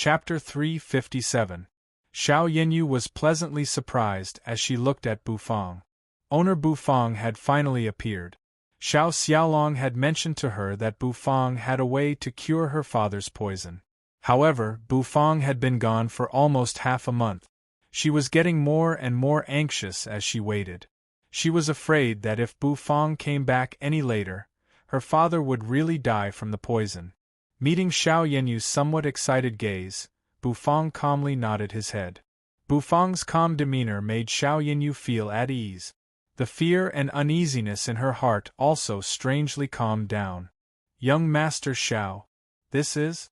Chapter 357. Xiao Yinyu was pleasantly surprised as she looked at Bufang. Owner Bufang had finally appeared. Xiao Xiaolong had mentioned to her that Bufang had a way to cure her father's poison. However, Bufang had been gone for almost half a month. She was getting more and more anxious as she waited. She was afraid that if Bufang came back any later, her father would really die from the poison. Meeting Xiao Yinyu's somewhat excited gaze, Bufang calmly nodded his head. Bufang's calm demeanor made Xiao Yinyu feel at ease. The fear and uneasiness in her heart also strangely calmed down. Young Master Xiao, this is?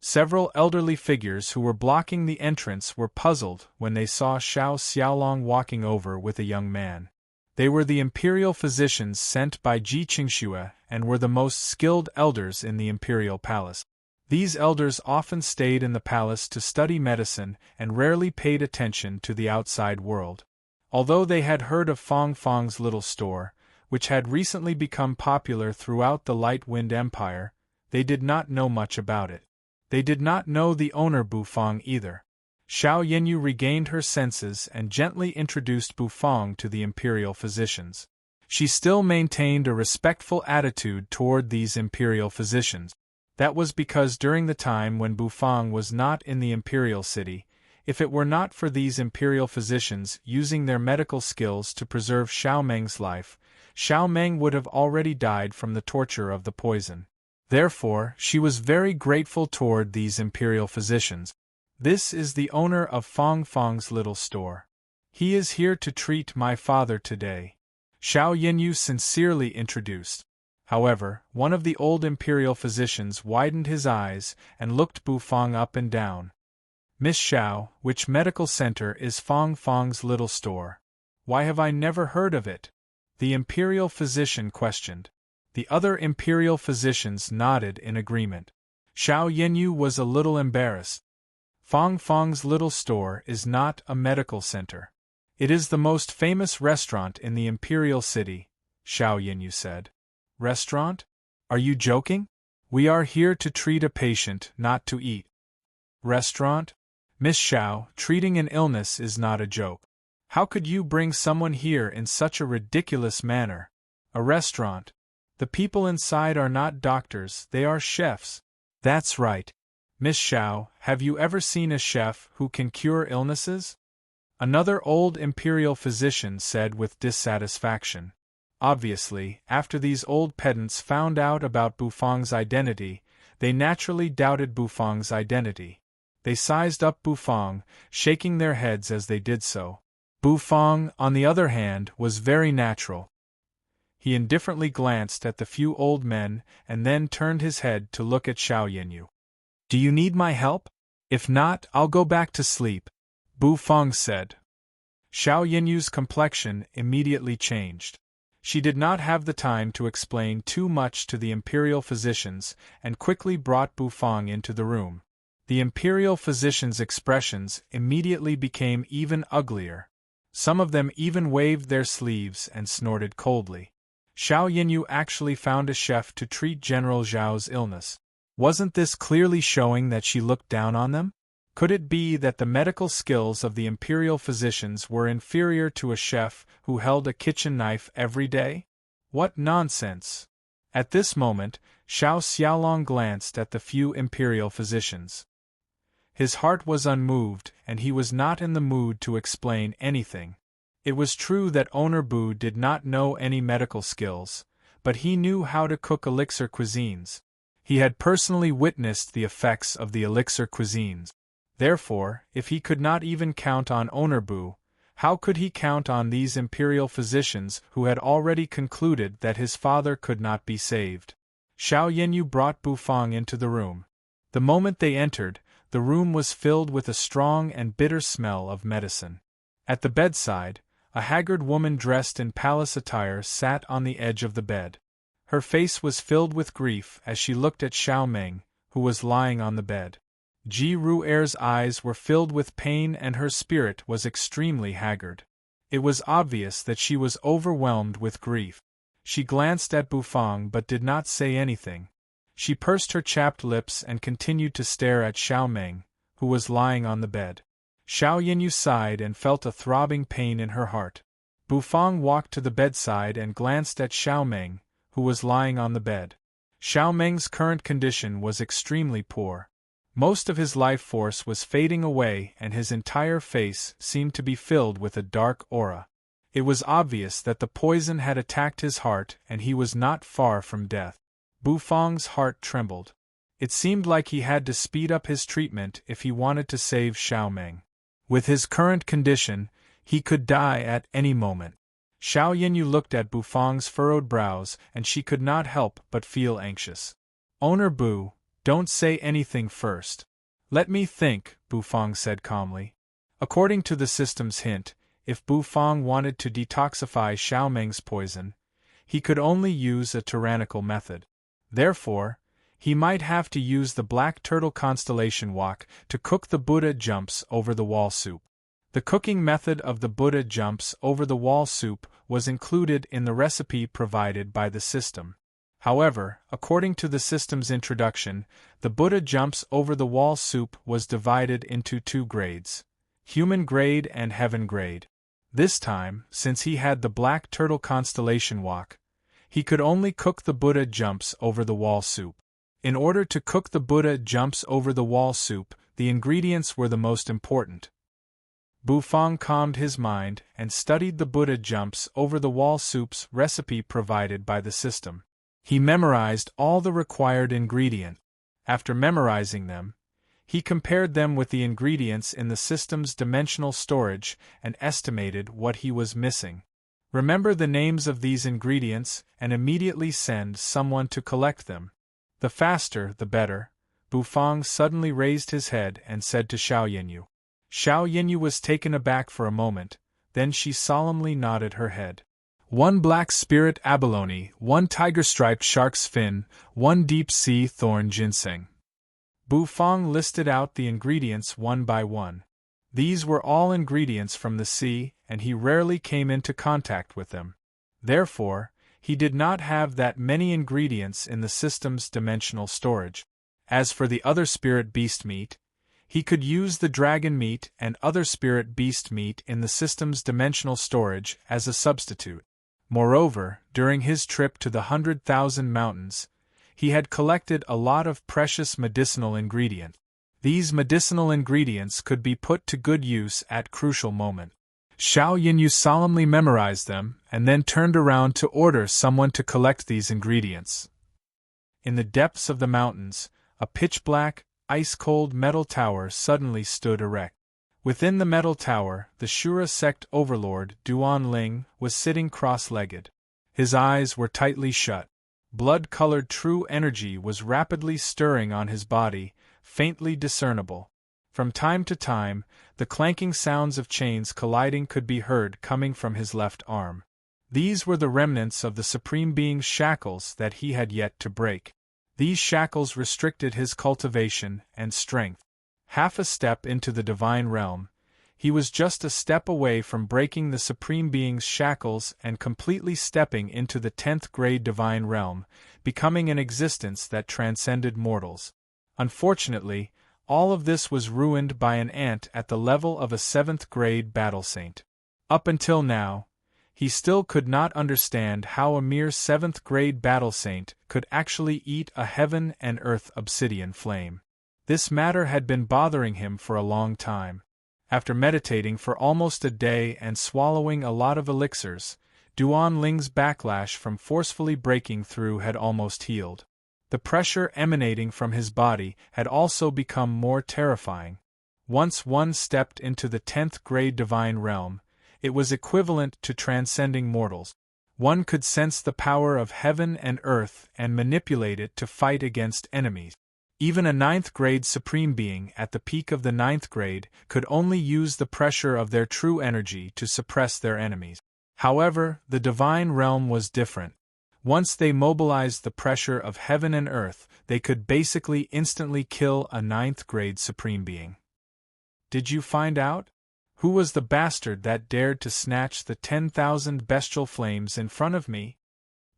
Several elderly figures who were blocking the entrance were puzzled when they saw Xiao Xiaolong walking over with a young man. They were the imperial physicians sent by Ji Qingxue and were the most skilled elders in the imperial palace. These elders often stayed in the palace to study medicine and rarely paid attention to the outside world. Although they had heard of Fang's little store, which had recently become popular throughout the Light Wind Empire, they did not know much about it. They did not know the owner Bufang either. Xiao Yinyu regained her senses and gently introduced Bufang to the imperial physicians. She still maintained a respectful attitude toward these imperial physicians. That was because during the time when Bufang was not in the imperial city, if it were not for these imperial physicians using their medical skills to preserve Xiao Meng's life, Xiao Meng would have already died from the torture of the poison. Therefore, she was very grateful toward these imperial physicians. This is the owner of Fang's little store. He is here to treat my father today. Xiao Yinyu sincerely introduced. However, one of the old imperial physicians widened his eyes and looked Bufang up and down. Miss Xiao, which medical center is Fang's little store? Why have I never heard of it? The imperial physician questioned. The other imperial physicians nodded in agreement. Xiao Yinyu was a little embarrassed. Fang's little store is not a medical center. It is the most famous restaurant in the imperial city, Xiao Yinyu said. Restaurant? Are you joking? We are here to treat a patient, not to eat. Restaurant? Miss Xiao, treating an illness is not a joke. How could you bring someone here in such a ridiculous manner? A restaurant. The people inside are not doctors, they are chefs. That's right. Miss Xiao, have you ever seen a chef who can cure illnesses? Another old imperial physician said with dissatisfaction. Obviously, after these old pedants found out about Bufang's identity, they naturally doubted Bufang's identity. They sized up Bufang, shaking their heads as they did so. Bufang, on the other hand, was very natural. He indifferently glanced at the few old men and then turned his head to look at Xiao Yinyu. Do you need my help? If not, I'll go back to sleep, Bufang said. Xiao Yinyu's complexion immediately changed. She did not have the time to explain too much to the imperial physicians and quickly brought Bufang into the room. The imperial physicians' expressions immediately became even uglier. Some of them even waved their sleeves and snorted coldly. Xiao Yinyu actually found a chef to treat General Zhao's illness. Wasn't this clearly showing that she looked down on them? Could it be that the medical skills of the imperial physicians were inferior to a chef who held a kitchen knife every day? What nonsense! At this moment, Xiao Xiaolong glanced at the few imperial physicians. His heart was unmoved, and he was not in the mood to explain anything. It was true that Owner Bu did not know any medical skills, but he knew how to cook elixir cuisines. He had personally witnessed the effects of the elixir cuisines. Therefore, if he could not even count on Owner Bu, how could he count on these imperial physicians who had already concluded that his father could not be saved? Xiao Yinyu brought Bufang into the room. The moment they entered, the room was filled with a strong and bitter smell of medicine. At the bedside, a haggard woman dressed in palace attire sat on the edge of the bed. Her face was filled with grief as she looked at Xiao Meng, who was lying on the bed. Ji Ru'er's eyes were filled with pain and her spirit was extremely haggard. It was obvious that she was overwhelmed with grief. She glanced at Bufang but did not say anything. She pursed her chapped lips and continued to stare at Xiao Meng, who was lying on the bed. Xiao Yinyu sighed and felt a throbbing pain in her heart. Bufang walked to the bedside and glanced at Xiao Meng, who was lying on the bed. Xiao Meng's current condition was extremely poor. Most of his life force was fading away and his entire face seemed to be filled with a dark aura. It was obvious that the poison had attacked his heart and he was not far from death. Bufang's heart trembled. It seemed like he had to speed up his treatment if he wanted to save Xiao Meng. With his current condition, he could die at any moment. Xiao Yinyu looked at Bufang's furrowed brows and she could not help but feel anxious. "Owner Bu, don't say anything first. Let me think," Bufang said calmly. According to the system's hint, if Bufang wanted to detoxify Xiao Meng's poison, he could only use a tyrannical method. Therefore, he might have to use the Black Turtle Constellation Wok to cook the Buddha jumps over the wall soup. The cooking method of the Buddha jumps over the wall soup was included in the recipe provided by the system. However, according to the system's introduction, the Buddha jumps over the wall soup was divided into 2 grades: human grade and heaven grade. This time, since he had the Black Turtle Constellation Wok, he could only cook the Buddha jumps over the wall soup. In order to cook the Buddha jumps over the wall soup, the ingredients were the most important. Bufang calmed his mind and studied the Buddha jumps over the wall soup's recipe provided by the system. He memorized all the required ingredients. After memorizing them, he compared them with the ingredients in the system's dimensional storage and estimated what he was missing. Remember the names of these ingredients and immediately send someone to collect them. The faster, the better. Bufang suddenly raised his head and said to Xiao Yinyu. Xiao Yinyu was taken aback for a moment, then she solemnly nodded her head. 1 black spirit abalone, 1 tiger-striped shark's fin, 1 deep-sea thorn ginseng. Bufang listed out the ingredients one by one. These were all ingredients from the sea, and he rarely came into contact with them. Therefore, he did not have that many ingredients in the system's dimensional storage. As for the other spirit beast meat, he could use the dragon meat and other spirit beast meat in the system's dimensional storage as a substitute. Moreover, during his trip to the 100,000 Mountains, he had collected a lot of precious medicinal ingredients. These medicinal ingredients could be put to good use at crucial moments. Xiao Yinyu solemnly memorized them and then turned around to order someone to collect these ingredients. In the depths of the mountains, a pitch-black, ice-cold metal tower suddenly stood erect. Within the metal tower, the Shura sect overlord Duan Ling was sitting cross-legged. His eyes were tightly shut. Blood-colored true energy was rapidly stirring on his body, faintly discernible. From time to time, the clanking sounds of chains colliding could be heard coming from his left arm. These were the remnants of the Supreme Being's shackles that he had yet to break. These shackles restricted his cultivation and strength. Half a step into the divine realm, he was just a step away from breaking the Supreme Being's shackles and completely stepping into the 10th grade divine realm, becoming an existence that transcended mortals. Unfortunately, all of this was ruined by an ant at the level of a 7th grade battle saint. Up until now, he still could not understand how a mere 7th grade battle saint could actually eat a heaven and earth obsidian flame. This matter had been bothering him for a long time. After meditating for almost a day and swallowing a lot of elixirs, Duan Ling's backlash from forcefully breaking through had almost healed. The pressure emanating from his body had also become more terrifying. Once one stepped into the 10th grade divine realm, it was equivalent to transcending mortals. One could sense the power of heaven and earth and manipulate it to fight against enemies. Even a 9th grade Supreme Being at the peak of the 9th grade could only use the pressure of their true energy to suppress their enemies. However, the divine realm was different. Once they mobilized the pressure of heaven and earth, they could basically instantly kill a 9th grade Supreme Being. Did you find out? Who was the bastard that dared to snatch the 10,000 bestial flames in front of me?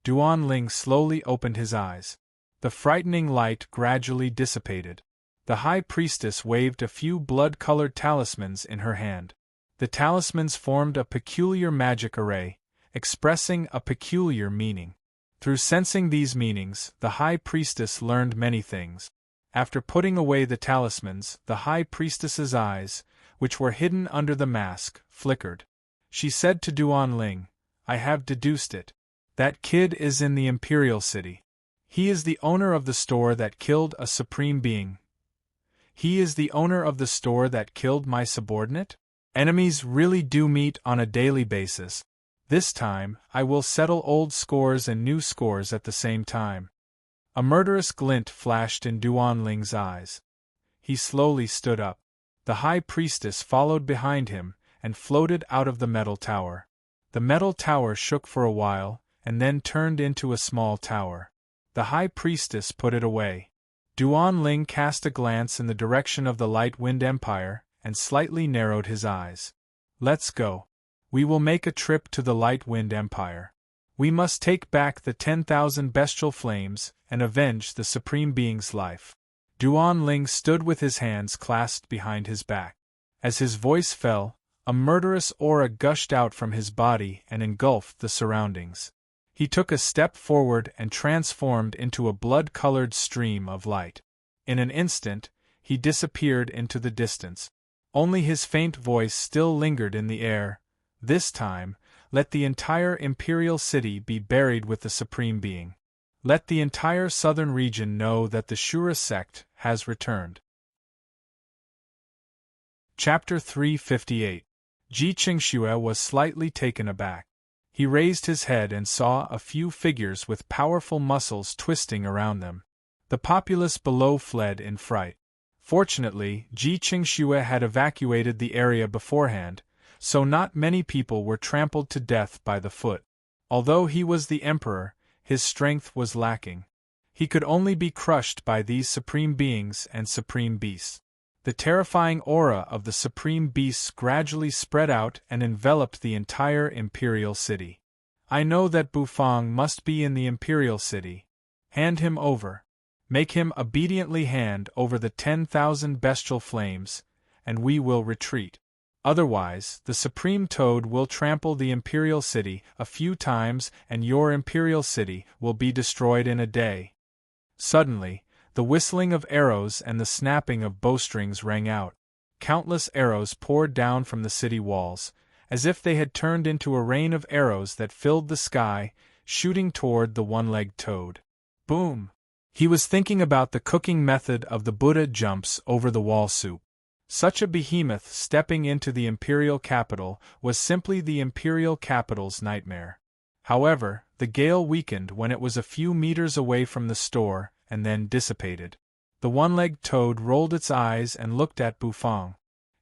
Duan Ling slowly opened his eyes. The frightening light gradually dissipated. The high priestess waved a few blood-colored talismans in her hand. The talismans formed a peculiar magic array, expressing a peculiar meaning. Through sensing these meanings, the high priestess learned many things. After putting away the talismans, the high priestess's eyes, which were hidden under the mask, flickered. She said to Duan Ling, "I have deduced it. That kid is in the Imperial City. He is the owner of the store that killed a supreme being. He is the owner of the store that killed my subordinate? Enemies really do meet on a daily basis. This time, I will settle old scores and new scores at the same time." A murderous glint flashed in Duan Ling's eyes. He slowly stood up. The high priestess followed behind him and floated out of the metal tower. The metal tower shook for a while, and then turned into a small tower. The high priestess put it away. Duan Ling cast a glance in the direction of the Light Wind Empire, and slightly narrowed his eyes. "Let's go. We will make a trip to the Light Wind Empire. We must take back the 10,000 bestial flames, and avenge the Supreme Being's life." Duan Ling stood with his hands clasped behind his back. As his voice fell, a murderous aura gushed out from his body and engulfed the surroundings. He took a step forward and transformed into a blood-colored stream of light. In an instant, he disappeared into the distance. Only his faint voice still lingered in the air. "This time, let the entire Imperial City be buried with the Supreme Being. Let the entire southern region know that the Shura sect has returned." Chapter 358. Ji Qingxue was slightly taken aback. He raised his head and saw a few figures with powerful muscles twisting around them. The populace below fled in fright. Fortunately, Ji Qingxue had evacuated the area beforehand, so not many people were trampled to death by the foot. Although he was the emperor, his strength was lacking. He could only be crushed by these supreme beings and supreme beasts. The terrifying aura of the supreme beasts gradually spread out and enveloped the entire Imperial City. "I know that Bufang must be in the Imperial City. Hand him over. Make him obediently hand over the 10,000 bestial flames, and we will retreat. Otherwise, the Supreme Toad will trample the Imperial City a few times and your Imperial City will be destroyed in a day." Suddenly, the whistling of arrows and the snapping of bowstrings rang out. Countless arrows poured down from the city walls, as if they had turned into a rain of arrows that filled the sky, shooting toward the one-legged toad. Boom! He was thinking about the cooking method of the Buddha jumps over the wall soup. Such a behemoth stepping into the imperial capital was simply the imperial capital's nightmare. However, the gale weakened when it was a few meters away from the store, and then dissipated. The one-legged toad rolled its eyes and looked at Bufang.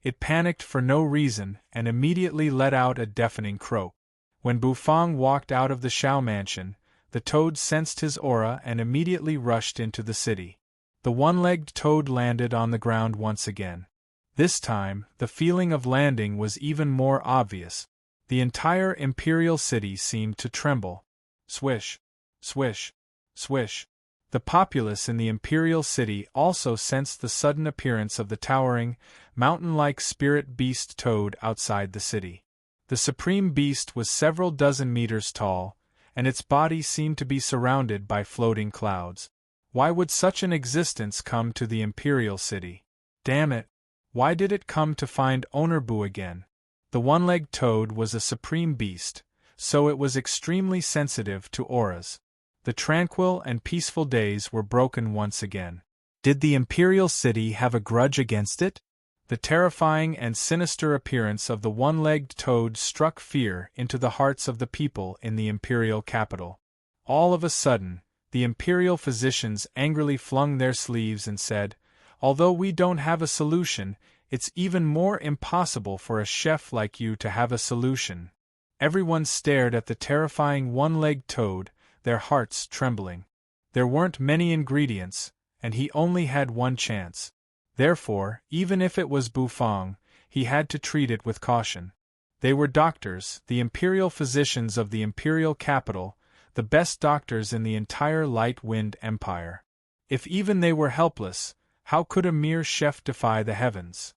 It panicked for no reason and immediately let out a deafening croak. When Bufang walked out of the Shao mansion, the toad sensed his aura and immediately rushed into the city. The one-legged toad landed on the ground once again. This time, the feeling of landing was even more obvious. The entire imperial city seemed to tremble. Swish, swish, swish. The populace in the imperial city also sensed the sudden appearance of the towering, mountain-like spirit beast toad outside the city. The supreme beast was several dozen meters tall, and its body seemed to be surrounded by floating clouds. Why would such an existence come to the imperial city? Damn it! Why did it come to find Owner Bu again? The one-legged toad was a supreme beast, so it was extremely sensitive to auras. The tranquil and peaceful days were broken once again. Did the imperial city have a grudge against it? The terrifying and sinister appearance of the one-legged toad struck fear into the hearts of the people in the imperial capital. All of a sudden, the imperial physicians angrily flung their sleeves and said, "Although we don't have a solution, it's even more impossible for a chef like you to have a solution." Everyone stared at the terrifying one-legged toad, their hearts trembling. There weren't many ingredients, and he only had one chance. Therefore, even if it was Bufang, he had to treat it with caution. They were doctors, the imperial physicians of the imperial capital, the best doctors in the entire Light Wind Empire. If even they were helpless, How could a mere chef defy the heavens?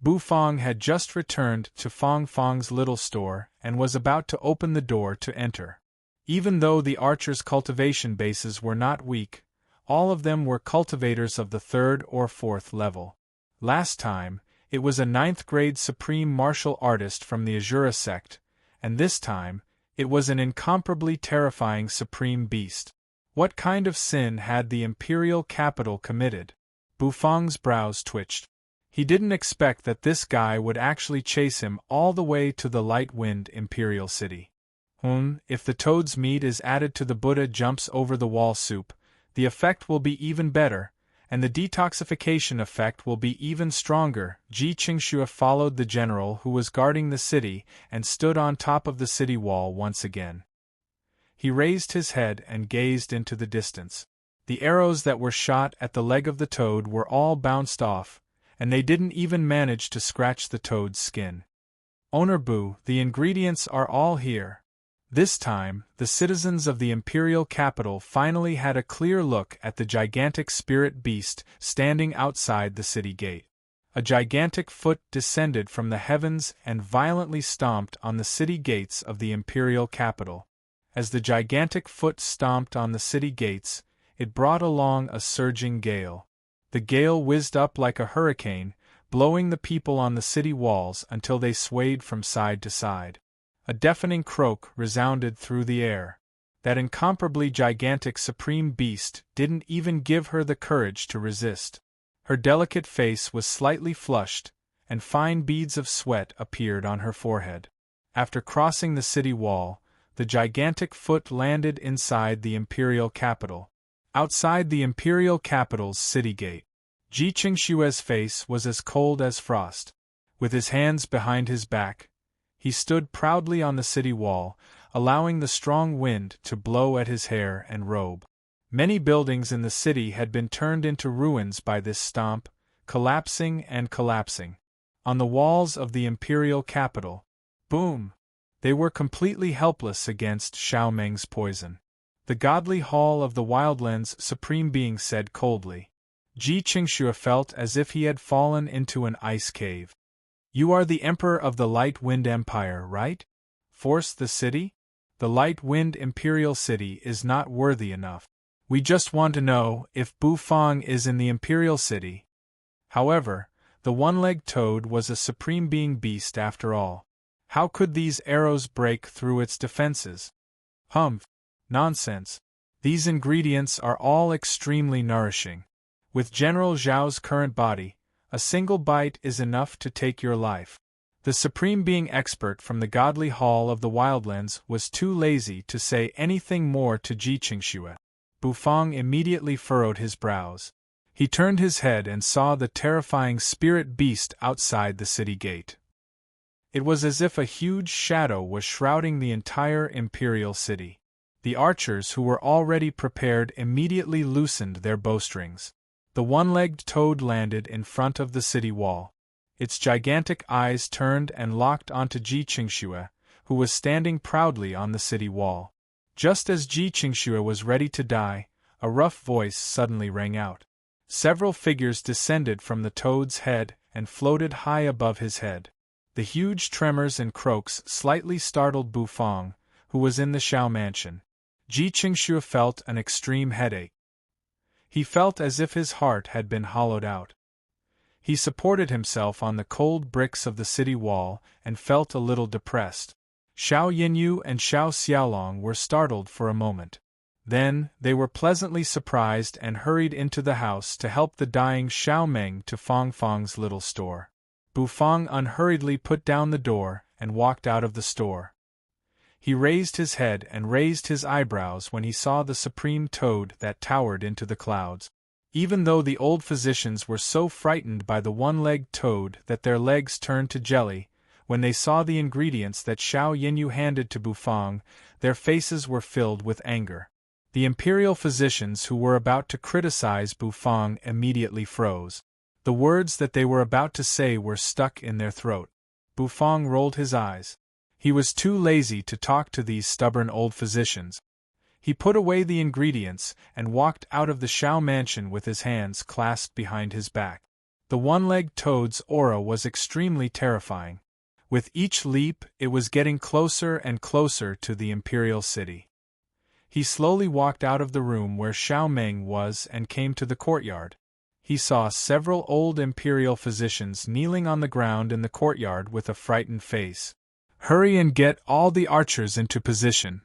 Bufang had just returned to Fong Fong's little store and was about to open the door to enter. Even though the archers' cultivation bases were not weak, all of them were cultivators of the 3rd or 4th level. Last time, it was a 9th-grade supreme martial artist from the Azura sect, and this time, it was an incomparably terrifying supreme beast. What kind of sin had the imperial capital committed? Bufang's brows twitched. He didn't expect that this guy would actually chase him all the way to the Light-Wind Imperial City. If the toad's meat is added to the Buddha jumps over the wall soup, the effect will be even better, and the detoxification effect will be even stronger. Ji Qingxue followed the general who was guarding the city and stood on top of the city wall once again. He raised his head and gazed into the distance. The arrows that were shot at the leg of the toad were all bounced off, and they didn't even manage to scratch the toad's skin. Owner Bu, the ingredients are all here. This time, the citizens of the imperial capital finally had a clear look at the gigantic spirit beast standing outside the city gate. A gigantic foot descended from the heavens and violently stomped on the city gates of the imperial capital. As the gigantic foot stomped on the city gates, it brought along a surging gale. The gale whizzed up like a hurricane, blowing the people on the city walls until they swayed from side to side. A deafening croak resounded through the air. That incomparably gigantic supreme beast didn't even give her the courage to resist. Her delicate face was slightly flushed, and fine beads of sweat appeared on her forehead. After crossing the city wall, the gigantic foot landed inside the imperial capital. Outside the imperial capital's city gate, Ji Qingxue's face was as cold as frost. With his hands behind his back, he stood proudly on the city wall, allowing the strong wind to blow at his hair and robe. Many buildings in the city had been turned into ruins by this stomp, collapsing and collapsing. On the walls of the imperial capital, boom! They were completely helpless against Xiao Meng's poison. The godly hall of the Wildlands Supreme Being said coldly. Ji Qingxue felt as if he had fallen into an ice cave. You are the Emperor of the Light Wind Empire, right? Force the city? The Light Wind Imperial City is not worthy enough. We just want to know if Bufang is in the Imperial City. However, the one-legged toad was a Supreme Being beast after all. How could these arrows break through its defenses? Humph! Nonsense. These ingredients are all extremely nourishing. With General Zhao's current body, a single bite is enough to take your life. The Supreme Being expert from the godly hall of the Wildlands was too lazy to say anything more to Ji Qingxue. Bufang immediately furrowed his brows. He turned his head and saw the terrifying spirit beast outside the city gate. It was as if a huge shadow was shrouding the entire imperial city. The archers who were already prepared immediately loosened their bowstrings. The one-legged toad landed in front of the city wall. Its gigantic eyes turned and locked onto Ji Qingxue, who was standing proudly on the city wall. Just as Ji Qingxue was ready to die, a rough voice suddenly rang out. Several figures descended from the toad's head and floated high above his head. The huge tremors and croaks slightly startled Bufang, who was in the Xiao mansion. Ji Qingxue felt an extreme headache. He felt as if his heart had been hollowed out. He supported himself on the cold bricks of the city wall and felt a little depressed. Xiao Yinyu and Xiao Xiaolong were startled for a moment. Then, they were pleasantly surprised and hurried into the house to help the dying Xiao Meng to Fong Fong's little store. Bufang unhurriedly put down the door and walked out of the store. He raised his head and raised his eyebrows when he saw the supreme toad that towered into the clouds. Even though the old physicians were so frightened by the one-legged toad that their legs turned to jelly, when they saw the ingredients that Xiao Yinyu handed to Bufang, their faces were filled with anger. The imperial physicians who were about to criticize Bufang immediately froze. The words that they were about to say were stuck in their throat. Bufang rolled his eyes. He was too lazy to talk to these stubborn old physicians. He put away the ingredients and walked out of the Shao mansion with his hands clasped behind his back. The one-legged toad's aura was extremely terrifying. With each leap, it was getting closer and closer to the imperial city. He slowly walked out of the room where Xiao Meng was and came to the courtyard. He saw several old imperial physicians kneeling on the ground in the courtyard with a frightened face. "Hurry and get all the archers into position,"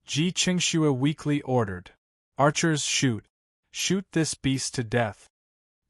Ji Qingxue weakly ordered. "Archers, shoot! Shoot this beast to death."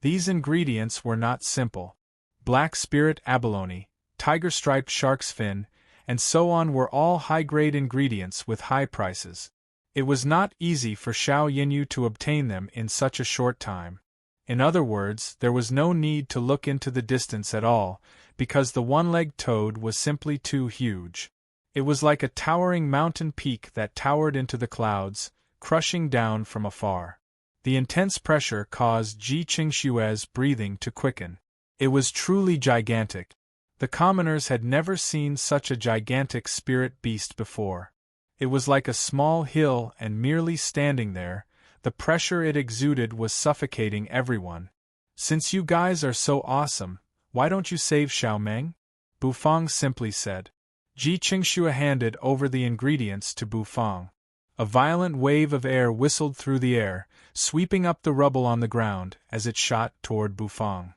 These ingredients were not simple. Black spirit abalone, tiger-striped shark's fin, and so on were all high-grade ingredients with high prices. It was not easy for Xiao Yinyu to obtain them in such a short time. In other words, there was no need to look into the distance at all, because the one-legged toad was simply too huge. It was like a towering mountain peak that towered into the clouds, crushing down from afar. The intense pressure caused Ji Qingxue's breathing to quicken. It was truly gigantic. The commoners had never seen such a gigantic spirit beast before. It was like a small hill, and merely standing there, the pressure it exuded was suffocating everyone. "Since you guys are so awesome, why don't you save Xiao Meng?" Bufang simply said. Ji Qingxue handed over the ingredients to Bufang. A violent wave of air whistled through the air, sweeping up the rubble on the ground as it shot toward Bufang.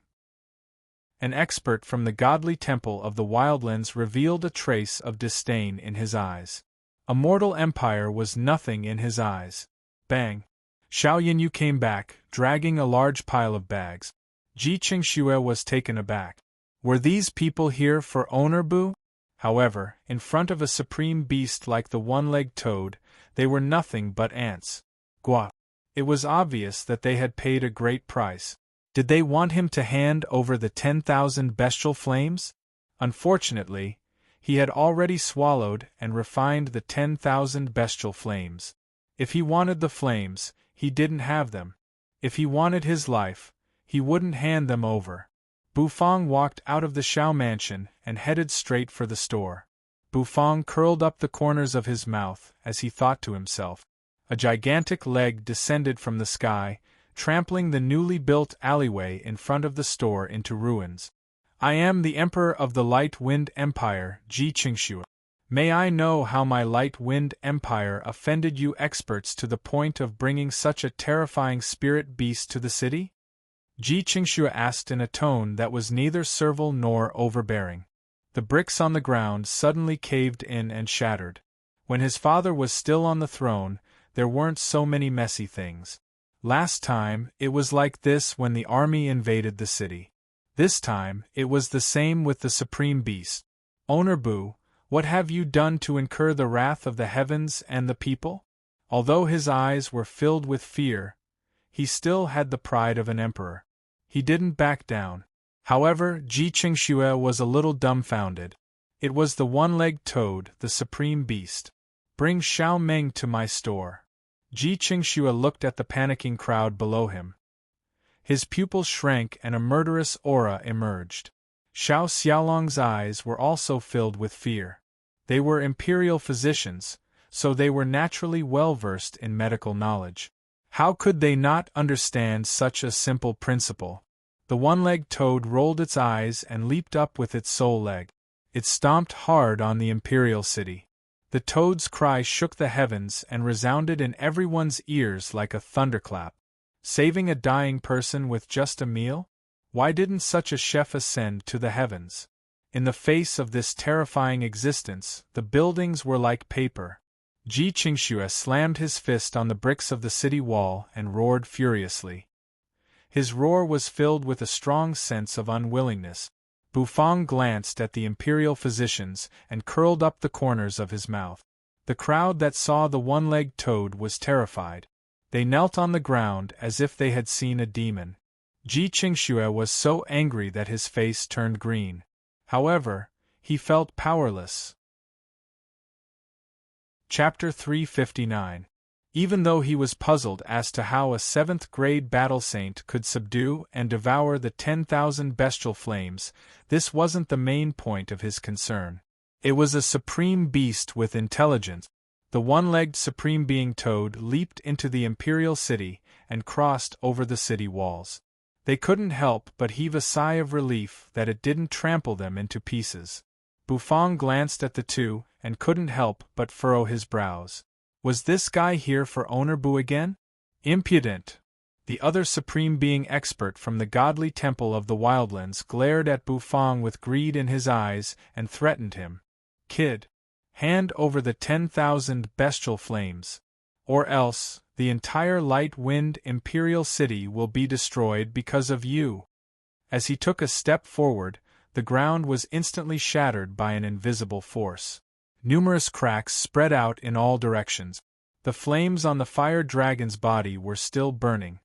An expert from the godly temple of the wildlands revealed a trace of disdain in his eyes. A mortal empire was nothing in his eyes. Bang! Xiao Yinyu came back, dragging a large pile of bags. Ji Qingxue was taken aback. Were these people here for owner Bu? However, in front of a supreme beast like the one-legged toad, they were nothing but ants. Gua! It was obvious that they had paid a great price. Did they want him to hand over the 10,000 bestial flames? Unfortunately, he had already swallowed and refined the 10,000 bestial flames. If he wanted the flames, he didn't have them. If he wanted his life, he wouldn't hand them over. Bufang walked out of the Shao mansion and headed straight for the store. Bufang curled up the corners of his mouth as he thought to himself. A gigantic leg descended from the sky, trampling the newly built alleyway in front of the store into ruins. "I am the Emperor of the Light Wind Empire, Ji Qingxue. May I know how my Light Wind Empire offended you experts to the point of bringing such a terrifying spirit beast to the city?" Ji Qingxue asked in a tone that was neither servile nor overbearing. The bricks on the ground suddenly caved in and shattered. When his father was still on the throne, there weren't so many messy things. Last time, it was like this when the army invaded the city. This time, it was the same with the supreme beast. "Owner Bu, what have you done to incur the wrath of the heavens and the people?" Although his eyes were filled with fear, he still had the pride of an emperor. He didn't back down. However, Ji Qingxue was a little dumbfounded. It was the one-legged toad, the supreme beast. "Bring Xiao Meng to my store." Ji Qingxue looked at the panicking crowd below him. His pupils shrank and a murderous aura emerged. Xiao Xiaolong's eyes were also filled with fear. They were imperial physicians, so they were naturally well-versed in medical knowledge. How could they not understand such a simple principle? The one-legged toad rolled its eyes and leaped up with its sole leg. It stomped hard on the imperial city. The toad's cry shook the heavens and resounded in everyone's ears like a thunderclap. Saving a dying person with just a meal? Why didn't such a chef ascend to the heavens? In the face of this terrifying existence, the buildings were like paper. Ji Qingxue slammed his fist on the bricks of the city wall and roared furiously. His roar was filled with a strong sense of unwillingness. Bufang glanced at the imperial physicians and curled up the corners of his mouth. The crowd that saw the one-legged toad was terrified. They knelt on the ground as if they had seen a demon. Ji Qingxue was so angry that his face turned green. However, he felt powerless. Chapter 359. Even though he was puzzled as to how a 7th-grade battle saint could subdue and devour the 10,000 bestial flames, this wasn't the main point of his concern. It was a supreme beast with intelligence. The one-legged Supreme Being Toad leaped into the Imperial City and crossed over the city walls. They couldn't help but heave a sigh of relief that it didn't trample them into pieces. Bufong glanced at the two and couldn't help but furrow his brows. Was this guy here for Owner Bu again? Impudent! The other Supreme Being expert from the godly temple of the Wildlands glared at Bufong with greed in his eyes and threatened him. Kid, hand over the 10,000 bestial flames. Or else, the entire light-wind Imperial City will be destroyed because of you. As he took a step forward, the ground was instantly shattered by an invisible force. Numerous cracks spread out in all directions. The flames on the fire dragon's body were still burning.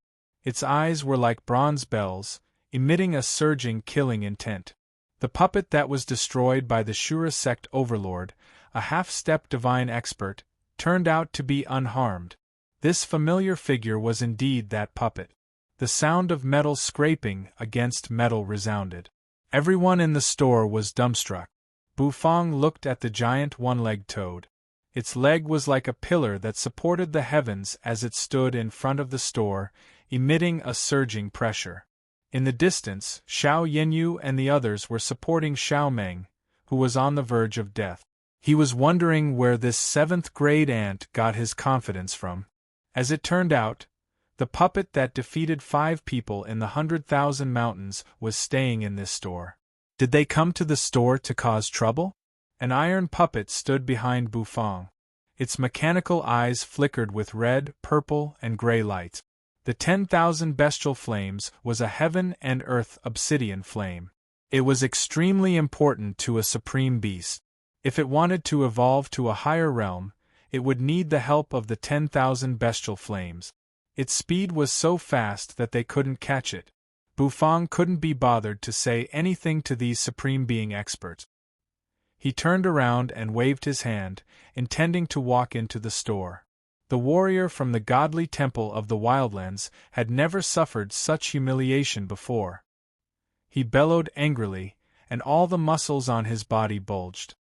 Its eyes were like bronze bells, emitting a surging killing intent. The puppet that was destroyed by the Shura sect overlord, a half-step divine expert, turned out to be unharmed. This familiar figure was indeed that puppet. The sound of metal scraping against metal resounded. Everyone in the store was dumbstruck. Bufong looked at the giant one-legged toad. Its leg was like a pillar that supported the heavens as it stood in front of the store, emitting a surging pressure. In the distance, Xiao Yanyu and the others were supporting Xiao Meng, who was on the verge of death. He was wondering where this 7th-grade ant got his confidence from. As it turned out, the puppet that defeated 5 people in the 100,000 mountains was staying in this store. Did they come to the store to cause trouble? An iron puppet stood behind Bufong. Its mechanical eyes flickered with red, purple, and gray light. The 10,000 bestial flames was a heaven and earth obsidian flame. It was extremely important to a supreme beast. If it wanted to evolve to a higher realm, it would need the help of the 10,000 bestial flames. Its speed was so fast that they couldn't catch it. Bufong couldn't be bothered to say anything to these Supreme Being experts. He turned around and waved his hand, intending to walk into the store. The warrior from the godly temple of the Wildlands had never suffered such humiliation before. He bellowed angrily, and all the muscles on his body bulged.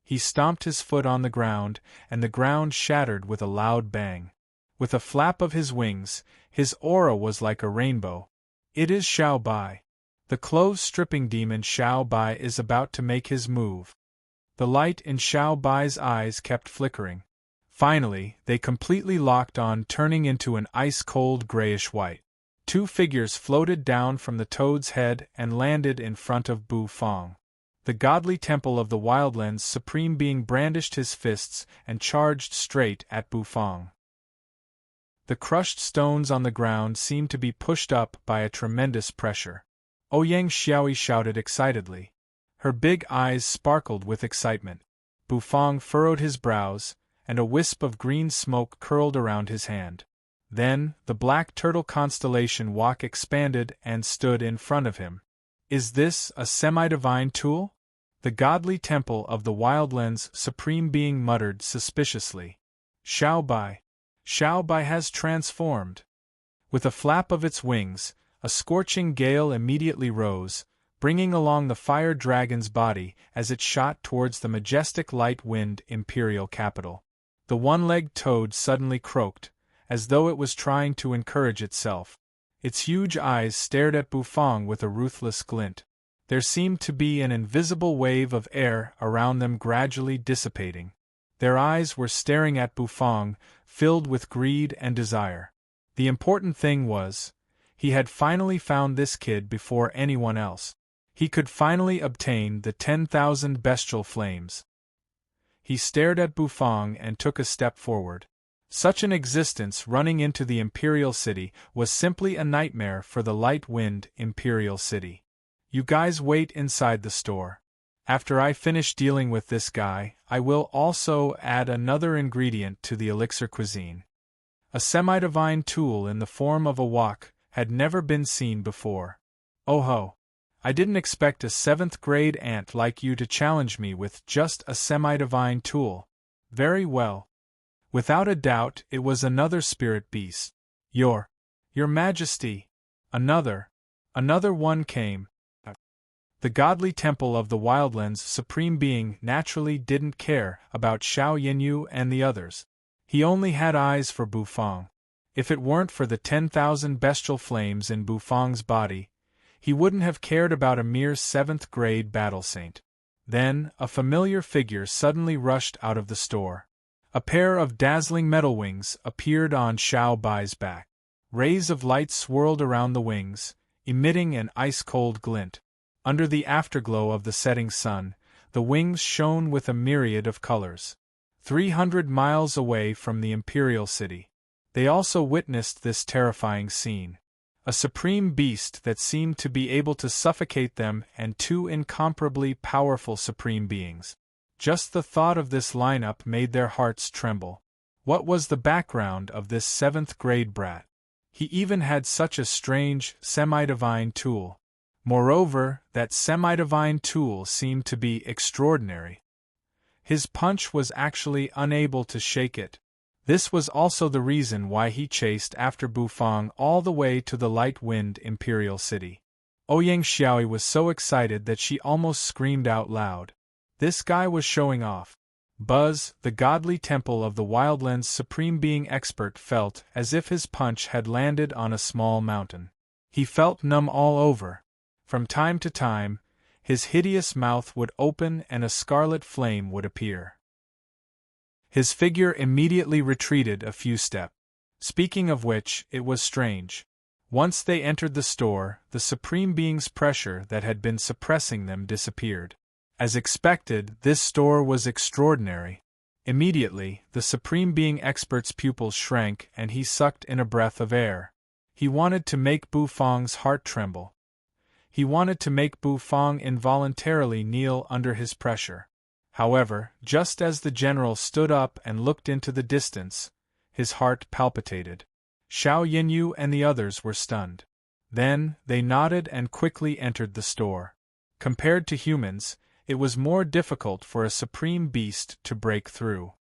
He stomped his foot on the ground, and the ground shattered with a loud bang. With a flap of his wings, his aura was like a rainbow. It is Xiao Bai. The clothes-stripping demon Xiao Bai is about to make his move. The light in Xiao Bai's eyes kept flickering. Finally, they completely locked on, turning into an ice-cold grayish-white. 2 figures floated down from the toad's head and landed in front of Bufong. The godly temple of the Wildlands Supreme Being brandished his fists and charged straight at Bufong. The crushed stones on the ground seemed to be pushed up by a tremendous pressure. Ouyang Xiaoyi shouted excitedly. Her big eyes sparkled with excitement. Bufong furrowed his brows, and a wisp of green smoke curled around his hand. Then, the black turtle constellation Wok expanded and stood in front of him. Is this a semi-divine tool? The godly temple of the Wildlands Supreme Being muttered suspiciously. Xiao Bai has transformed. With a flap of its wings, a scorching gale immediately rose, bringing along the fire dragon's body as it shot towards the majestic light-wind imperial capital. The one-legged toad suddenly croaked, as though it was trying to encourage itself. Its huge eyes stared at Bufong with a ruthless glint. There seemed to be an invisible wave of air around them gradually dissipating. Their eyes were staring at Bufong, filled with greed and desire. The important thing was, he had finally found this kid before anyone else. He could finally obtain the 10,000 bestial flames. He stared at Bufong and took a step forward. Such an existence running into the Imperial City was simply a nightmare for the light-wind Imperial City. You guys wait inside the store. After I finish dealing with this guy, I will also add another ingredient to the elixir cuisine. A semi-divine tool in the form of a wok had never been seen before. Oh ho! I didn't expect a 7th-grade ant like you to challenge me with just a semi-divine tool. Very well. Without a doubt, it was another spirit beast. Your Majesty! Another one came. The godly temple of the Wildlands Supreme Being naturally didn't care about Xiao Yinyu and the others. He only had eyes for Bufang. If it weren't for the 10,000 bestial flames in Bufang's body, he wouldn't have cared about a mere 7th-grade battle saint. Then, a familiar figure suddenly rushed out of the store. A pair of dazzling metal wings appeared on Xiao Bai's back. Rays of light swirled around the wings, emitting an ice-cold glint. Under the afterglow of the setting sun, the wings shone with a myriad of colors. 300 miles away from the imperial city, they also witnessed this terrifying scene. A supreme beast that seemed to be able to suffocate them and two incomparably powerful supreme beings. Just the thought of this lineup made their hearts tremble. What was the background of this 7th-grade brat? He even had such a strange, semi-divine tool. Moreover, that semi-divine tool seemed to be extraordinary. His punch was actually unable to shake it. This was also the reason why he chased after Bufang all the way to the Light Wind Imperial City. Ouyang Xiaoyi was so excited that she almost screamed out loud. This guy was showing off. Buzz, the godly temple of the Wildlands Supreme Being expert, felt as if his punch had landed on a small mountain. He felt numb all over. From time to time, his hideous mouth would open and a scarlet flame would appear. His figure immediately retreated a few steps. Speaking of which, it was strange. Once they entered the store, the Supreme Being's pressure that had been suppressing them disappeared. As expected, this store was extraordinary. Immediately, the Supreme Being expert's pupils shrank and he sucked in a breath of air. He wanted to make Bufang's heart tremble. He wanted to make Bufang involuntarily kneel under his pressure. However, just as the general stood up and looked into the distance, his heart palpitated. Xiao Yinyu and the others were stunned. Then, they nodded and quickly entered the store. Compared to humans, it was more difficult for a supreme beast to break through.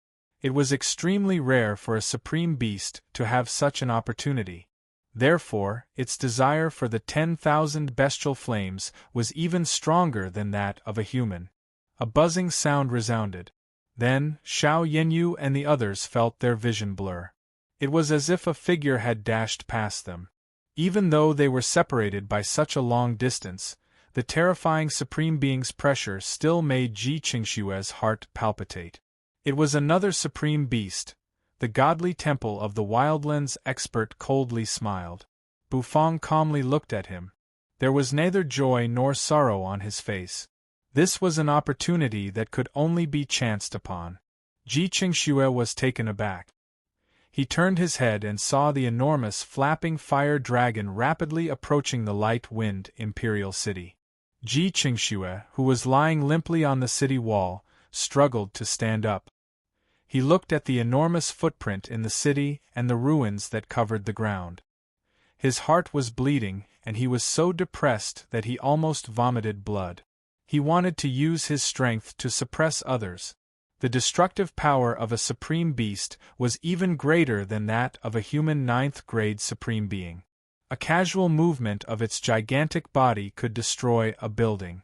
It was extremely rare for a supreme beast to have such an opportunity. Therefore, its desire for the 10,000 bestial flames was even stronger than that of a human. A buzzing sound resounded. Then, Xiao Yinyu and the others felt their vision blur. It was as if a figure had dashed past them. Even though they were separated by such a long distance, the terrifying Supreme Being's pressure still made Ji Qingshue's heart palpitate. It was another supreme beast. The godly temple of the Wildlands expert coldly smiled. Bufang calmly looked at him. There was neither joy nor sorrow on his face. This was an opportunity that could only be chanced upon. Ji Qingxue was taken aback. He turned his head and saw the enormous flapping fire dragon rapidly approaching the Light Wind Imperial City. Ji Qingxue, who was lying limply on the city wall, struggled to stand up. He looked at the enormous footprint in the city and the ruins that covered the ground. His heart was bleeding, and he was so depressed that he almost vomited blood. He wanted to use his strength to suppress others. The destructive power of a supreme beast was even greater than that of a human 9th-grade supreme being. A casual movement of its gigantic body could destroy a building.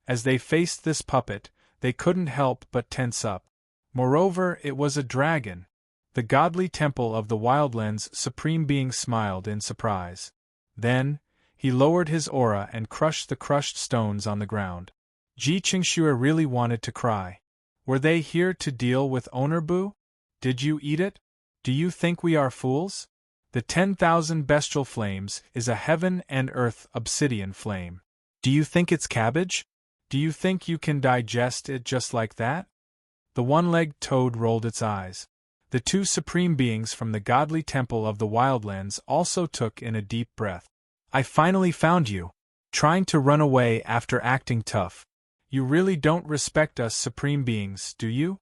As they faced this puppet, they couldn't help but tense up. Moreover, it was a dragon. The godly temple of the Wildlands Supreme Being smiled in surprise. Then, he lowered his aura and crushed the crushed stones on the ground. Ji Qingxue really wanted to cry. Were they here to deal with Owner Bu? Did you eat it? Do you think we are fools? The 10,000 bestial flames is a heaven and earth obsidian flame. Do you think it's cabbage? Do you think you can digest it just like that? The one-legged toad rolled its eyes. The two supreme beings from the godly temple of the Wildlands also took in a deep breath. I finally found you. Trying to run away after acting tough. You really don't respect us supreme beings, do you?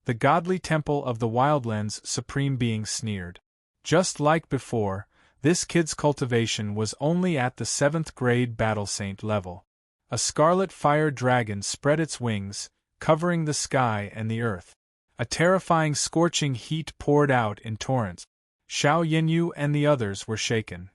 The godly temple of the Wildlands Supreme Being sneered. Just like before, this kid's cultivation was only at the 7th-grade battle saint level. A scarlet fire dragon spread its wings, covering the sky and the earth. A terrifying scorching heat poured out in torrents. Xiao Yinyu and the others were shaken.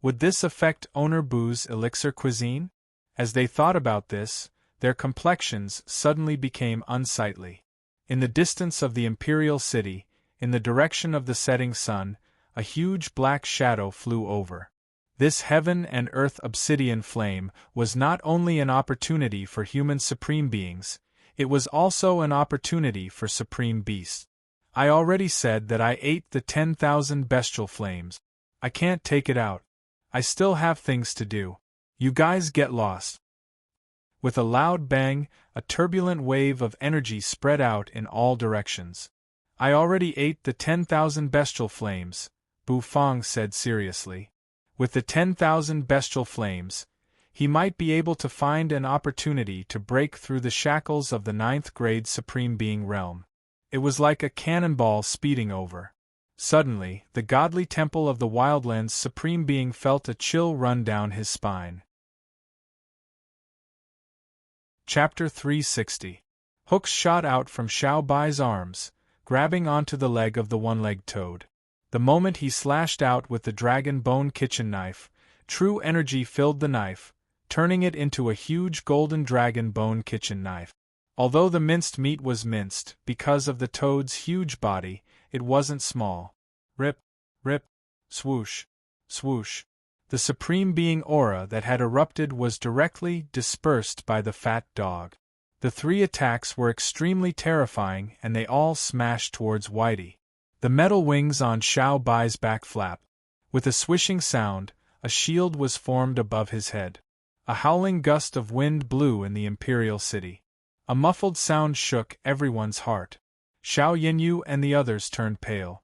Would this affect Owner Bu's elixir cuisine? As they thought about this, their complexions suddenly became unsightly. In the distance of the imperial city, in the direction of the setting sun, a huge black shadow flew over. This heaven and earth obsidian flame was not only an opportunity for human supreme beings, it was also an opportunity for supreme beasts. I already said that I ate the 10,000 bestial flames. I can't take it out. I still have things to do. You guys get lost. With a loud bang, a turbulent wave of energy spread out in all directions. I already ate the 10,000 bestial flames, Bu Fang said seriously. With the 10,000 bestial flames, he might be able to find an opportunity to break through the shackles of the 9th grade Supreme Being realm. It was like a cannonball speeding over. Suddenly, the godly temple of the Wildlands Supreme Being felt a chill run down his spine. Chapter 360. Hooks shot out from Xiao Bai's arms, grabbing onto the leg of the one-legged toad. The moment he slashed out with the dragon bone kitchen knife, true energy filled the knife, turning it into a huge golden dragon bone kitchen knife. Although the minced meat was minced because of the toad's huge body, it wasn't small. Rip, rip, swoosh, swoosh. The Supreme Being aura that had erupted was directly dispersed by the fat dog. The 3 attacks were extremely terrifying and they all smashed towards Whitey. The metal wings on Xiao Bai's back flap. With a swishing sound, a shield was formed above his head. A howling gust of wind blew in the imperial city. A muffled sound shook everyone's heart. Xiao Yinyu and the others turned pale.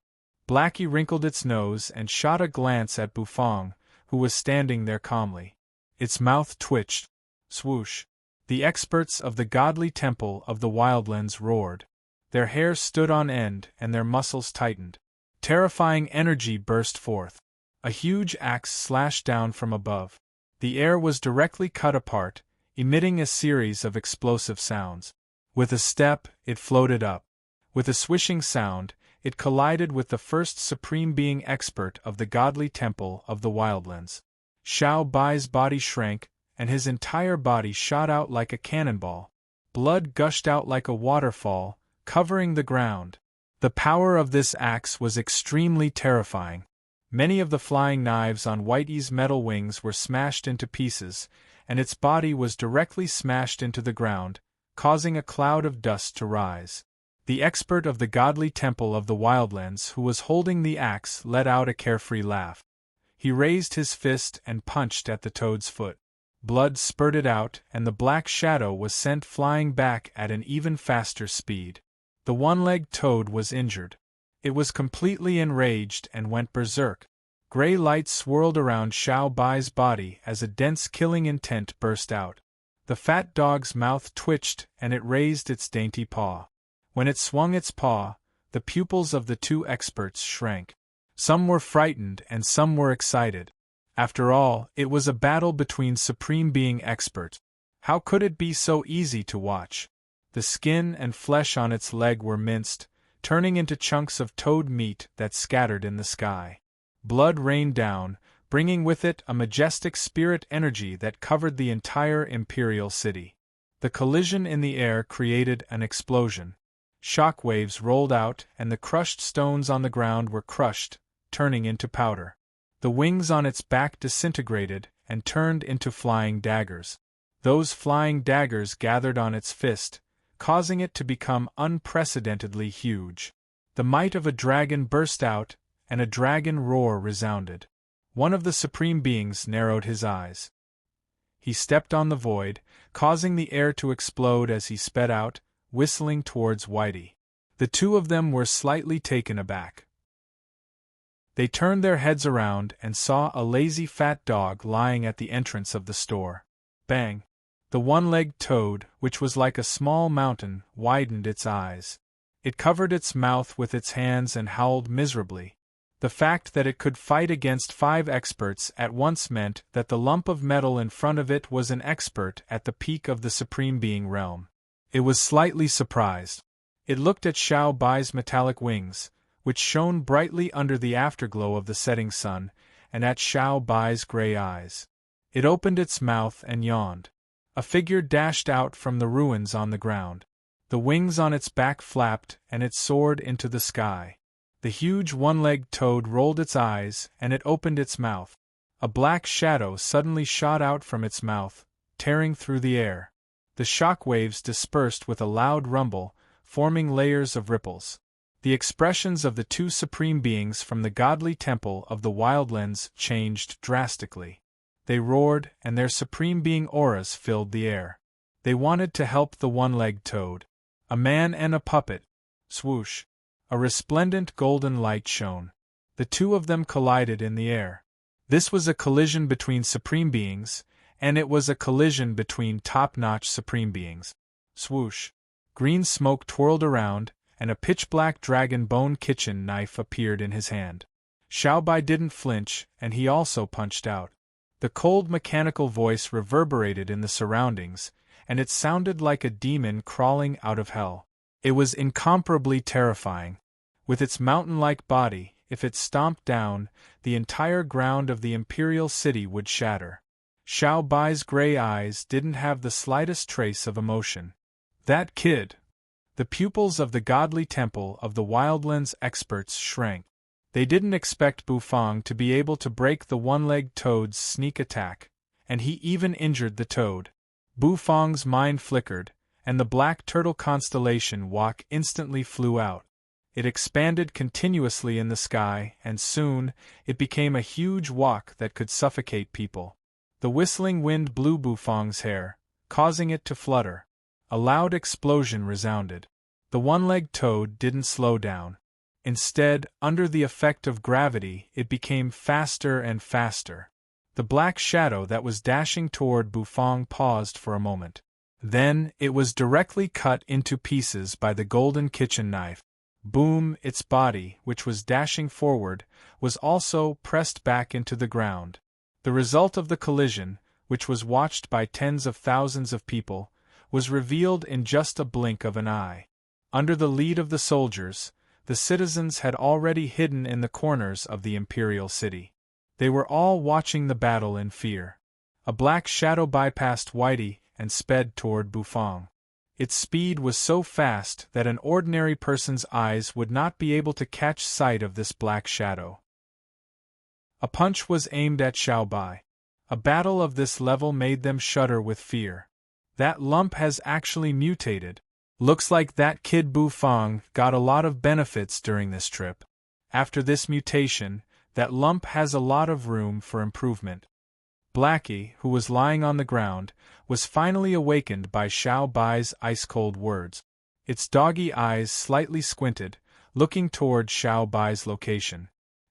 Blackie wrinkled its nose and shot a glance at Bu Fang, who was standing there calmly. Its mouth twitched. Swoosh. The experts of the godly temple of the Wildlands roared. Their hair stood on end and their muscles tightened. Terrifying energy burst forth. A huge axe slashed down from above. The air was directly cut apart, emitting a series of explosive sounds. With a step, it floated up. With a swishing sound, it collided with the first Supreme Being expert of the godly temple of the Wildlands. Xiao Bai's body shrank, and his entire body shot out like a cannonball. Blood gushed out like a waterfall, covering the ground. The power of this axe was extremely terrifying. Many of the flying knives on Whitey's metal wings were smashed into pieces, and its body was directly smashed into the ground, causing a cloud of dust to rise. The expert of the godly temple of the Wildlands who was holding the axe let out a carefree laugh. He raised his fist and punched at the toad's foot. Blood spurted out and the black shadow was sent flying back at an even faster speed. The one-legged toad was injured. It was completely enraged and went berserk. Gray light swirled around Xiao Bai's body as a dense killing intent burst out. The fat dog's mouth twitched and it raised its dainty paw. When it swung its paw, the pupils of the 2 experts shrank. Some were frightened and some were excited. After all, it was a battle between Supreme Being experts. How could it be so easy to watch? The skin and flesh on its leg were minced, turning into chunks of toad meat that scattered in the sky. Blood rained down, bringing with it a majestic spirit energy that covered the entire imperial city. The collision in the air created an explosion. Shock waves rolled out and the crushed stones on the ground were crushed, turning into powder. The wings on its back disintegrated and turned into flying daggers. Those flying daggers gathered on its fist, causing it to become unprecedentedly huge. The might of a dragon burst out, and a dragon roar resounded. One of the Supreme Beings narrowed his eyes. He stepped on the void, causing the air to explode as he sped out, whistling towards Whitey. The 2 of them were slightly taken aback. They turned their heads around and saw a lazy fat dog lying at the entrance of the store. Bang! The one-legged toad, which was like a small mountain, widened its eyes. It covered its mouth with its hands and howled miserably. The fact that it could fight against 5 experts at once meant that the lump of metal in front of it was an expert at the peak of the Supreme Being realm. It was slightly surprised. It looked at Xiao Bai's metallic wings, which shone brightly under the afterglow of the setting sun, and at Xiao Bai's gray eyes. It opened its mouth and yawned. A figure dashed out from the ruins on the ground. The wings on its back flapped and it soared into the sky. The huge one-legged toad rolled its eyes and it opened its mouth. A black shadow suddenly shot out from its mouth, tearing through the air. The shock waves dispersed with a loud rumble, forming layers of ripples. The expressions of the two supreme beings from the godly temple of the wildlands changed drastically. They roared, and their supreme being auras filled the air. They wanted to help the one-legged toad. A man and a puppet. Swoosh! A resplendent golden light shone. The two of them collided in the air. This was a collision between supreme beings, and it was a collision between top-notch supreme beings. Swoosh! Green smoke twirled around, and a pitch-black dragon bone kitchen knife appeared in his hand. Xiaobai didn't flinch, and he also punched out. The cold mechanical voice reverberated in the surroundings, and it sounded like a demon crawling out of hell. It was incomparably terrifying. With its mountain-like body, if it stomped down, the entire ground of the imperial city would shatter. Xiaobai's gray eyes didn't have the slightest trace of emotion. That kid! The pupils of the godly temple of the wildlands experts shrank. They didn't expect Bufang to be able to break the one-legged toad's sneak attack, and he even injured the toad. Bufang's mind flickered, and the black turtle constellation walk instantly flew out. It expanded continuously in the sky, and soon, it became a huge walk that could suffocate people. The whistling wind blew Bufang's hair, causing it to flutter. A loud explosion resounded. The one-legged toad didn't slow down. Instead, under the effect of gravity, it became faster and faster. The black shadow that was dashing toward Bufang paused for a moment. Then, it was directly cut into pieces by the golden kitchen knife. Boom! Its body, which was dashing forward, was also pressed back into the ground. The result of the collision, which was watched by tens of thousands of people, was revealed in just a blink of an eye. Under the lead of the soldiers, the citizens had already hidden in the corners of the imperial city. They were all watching the battle in fear. A black shadow bypassed Whitey and sped toward Bufang. Its speed was so fast that an ordinary person's eyes would not be able to catch sight of this black shadow. A punch was aimed at Xiaobai. A battle of this level made them shudder with fear. That lump has actually mutated. Looks like that kid Bufang got a lot of benefits during this trip. After this mutation, that lump has a lot of room for improvement. Blackie, who was lying on the ground, was finally awakened by Xiaobai's ice-cold words. Its doggy eyes slightly squinted, looking toward Xiaobai's location.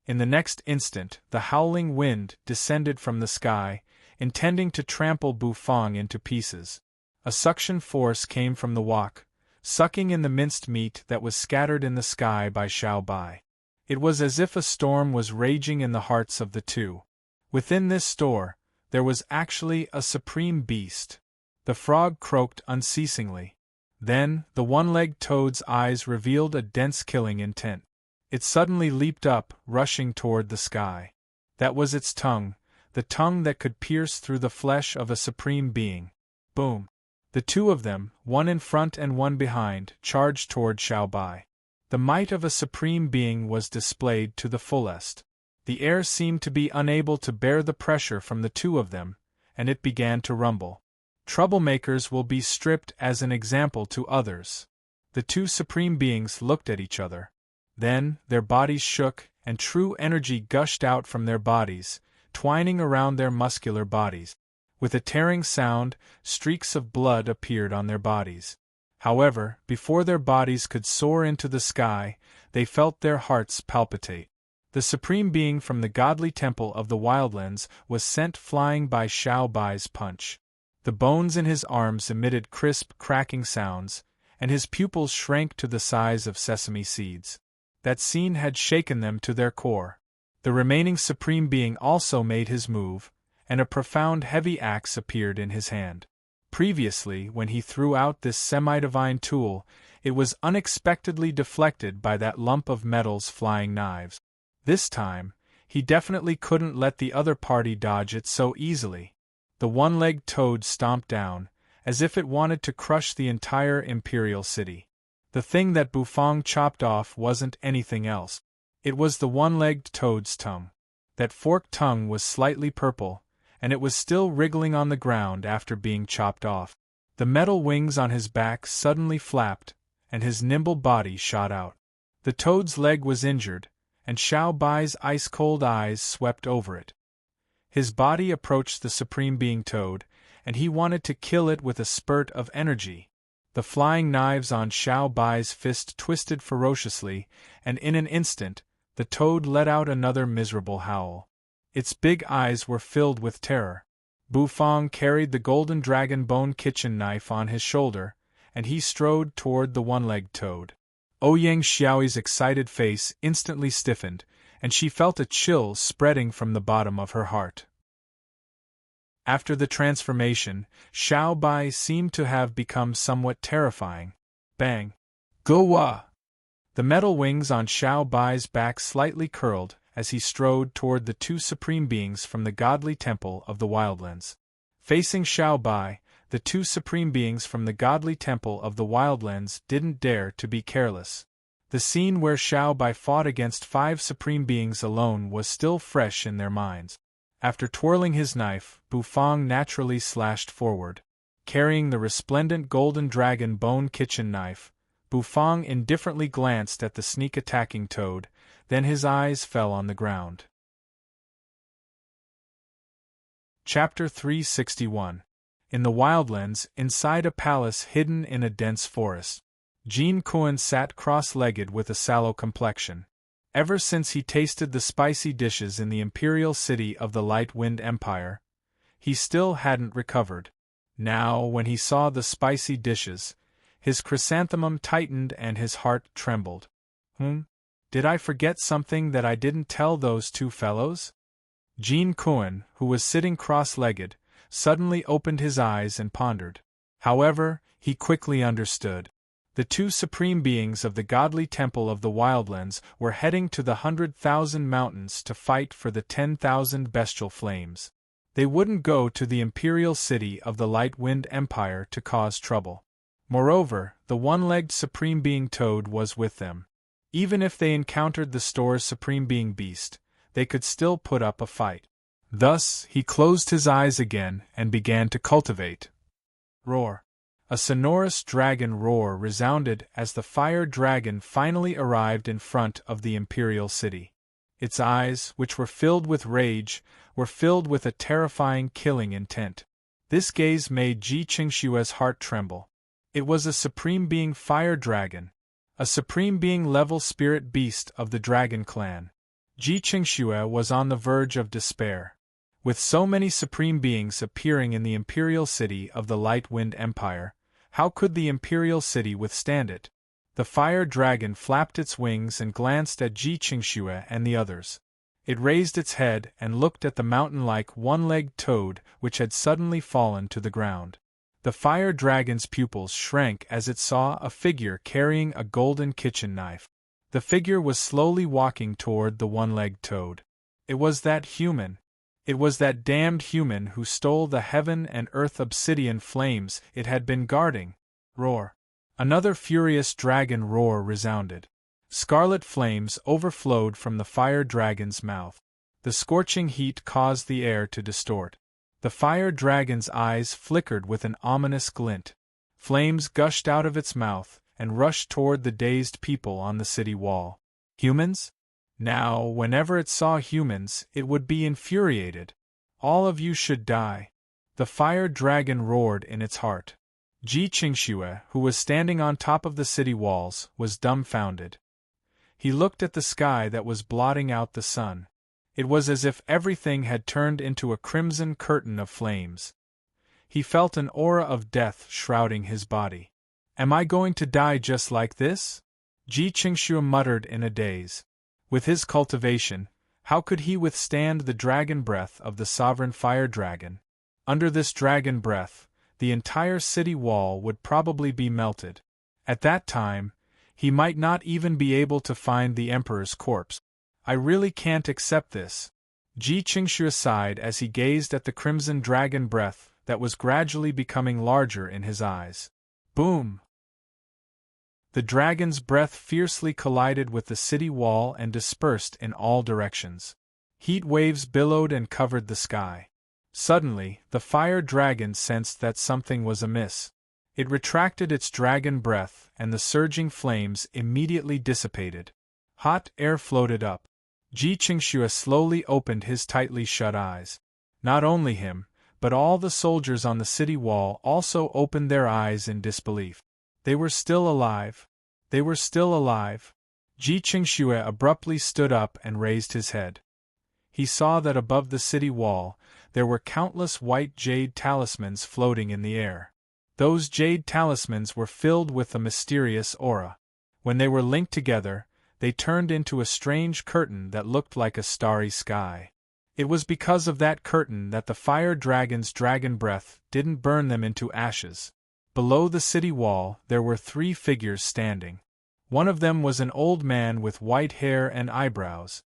In the next instant, the howling wind descended from the sky, intending to trample Bufang into pieces. A suction force came from the wok, sucking in the minced meat that was scattered in the sky by Xiaobai. It was as if a storm was raging in the hearts of the two. Within this store, there was actually a supreme beast. The frog croaked unceasingly. Then, the one-legged toad's eyes revealed a dense killing intent. It suddenly leaped up, rushing toward the sky. That was its tongue, the tongue that could pierce through the flesh of a supreme being. Boom! The two of them, one in front and one behind, charged toward Xiaobai. The might of a supreme being was displayed to the fullest. The air seemed to be unable to bear the pressure from the two of them, and it began to rumble. Troublemakers will be stripped as an example to others. The two supreme beings looked at each other. Then, their bodies shook, and true energy gushed out from their bodies, twining around their muscular bodies. With a tearing sound, streaks of blood appeared on their bodies. However, before their bodies could soar into the sky, they felt their hearts palpitate. The supreme being from the godly temple of the wildlands was sent flying by Xiaobai's punch. The bones in his arms emitted crisp, cracking sounds, and his pupils shrank to the size of sesame seeds. That scene had shaken them to their core. The remaining supreme being also made his move, and a profound heavy axe appeared in his hand. Previously, when he threw out this semi-divine tool, it was unexpectedly deflected by that lump of metal's flying knives. This time, he definitely couldn't let the other party dodge it so easily. The one-legged toad stomped down, as if it wanted to crush the entire imperial city. The thing that Bufang chopped off wasn't anything else. It was the one-legged toad's tongue. That forked tongue was slightly purple, and it was still wriggling on the ground after being chopped off. The metal wings on his back suddenly flapped, and his nimble body shot out. The toad's leg was injured, and Xiao Bai's ice-cold eyes swept over it. His body approached the Supreme Being Toad, and he wanted to kill it with a spurt of energy. The flying knives on Xiao Bai's fist twisted ferociously, and in an instant, the toad let out another miserable howl. Its big eyes were filled with terror. Bufang carried the golden dragon bone kitchen knife on his shoulder, and he strode toward the one-legged toad. Ouyang Xiaoyi's excited face instantly stiffened, and she felt a chill spreading from the bottom of her heart. After the transformation, Xiao Bai seemed to have become somewhat terrifying. Bang! Go-wa! The metal wings on Xiao Bai's back slightly curled as he strode toward the two supreme beings from the godly temple of the Wildlands. Facing Xiao Bai, the two supreme beings from the godly temple of the Wildlands didn't dare to be careless. The scene where Xiao Bai fought against 5 supreme beings alone was still fresh in their minds. After twirling his knife, Bufang naturally slashed forward. Carrying the resplendent golden dragon bone kitchen knife, Bufang indifferently glanced at the sneak-attacking toad, then his eyes fell on the ground. Chapter 361. In the Wildlands, inside a palace hidden in a dense forest, Jin Kuan sat cross-legged with a sallow complexion. Ever since he tasted the spicy dishes in the imperial city of the Light Wind Empire, he still hadn't recovered. Now, when he saw the spicy dishes, his chrysanthemum tightened and his heart trembled. Did I forget something that I didn't tell those two fellows? Jin Kuan, who was sitting cross-legged, suddenly opened his eyes and pondered. However, he quickly understood. The two supreme beings of the godly temple of the Wildlands were heading to the 100,000 mountains to fight for the 10,000 bestial flames. They wouldn't go to the imperial city of the Light Wind Empire to cause trouble. Moreover, the one-legged supreme being Toad was with them. Even if they encountered the store's supreme being beast, they could still put up a fight. Thus, he closed his eyes again and began to cultivate. Roar! A sonorous dragon roar resounded as the fire dragon finally arrived in front of the imperial city. Its eyes, which were filled with rage, were filled with a terrifying killing intent. This gaze made Ji Qingshue's heart tremble. It was a supreme being fire dragon, a supreme being level spirit beast of the dragon clan. Ji Qingxue was on the verge of despair. With so many supreme beings appearing in the imperial city of the Light Wind Empire, how could the imperial city withstand it? The fire dragon flapped its wings and glanced at Ji Qingxue and the others. It raised its head and looked at the mountain-like one-legged toad which had suddenly fallen to the ground. The fire dragon's pupils shrank as it saw a figure carrying a golden kitchen knife. The figure was slowly walking toward the one-legged toad. It was that human. It was that damned human who stole the heaven and earth obsidian flames it had been guarding. Roar! Another furious dragon roar resounded. Scarlet flames overflowed from the fire dragon's mouth. The scorching heat caused the air to distort. The fire dragon's eyes flickered with an ominous glint. Flames gushed out of its mouth and rushed toward the dazed people on the city wall. Humans? Now, whenever it saw humans, it would be infuriated. All of you should die. The fire dragon roared in its heart. Ji Qingxue, who was standing on top of the city walls, was dumbfounded. He looked at the sky that was blotting out the sun. It was as if everything had turned into a crimson curtain of flames. He felt an aura of death shrouding his body. Am I going to die just like this? Ji Qingxue muttered in a daze. With his cultivation, how could he withstand the dragon breath of the sovereign fire dragon? Under this dragon breath, the entire city wall would probably be melted. At that time, he might not even be able to find the emperor's corpse. I really can't accept this. Ji Qingxue sighed as he gazed at the crimson dragon breath that was gradually becoming larger in his eyes. Boom! The dragon's breath fiercely collided with the city wall and dispersed in all directions. Heat waves billowed and covered the sky. Suddenly, the fire dragon sensed that something was amiss. It retracted its dragon breath, and the surging flames immediately dissipated. Hot air floated up. Ji Qingxue slowly opened his tightly shut eyes. Not only him, but all the soldiers on the city wall also opened their eyes in disbelief. They were still alive. They were still alive. Ji Qingxue abruptly stood up and raised his head. He saw that above the city wall, there were countless white jade talismans floating in the air. Those jade talismans were filled with a mysterious aura. When they were linked together, they turned into a strange curtain that looked like a starry sky. It was because of that curtain that the fire dragon's dragon breath didn't burn them into ashes. Below the city wall, there were 3 figures standing. One of them was an old man with white hair and eyebrows.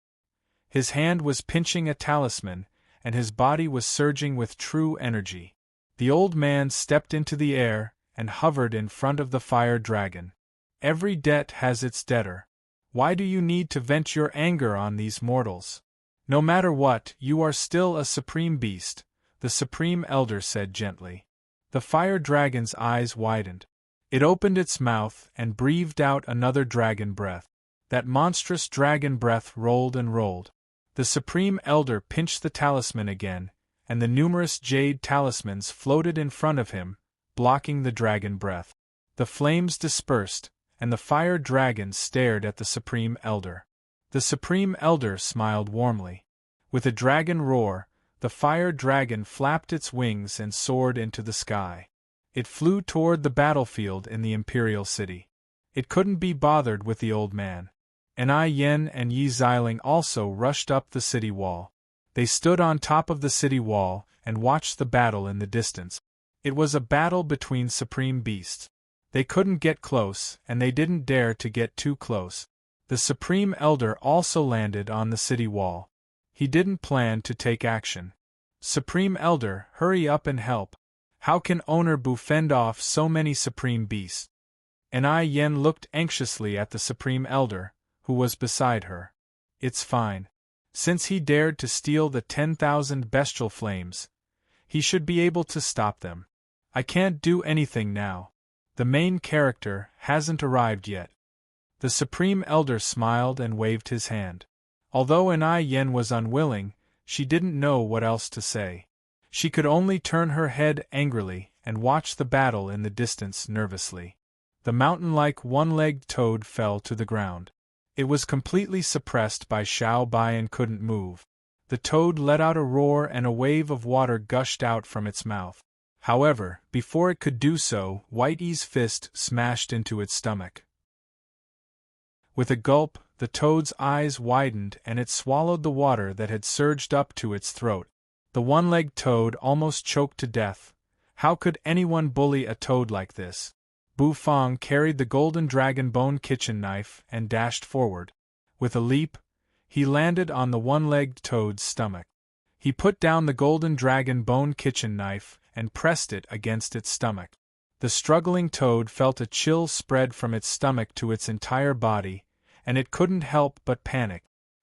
His hand was pinching a talisman, and his body was surging with true energy. The old man stepped into the air and hovered in front of the fire dragon. Every debt has its debtor. Why do you need to vent your anger on these mortals? No matter what, you are still a supreme beast, the supreme elder said gently. The fire dragon's eyes widened. It opened its mouth and breathed out another dragon breath. That monstrous dragon breath rolled and rolled. The supreme elder pinched the talisman again, and the numerous jade talismans floated in front of him, blocking the dragon breath. The flames dispersed, and the fire dragon stared at the supreme elder. The supreme elder smiled warmly. With a dragon roar, the fire dragon flapped its wings and soared into the sky. It flew toward the battlefield in the imperial city. It couldn't be bothered with the old man. Ai Yen and Yi Xiling also rushed up the city wall. They stood on top of the city wall and watched the battle in the distance. It was a battle between supreme beasts. They couldn't get close, and they didn't dare to get too close. The supreme elder also landed on the city wall. He didn't plan to take action. Supreme elder, hurry up and help. How can Owner Bu fend off so many supreme beasts? Ai Yen looked anxiously at the supreme elder, who was beside her. It's fine. Since he dared to steal the 10,000 bestial flames, he should be able to stop them. I can't do anything now. The main character hasn't arrived yet. The supreme elder smiled and waved his hand. Although Ai Yen was unwilling, she didn't know what else to say. She could only turn her head angrily and watch the battle in the distance nervously. The mountain-like one-legged toad fell to the ground. It was completely suppressed by Xiao Bai and couldn't move. The toad let out a roar and a wave of water gushed out from its mouth. However, before it could do so, White Yi's fist smashed into its stomach. With a gulp, the toad's eyes widened and it swallowed the water that had surged up to its throat. The one-legged toad almost choked to death. How could anyone bully a toad like this? Bu Fang carried the golden dragon bone kitchen knife and dashed forward. With a leap, he landed on the one-legged toad's stomach. He put down the golden dragon bone kitchen knife and pressed it against its stomach. The struggling toad felt a chill spread from its stomach to its entire body, and it couldn't help but panic.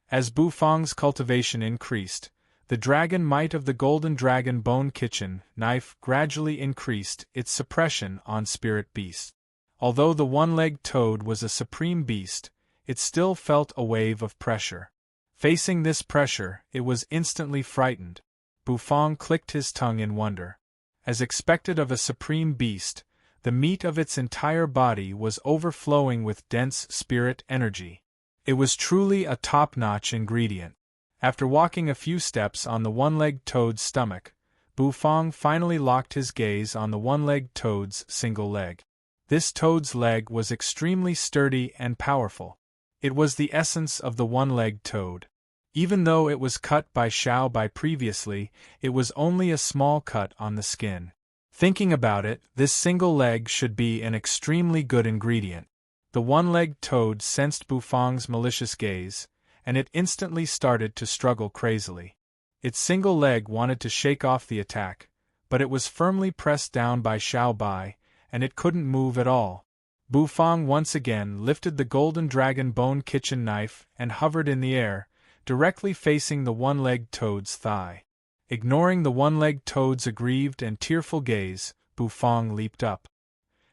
As Bu Fang's cultivation increased, the dragon might of the golden dragon bone kitchen knife gradually increased its suppression on spirit beasts. Although the one-legged toad was a supreme beast, it still felt a wave of pressure. Facing this pressure, it was instantly frightened. Bu Fang clicked his tongue in wonder. As expected of a supreme beast, the meat of its entire body was overflowing with dense spirit energy. It was truly a top-notch ingredient. After walking a few steps on the one-legged toad's stomach, Bu Fang finally locked his gaze on the one-legged toad's single leg. This toad's leg was extremely sturdy and powerful. It was the essence of the one-legged toad. Even though it was cut by Xiao Bai previously, it was only a small cut on the skin. Thinking about it, this single leg should be an extremely good ingredient. The one-legged toad sensed Bu Fang's malicious gaze, and it instantly started to struggle crazily. Its single leg wanted to shake off the attack, but it was firmly pressed down by Xiao Bai, and it couldn't move at all. Bufang once again lifted the golden dragon bone kitchen knife and hovered in the air, directly facing the one-legged toad's thigh. Ignoring the one-legged toad's aggrieved and tearful gaze, Bufang leaped up.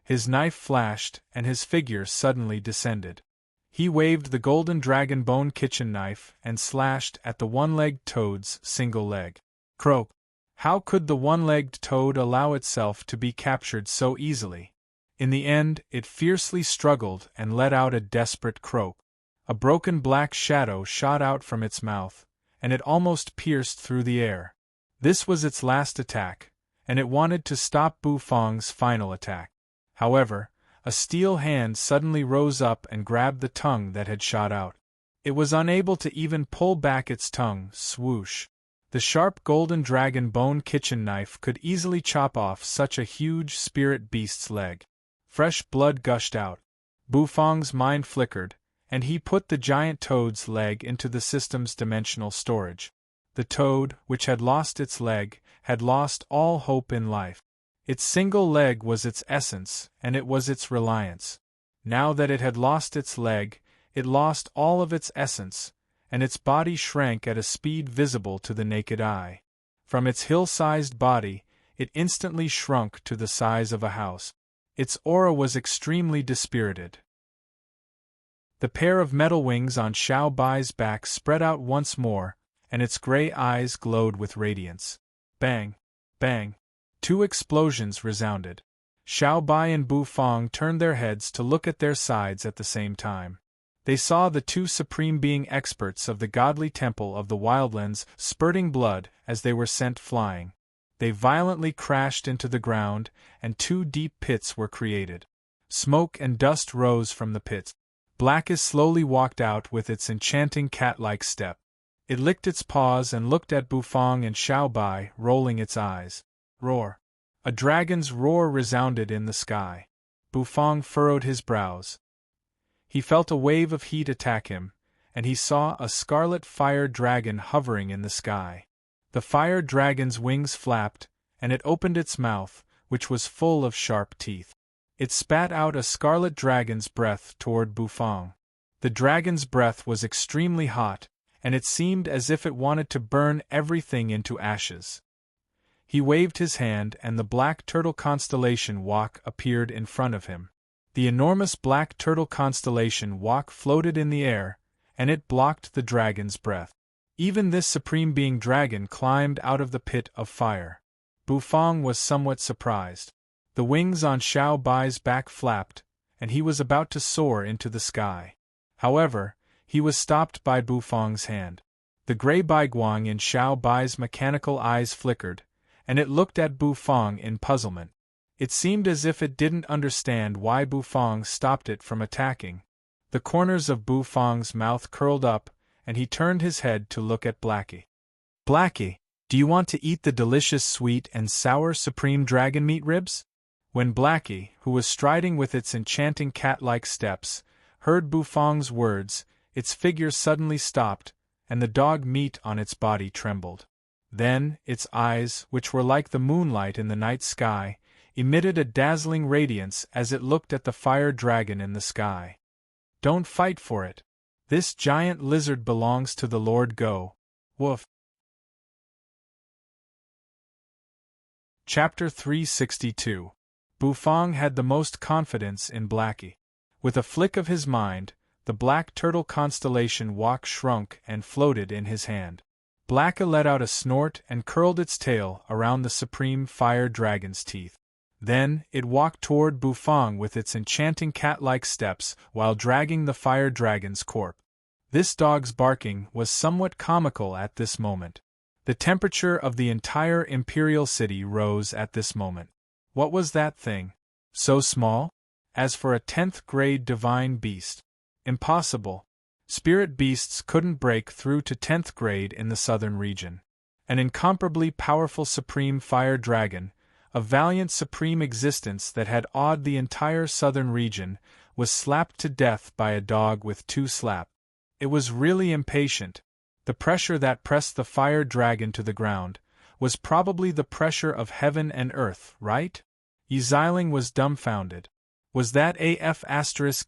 His knife flashed, and his figure suddenly descended. He waved the golden dragon bone kitchen knife and slashed at the one-legged toad's single leg. Croak! How could the one-legged toad allow itself to be captured so easily? In the end, it fiercely struggled and let out a desperate croak. A broken black shadow shot out from its mouth, and it almost pierced through the air. This was its last attack, and it wanted to stop Bufang's final attack. However, a steel hand suddenly rose up and grabbed the tongue that had shot out. It was unable to even pull back its tongue. Swoosh! The sharp golden dragon bone kitchen knife could easily chop off such a huge spirit beast's leg. Fresh blood gushed out. Bufang's mind flickered, and he put the giant toad's leg into the system's dimensional storage. The toad, which had lost its leg, had lost all hope in life. Its single leg was its essence, and it was its reliance. Now that it had lost its leg, it lost all of its essence, and its body shrank at a speed visible to the naked eye. From its hill-sized body, it instantly shrunk to the size of a house. Its aura was extremely dispirited. The pair of metal wings on Xiao Bai's back spread out once more, and its gray eyes glowed with radiance. Bang! Bang! 2 explosions resounded. Xiao Bai and Bufang turned their heads to look at their sides at the same time. They saw the 2 supreme being experts of the godly temple of the wildlands spurting blood as they were sent flying. They violently crashed into the ground, and 2 deep pits were created. Smoke and dust rose from the pits. Blackie slowly walked out with its enchanting cat-like step. It licked its paws and looked at Bufang and Xiao Bai, rolling its eyes. Roar! A dragon's roar resounded in the sky. Bufang furrowed his brows. He felt a wave of heat attack him, and he saw a scarlet fire dragon hovering in the sky. The fire dragon's wings flapped, and it opened its mouth, which was full of sharp teeth. It spat out a scarlet dragon's breath toward Bufang. The dragon's breath was extremely hot, and it seemed as if it wanted to burn everything into ashes. He waved his hand, and the black turtle constellation Wak appeared in front of him. The enormous black turtle constellation Wak floated in the air, and it blocked the dragon's breath. Even this supreme being dragon climbed out of the pit of fire. Bufang was somewhat surprised. The wings on Xiao Bai's back flapped, and he was about to soar into the sky. However, he was stopped by Bufang's hand. The gray baiguang in Xiao Bai's mechanical eyes flickered, and it looked at Bufang in puzzlement. It seemed as if it didn't understand why Bufang stopped it from attacking. The corners of Bufang's mouth curled up, and he turned his head to look at Blackie. Blackie, do you want to eat the delicious sweet and sour supreme dragon meat ribs? When Blackie, who was striding with its enchanting cat-like steps, heard Bufang's words, its figure suddenly stopped, and the dog meat on its body trembled. Then, its eyes, which were like the moonlight in the night sky, emitted a dazzling radiance as it looked at the fire dragon in the sky. Don't fight for it. This giant lizard belongs to the Lord Go. Woof. Chapter 362. Bufang had the most confidence in Blackie. With a flick of his mind, the black turtle constellation Wak shrunk and floated in his hand. Blackie let out a snort and curled its tail around the supreme fire dragon's teeth. Then, it walked toward Bufang with its enchanting cat-like steps while dragging the fire dragon's corpse. This dog's barking was somewhat comical at this moment. The temperature of the entire imperial city rose at this moment. What was that thing? So small? As for a 10th grade divine beast. Impossible. Spirit beasts couldn't break through to 10th grade in the southern region. An incomparably powerful supreme fire dragon, a valiant supreme existence that had awed the entire southern region, was slapped to death by a dog with 2 slaps. It was really impatient. The pressure that pressed the fire dragon to the ground was probably the pressure of heaven and earth, right? Yi Xiling was dumbfounded. Was that AF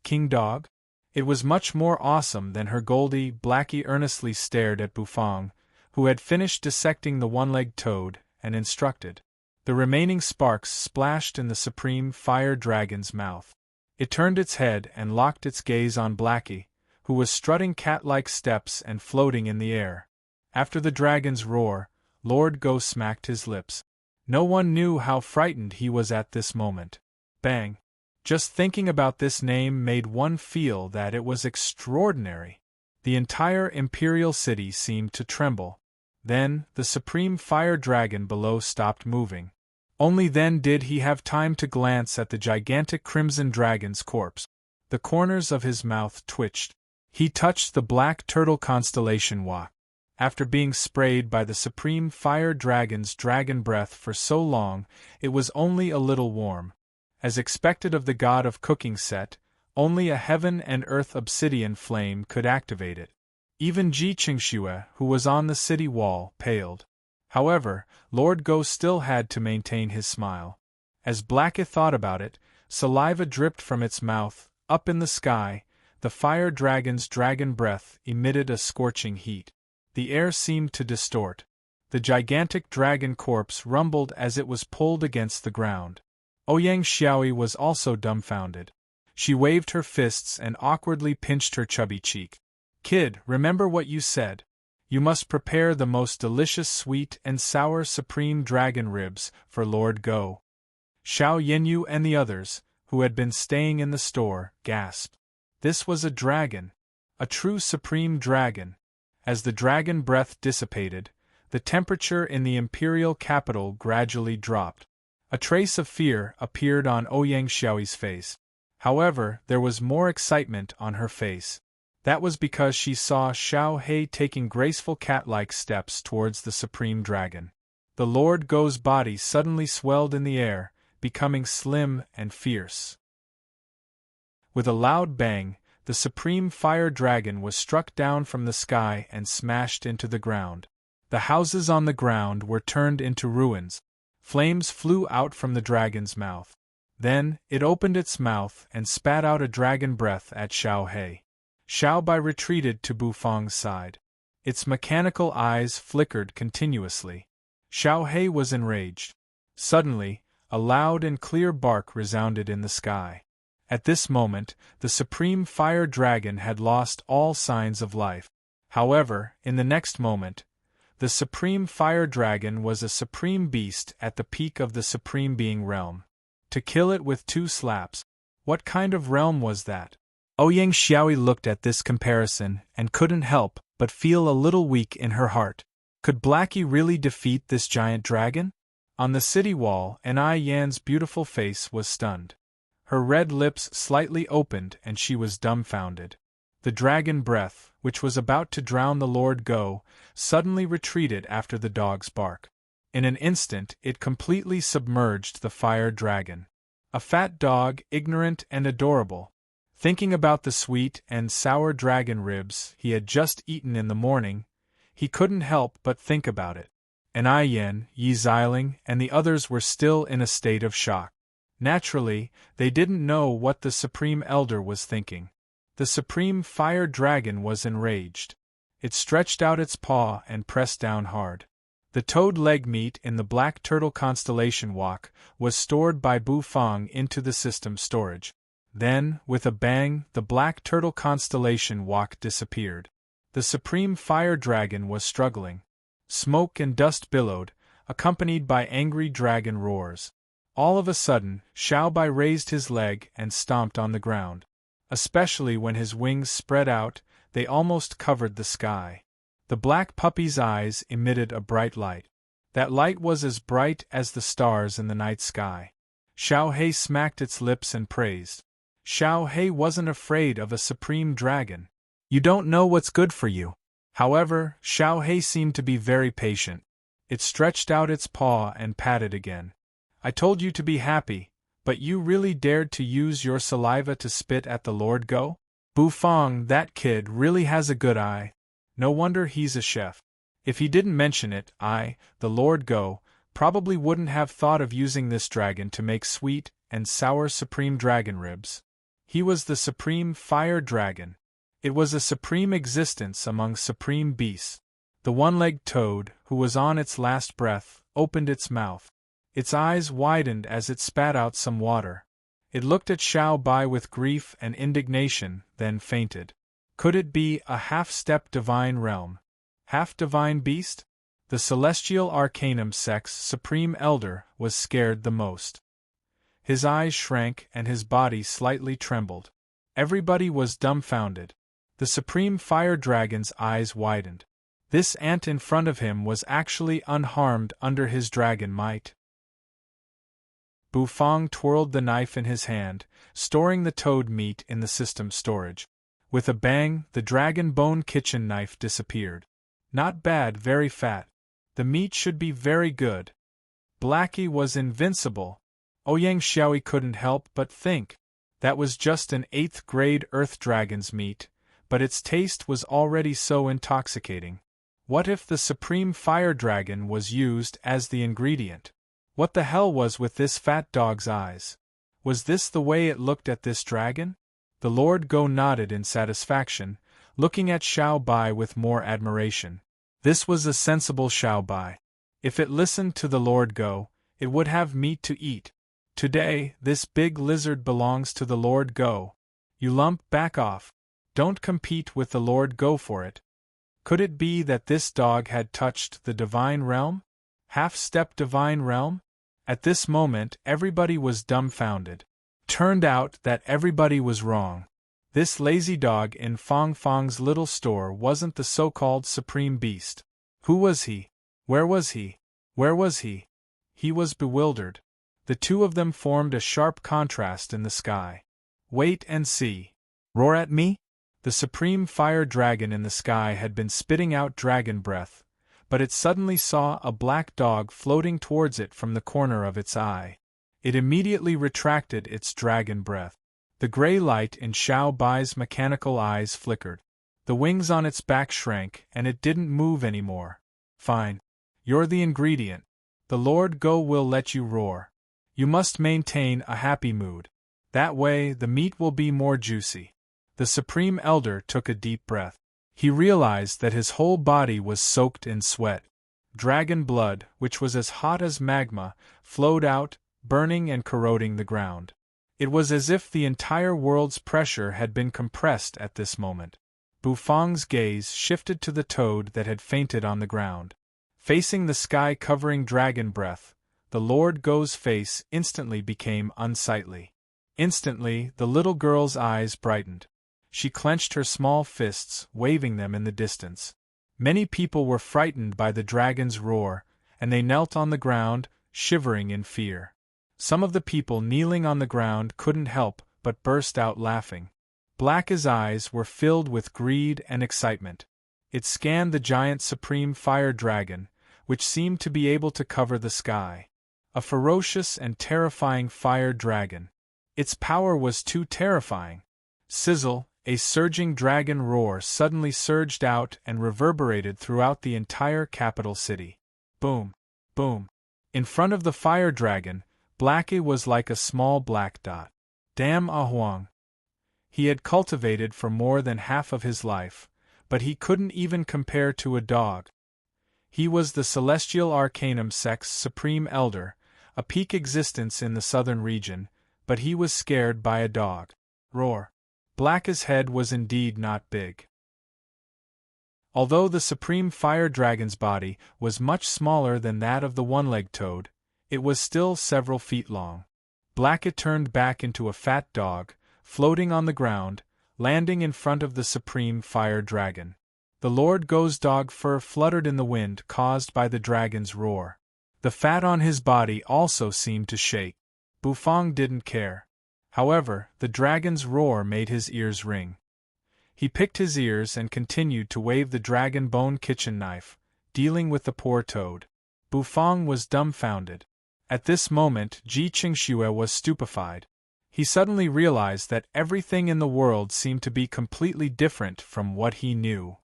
* King Dog? It was much more awesome than her Goldie. Blackie earnestly stared at Bufang, who had finished dissecting the one-legged toad, and instructed. The remaining sparks splashed in the Supreme Fire Dragon's mouth. It turned its head and locked its gaze on Blackie, who was strutting cat-like steps and floating in the air. After the dragon's roar, Lord Go smacked his lips. No one knew how frightened he was at this moment. Bang! Just thinking about this name made one feel that it was extraordinary. The entire Imperial City seemed to tremble. Then, the Supreme Fire Dragon below stopped moving. Only then did he have time to glance at the gigantic Crimson Dragon's corpse. The corners of his mouth twitched. He touched the black turtle constellation Wa. After being sprayed by the Supreme Fire Dragon's dragon breath for so long, it was only a little warm. As expected of the god of cooking Set, only a heaven and earth obsidian flame could activate it. Even Ji Qingxue, who was on the city wall, paled. However, Lord Go still had to maintain his smile. As Blackie thought about it, saliva dripped from its mouth. Up in the sky, the fire dragon's dragon breath emitted a scorching heat. The air seemed to distort. The gigantic dragon corpse rumbled as it was pulled against the ground. Ouyang Xiaoyi was also dumbfounded. She waved her fists and awkwardly pinched her chubby cheek. Kid, remember what you said. You must prepare the most delicious sweet and sour supreme dragon ribs for Lord Go. Xiao Yanyu and the others, who had been staying in the store, gasped. This was a dragon. A true supreme dragon. As the dragon breath dissipated, the temperature in the imperial capital gradually dropped. A trace of fear appeared on Ouyang Xiaoyi's face. However, there was more excitement on her face. That was because she saw Xiao He taking graceful cat-like steps towards the supreme dragon. The Lord Go's body suddenly swelled in the air, becoming slim and fierce. With a loud bang, the supreme fire dragon was struck down from the sky and smashed into the ground. The houses on the ground were turned into ruins. Flames flew out from the dragon's mouth. Then, it opened its mouth and spat out a dragon breath at Xiao He. Xiao Bai retreated to Bufang's side. Its mechanical eyes flickered continuously. Xiao He was enraged. Suddenly, a loud and clear bark resounded in the sky. At this moment, the Supreme Fire Dragon had lost all signs of life. However, in the next moment, the Supreme Fire Dragon was a supreme beast at the peak of the Supreme Being realm. To kill it with 2 slaps, what kind of realm was that? Ouyang Xiaoyi looked at this comparison and couldn't help but feel a little weak in her heart. Could Blackie really defeat this giant dragon? On the city wall, Ai Yan's beautiful face was stunned. Her red lips slightly opened and she was dumbfounded. The dragon breath, which was about to drown the Lord Go, suddenly retreated after the dog's bark. In an instant, it completely submerged the fire dragon. A fat dog, ignorant and adorable. Thinking about the sweet and sour dragon ribs he had just eaten in the morning, he couldn't help but think about it. Ai Yan, Yi Xiling, and the others were still in a state of shock. Naturally, they didn't know what the Supreme Elder was thinking. The Supreme Fire Dragon was enraged. It stretched out its paw and pressed down hard. The toad leg meat in the black turtle constellation Wok was stored by Bufang into the system storage. Then, with a bang, the black turtle constellation Wok disappeared. The Supreme Fire Dragon was struggling. Smoke and dust billowed, accompanied by angry dragon roars. All of a sudden, Xiao Bai raised his leg and stomped on the ground. Especially when his wings spread out, they almost covered the sky. The black puppy's eyes emitted a bright light. That light was as bright as the stars in the night sky. Xiao He smacked its lips and praised. Xiao He wasn't afraid of a supreme dragon. You don't know what's good for you. However, Xiao He seemed to be very patient. It stretched out its paw and patted again. I told you to be happy, but you really dared to use your saliva to spit at the Lord Go? Bufang, that kid really has a good eye. No wonder he's a chef. If he didn't mention it, the Lord Go, probably wouldn't have thought of using this dragon to make sweet and sour supreme dragon ribs. He was the supreme fire dragon. It was a supreme existence among supreme beasts. The one-legged toad, who was on its last breath, opened its mouth. Its eyes widened as it spat out some water. It looked at Xiao Bai with grief and indignation, then fainted. Could it be a half-step divine realm? Half-divine beast? The celestial arcanum sex supreme elder was scared the most. His eyes shrank and his body slightly trembled. Everybody was dumbfounded. The supreme fire dragon's eyes widened. This ant in front of him was actually unharmed under his dragon might. Bufang twirled the knife in his hand, storing the toad meat in the system's storage. With a bang, the dragon bone kitchen knife disappeared. Not bad, very fat. The meat should be very good. Blackie was invincible. Ouyang Xiaoi couldn't help but think. That was just an 8th grade earth dragon's meat, but its taste was already so intoxicating. What if the supreme fire dragon was used as the ingredient? What the hell was with this fat dog's eyes? Was this the way it looked at this dragon? The Lord Go nodded in satisfaction, looking at Xiao Bai with more admiration. This was a sensible Xiao Bai. If it listened to the Lord Go, it would have meat to eat. Today, this big lizard belongs to the Lord Go. You lump, back off. Don't compete with the Lord Go for it. Could it be that this dog had touched the divine realm? Half-step divine realm? At this moment, everybody was dumbfounded. Turned out that everybody was wrong. This lazy dog in Fong Fong's little store wasn't the so-called supreme beast. Who was he? Where was he? Where was he? He was bewildered. The two of them formed a sharp contrast in the sky. Wait and see. Roar at me? The supreme fire dragon in the sky had been spitting out dragon breath, but it suddenly saw a black dog floating towards it from the corner of its eye. It immediately retracted its dragon breath. The gray light in Xiao Bai's mechanical eyes flickered. The wings on its back shrank and it didn't move anymore. Fine. You're the ingredient. The Lord Go will let you roar. You must maintain a happy mood. That way the meat will be more juicy. The Supreme Elder took a deep breath. He realized that his whole body was soaked in sweat. Dragon blood, which was as hot as magma, flowed out, burning and corroding the ground. It was as if the entire world's pressure had been compressed at this moment. Bufang's gaze shifted to the toad that had fainted on the ground. Facing the sky-covering dragon breath, the Lord Go's face instantly became unsightly. Instantly, the little girl's eyes brightened. She clenched her small fists, waving them in the distance. Many people were frightened by the dragon's roar, and they knelt on the ground, shivering in fear. Some of the people kneeling on the ground couldn't help but burst out laughing. Black's eyes were filled with greed and excitement. It scanned the giant supreme fire dragon, which seemed to be able to cover the sky. A ferocious and terrifying fire dragon. Its power was too terrifying. Sizzle, a surging dragon roar suddenly surged out and reverberated throughout the entire capital city. Boom! Boom! In front of the fire dragon, Blackie was like a small black dot. Damn Ahuang! He had cultivated for more than half of his life, but he couldn't even compare to a dog. He was the Celestial Arcanum Sect's Supreme Elder, a peak existence in the southern region, but he was scared by a dog. Roar! Black's head was indeed not big. Although the Supreme Fire Dragon's body was much smaller than that of the one-legged toad, it was still several feet long. Blackit turned back into a fat dog, floating on the ground, landing in front of the Supreme Fire Dragon. The Lord Go's dog fur fluttered in the wind caused by the dragon's roar. The fat on his body also seemed to shake. Bufang didn't care. However, the dragon's roar made his ears ring. He picked his ears and continued to wave the dragon bone kitchen knife, dealing with the poor toad. Bufang was dumbfounded. At this moment, Ji Qingxue was stupefied. He suddenly realized that everything in the world seemed to be completely different from what he knew.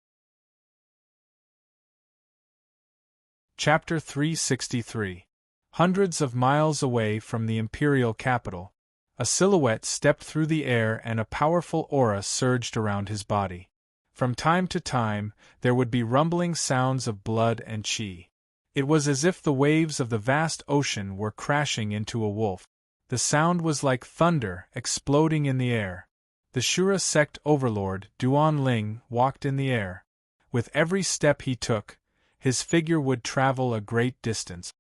Chapter 363. Hundreds of miles away from the imperial capital, a silhouette stepped through the air and a powerful aura surged around his body. From time to time, there would be rumbling sounds of blood and chi. It was as if the waves of the vast ocean were crashing into a wolf. The sound was like thunder exploding in the air. The Shura sect overlord, Duan Ling, walked in the air. With every step he took, his figure would travel a great distance.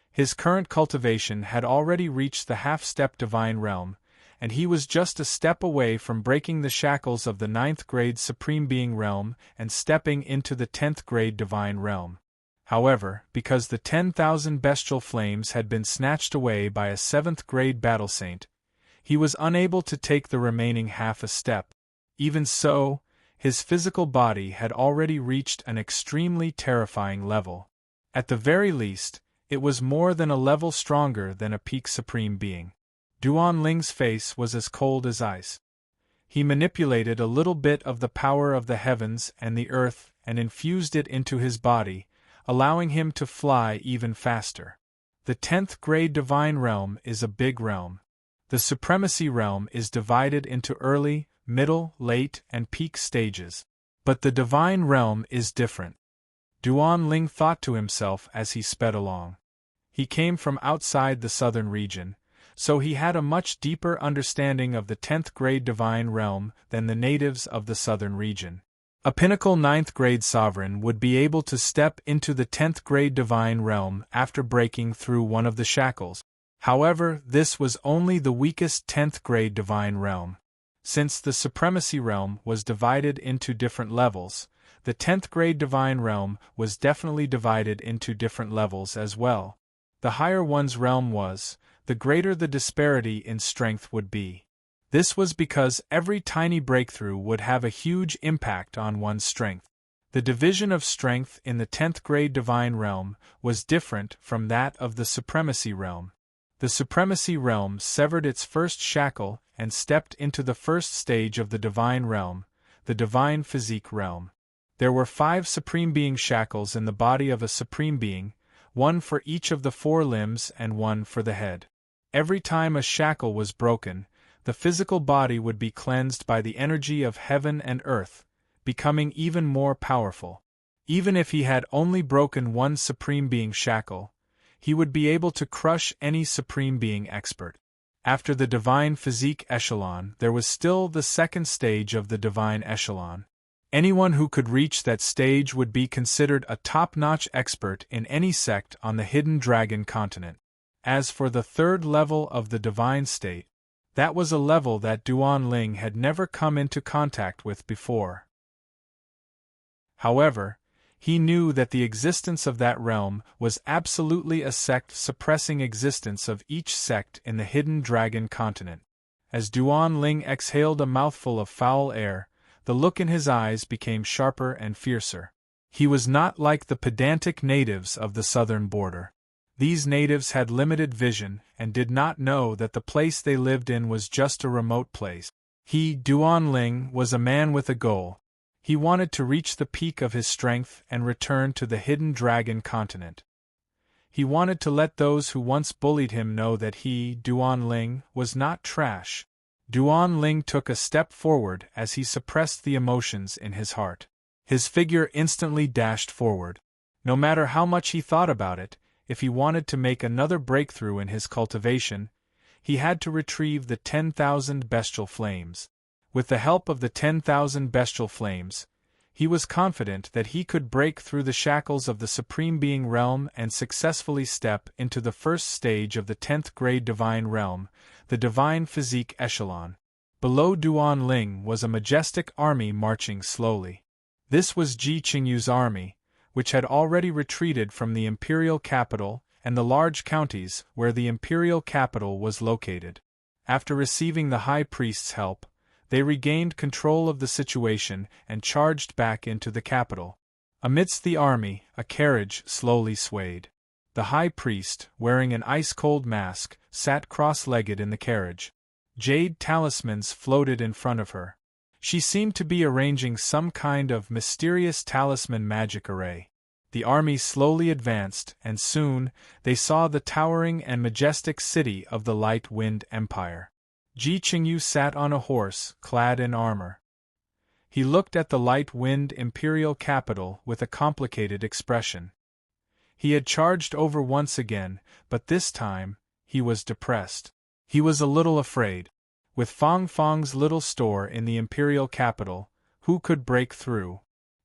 His current cultivation had already reached the half-step divine realm, and he was just a step away from breaking the shackles of the 9th grade Supreme Being realm and stepping into the 10th grade divine realm. However, because the 10,000 bestial flames had been snatched away by a 7th grade battle saint, he was unable to take the remaining half a step. Even so, his physical body had already reached an extremely terrifying level. At the very least, it was more than a level stronger than a peak Supreme Being. Duan Ling's face was as cold as ice. He manipulated a little bit of the power of the heavens and the earth and infused it into his body, allowing him to fly even faster. The 10th grade divine realm is a big realm. The supremacy realm is divided into early, middle, late, and peak stages. But the divine realm is different. Duan Ling thought to himself as he sped along. He came from outside the southern region, so he had a much deeper understanding of the 10th grade divine realm than the natives of the southern region. A pinnacle 9th grade sovereign would be able to step into the 10th grade divine realm after breaking through one of the shackles. However, this was only the weakest 10th grade divine realm. Since the supremacy realm was divided into different levels, the 10th grade divine realm was definitely divided into different levels as well. The higher one's realm was, the greater the disparity in strength would be. This was because every tiny breakthrough would have a huge impact on one's strength. The division of strength in the 10th grade divine realm was different from that of the supremacy realm. The supremacy realm severed its first shackle and stepped into the first stage of the divine realm, the divine physique realm. There were 5 supreme being shackles in the body of a supreme being, one for each of the 4 limbs and one for the head. Every time a shackle was broken, the physical body would be cleansed by the energy of heaven and earth, becoming even more powerful. Even if he had only broken one supreme being shackle, he would be able to crush any supreme being expert. After the divine physique echelon, there was still the second stage of the divine echelon. Anyone who could reach that stage would be considered a top-notch expert in any sect on the Hidden Dragon continent. As for the third level of the divine state, that was a level that Duan Ling had never come into contact with before. However, he knew that the existence of that realm was absolutely a sect-suppressing existence of each sect in the Hidden Dragon continent. As Duan Ling exhaled a mouthful of foul air, the look in his eyes became sharper and fiercer. He was not like the pedantic natives of the southern border. These natives had limited vision and did not know that the place they lived in was just a remote place. He, Duan Ling, was a man with a goal. He wanted to reach the peak of his strength and return to the Hidden Dragon continent. He wanted to let those who once bullied him know that he, Duan Ling, was not trash. Duan Ling took a step forward as he suppressed the emotions in his heart. His figure instantly dashed forward. No matter how much he thought about it, if he wanted to make another breakthrough in his cultivation, he had to retrieve the 10,000 bestial flames. With the help of the 10,000 bestial flames, he was confident that he could break through the shackles of the Supreme Being realm and successfully step into the first stage of the 10th grade divine realm, the divine physique echelon. Below Duan Ling was a majestic army marching slowly. This was Ji Qingyu's army, which had already retreated from the imperial capital and the large counties where the imperial capital was located. After receiving the high priest's help, they regained control of the situation and charged back into the capital. Amidst the army, a carriage slowly swayed. The high priest, wearing an ice-cold mask, sat cross-legged in the carriage. Jade talismans floated in front of her. She seemed to be arranging some kind of mysterious talisman magic array. The army slowly advanced, and soon, they saw the towering and majestic city of the Light Wind Empire. Ji Qingyu sat on a horse, clad in armor. He looked at the Light Wind imperial capital with a complicated expression. He had charged over once again, but this time, he was depressed. He was a little afraid. With Fang Fang's little store in the imperial capital, who could break through?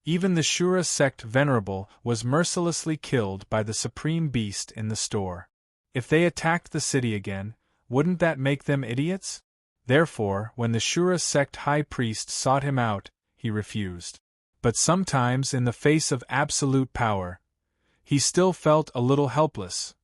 Even the Shura sect venerable was mercilessly killed by the supreme beast in the store. If they attacked the city again, wouldn't that make them idiots? Therefore, when the Shura sect high priest sought him out, he refused. But sometimes, in the face of absolute power, he still felt a little helpless.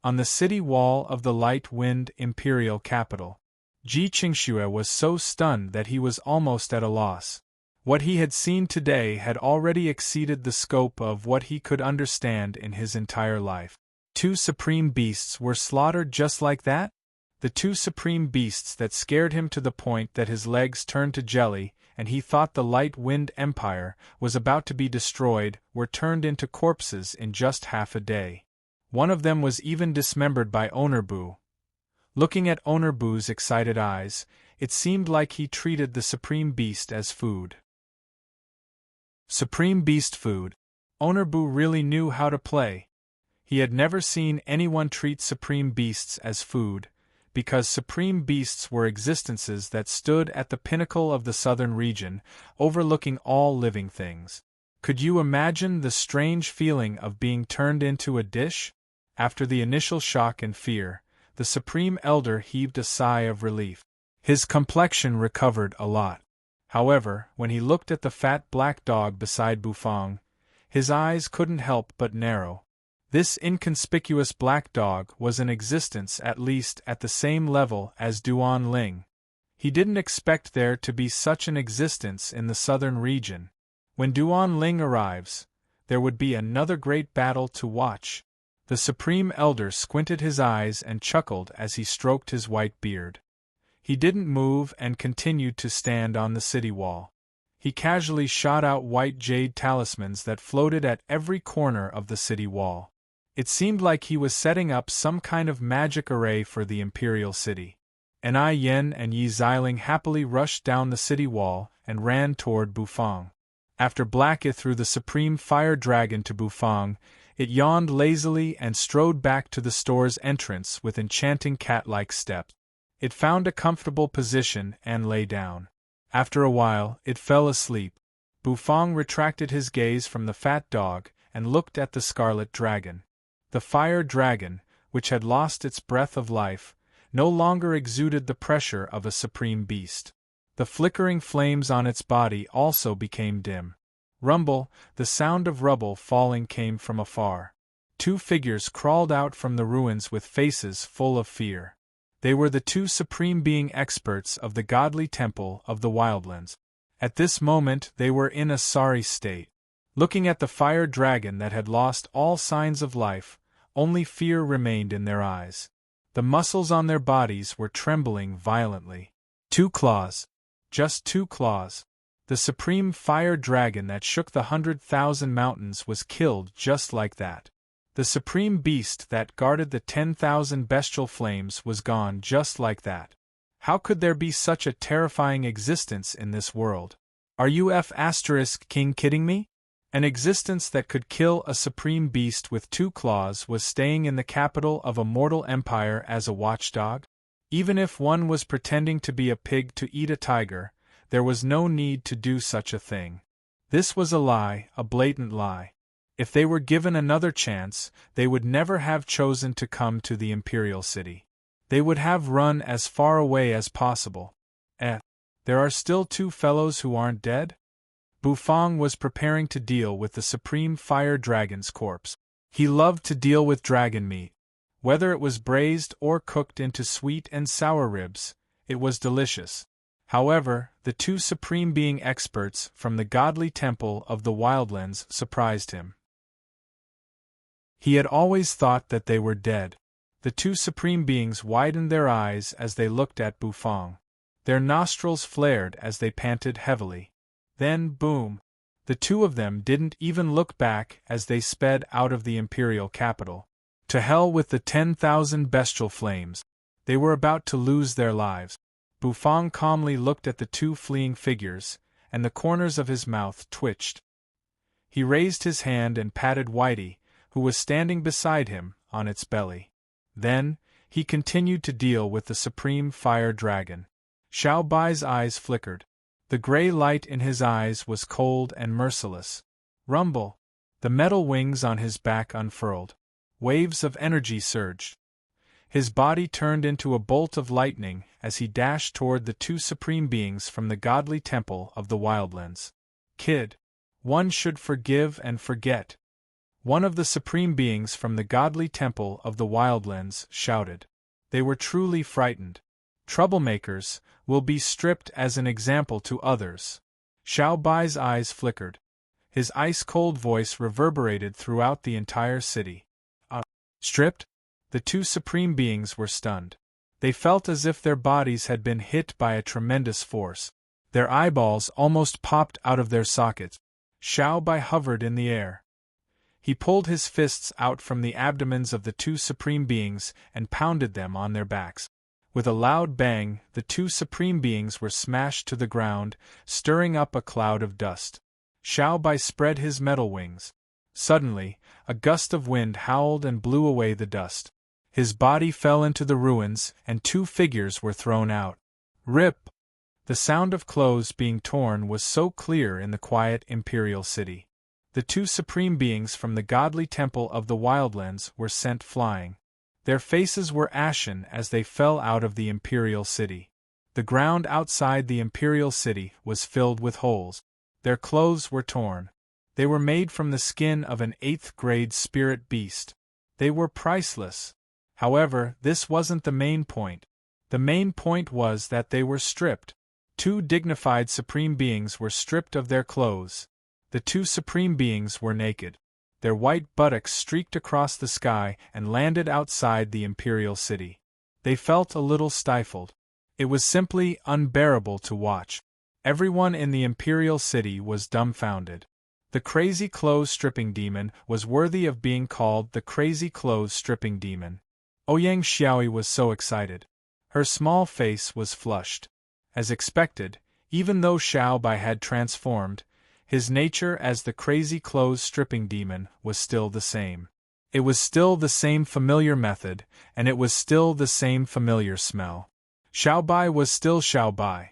On the city wall of the Light Wind imperial capital, Ji Qingxue was so stunned that he was almost at a loss. What he had seen today had already exceeded the scope of what he could understand in his entire life. 2 supreme beasts were slaughtered just like that? The 2 supreme beasts that scared him to the point that his legs turned to jelly, and he thought the Light Wind Empire was about to be destroyed, were turned into corpses in just half a day. One of them was even dismembered by Owner Bu. Looking at Owner Bu's excited eyes, it seemed like he treated the supreme beast as food. Supreme beast food. Owner Bu really knew how to play. He had never seen anyone treat supreme beasts as food, because supreme beasts were existences that stood at the pinnacle of the southern region, overlooking all living things. Could you imagine the strange feeling of being turned into a dish? After the initial shock and fear, the Supreme Elder heaved a sigh of relief. His complexion recovered a lot. However, when he looked at the fat black dog beside Bufang, his eyes couldn't help but narrow. This inconspicuous black dog was in existence at least at the same level as Duan Ling. He didn't expect there to be such an existence in the southern region. When Duan Ling arrives, there would be another great battle to watch. The Supreme Elder squinted his eyes and chuckled as he stroked his white beard. He didn't move and continued to stand on the city wall. He casually shot out white jade talismans that floated at every corner of the city wall. It seemed like he was setting up some kind of magic array for the imperial city. Ai Yen and Yi Xiling happily rushed down the city wall and ran toward Bufang. After Black It threw the supreme fire dragon to Bufang, it yawned lazily and strode back to the store's entrance with enchanting cat-like steps. It found a comfortable position and lay down. After a while, it fell asleep. Bufang retracted his gaze from the fat dog and looked at the scarlet dragon. The fire dragon, which had lost its breath of life, no longer exuded the pressure of a supreme beast. The flickering flames on its body also became dim. Rumble, the sound of rubble falling came from afar. 2 figures crawled out from the ruins with faces full of fear. They were the 2 supreme being experts of the godly temple of the wildlands. At this moment they were in a sorry state. Looking at the fire dragon that had lost all signs of life, only fear remained in their eyes. The muscles on their bodies were trembling violently. 2 claws. Just 2 claws. The supreme fire dragon that shook the 100,000 mountains was killed just like that. The supreme beast that guarded the 10,000 bestial flames was gone just like that. How could there be such a terrifying existence in this world? Are you King kidding me? An existence that could kill a supreme beast with 2 claws was staying in the capital of a mortal empire as a watchdog? Even if one was pretending to be a pig to eat a tiger, there was no need to do such a thing. This was a lie, a blatant lie. If they were given another chance, they would never have chosen to come to the imperial city. They would have run as far away as possible. There are still 2 fellows who aren't dead? Bufang was preparing to deal with the supreme fire dragon's corpse. He loved to deal with dragon meat. Whether it was braised or cooked into sweet and sour ribs, it was delicious. However, the 2 supreme being experts from the godly temple of the wildlands surprised him. He had always thought that they were dead. The 2 supreme beings widened their eyes as they looked at Bufang. Their nostrils flared as they panted heavily. Then, boom! The two of them didn't even look back as they sped out of the imperial capital. To hell with the 10,000 bestial flames. They were about to lose their lives. Bufang calmly looked at the two fleeing figures, and the corners of his mouth twitched. He raised his hand and patted Whitey, who was standing beside him, on its belly. Then, he continued to deal with the supreme fire dragon. Xiao Bai's eyes flickered. The gray light in his eyes was cold and merciless. Rumble! The metal wings on his back unfurled. Waves of energy surged. His body turned into a bolt of lightning as he dashed toward the two supreme beings from the godly temple of the Wildlands. Kid! One should forgive and forget. One of the supreme beings from the godly temple of the Wildlands shouted. They were truly frightened. Troublemakers will be stripped as an example to others. Xiao Bai's eyes flickered. His ice-cold voice reverberated throughout the entire city. Stripped? The two supreme beings were stunned. They felt as if their bodies had been hit by a tremendous force. Their eyeballs almost popped out of their sockets. Xiao Bai hovered in the air. He pulled his fists out from the abdomens of the two supreme beings and pounded them on their backs. With a loud bang, the two supreme beings were smashed to the ground, stirring up a cloud of dust. Xiao Bai spread his metal wings. Suddenly, a gust of wind howled and blew away the dust. His body fell into the ruins, and two figures were thrown out. Rip! The sound of clothes being torn was so clear in the quiet imperial city. The two supreme beings from the godly temple of the Wildlands were sent flying. Their faces were ashen as they fell out of the imperial city. The ground outside the imperial city was filled with holes. Their clothes were torn. They were made from the skin of an 8th-grade spirit beast. They were priceless. However, this wasn't the main point. The main point was that they were stripped. Two dignified supreme beings were stripped of their clothes. The two supreme beings were naked. Their white buttocks streaked across the sky and landed outside the imperial city. They felt a little stifled. It was simply unbearable to watch. Everyone in the imperial city was dumbfounded. The crazy clothes-stripping demon was worthy of being called the crazy clothes-stripping demon. Ouyang Xiaoyi was so excited. Her small face was flushed. As expected, even though Xiao Bai had transformed, his nature as the crazy clothes-stripping demon was still the same. It was still the same familiar method, and it was still the same familiar smell. Xiao Bai was still Xiao Bai.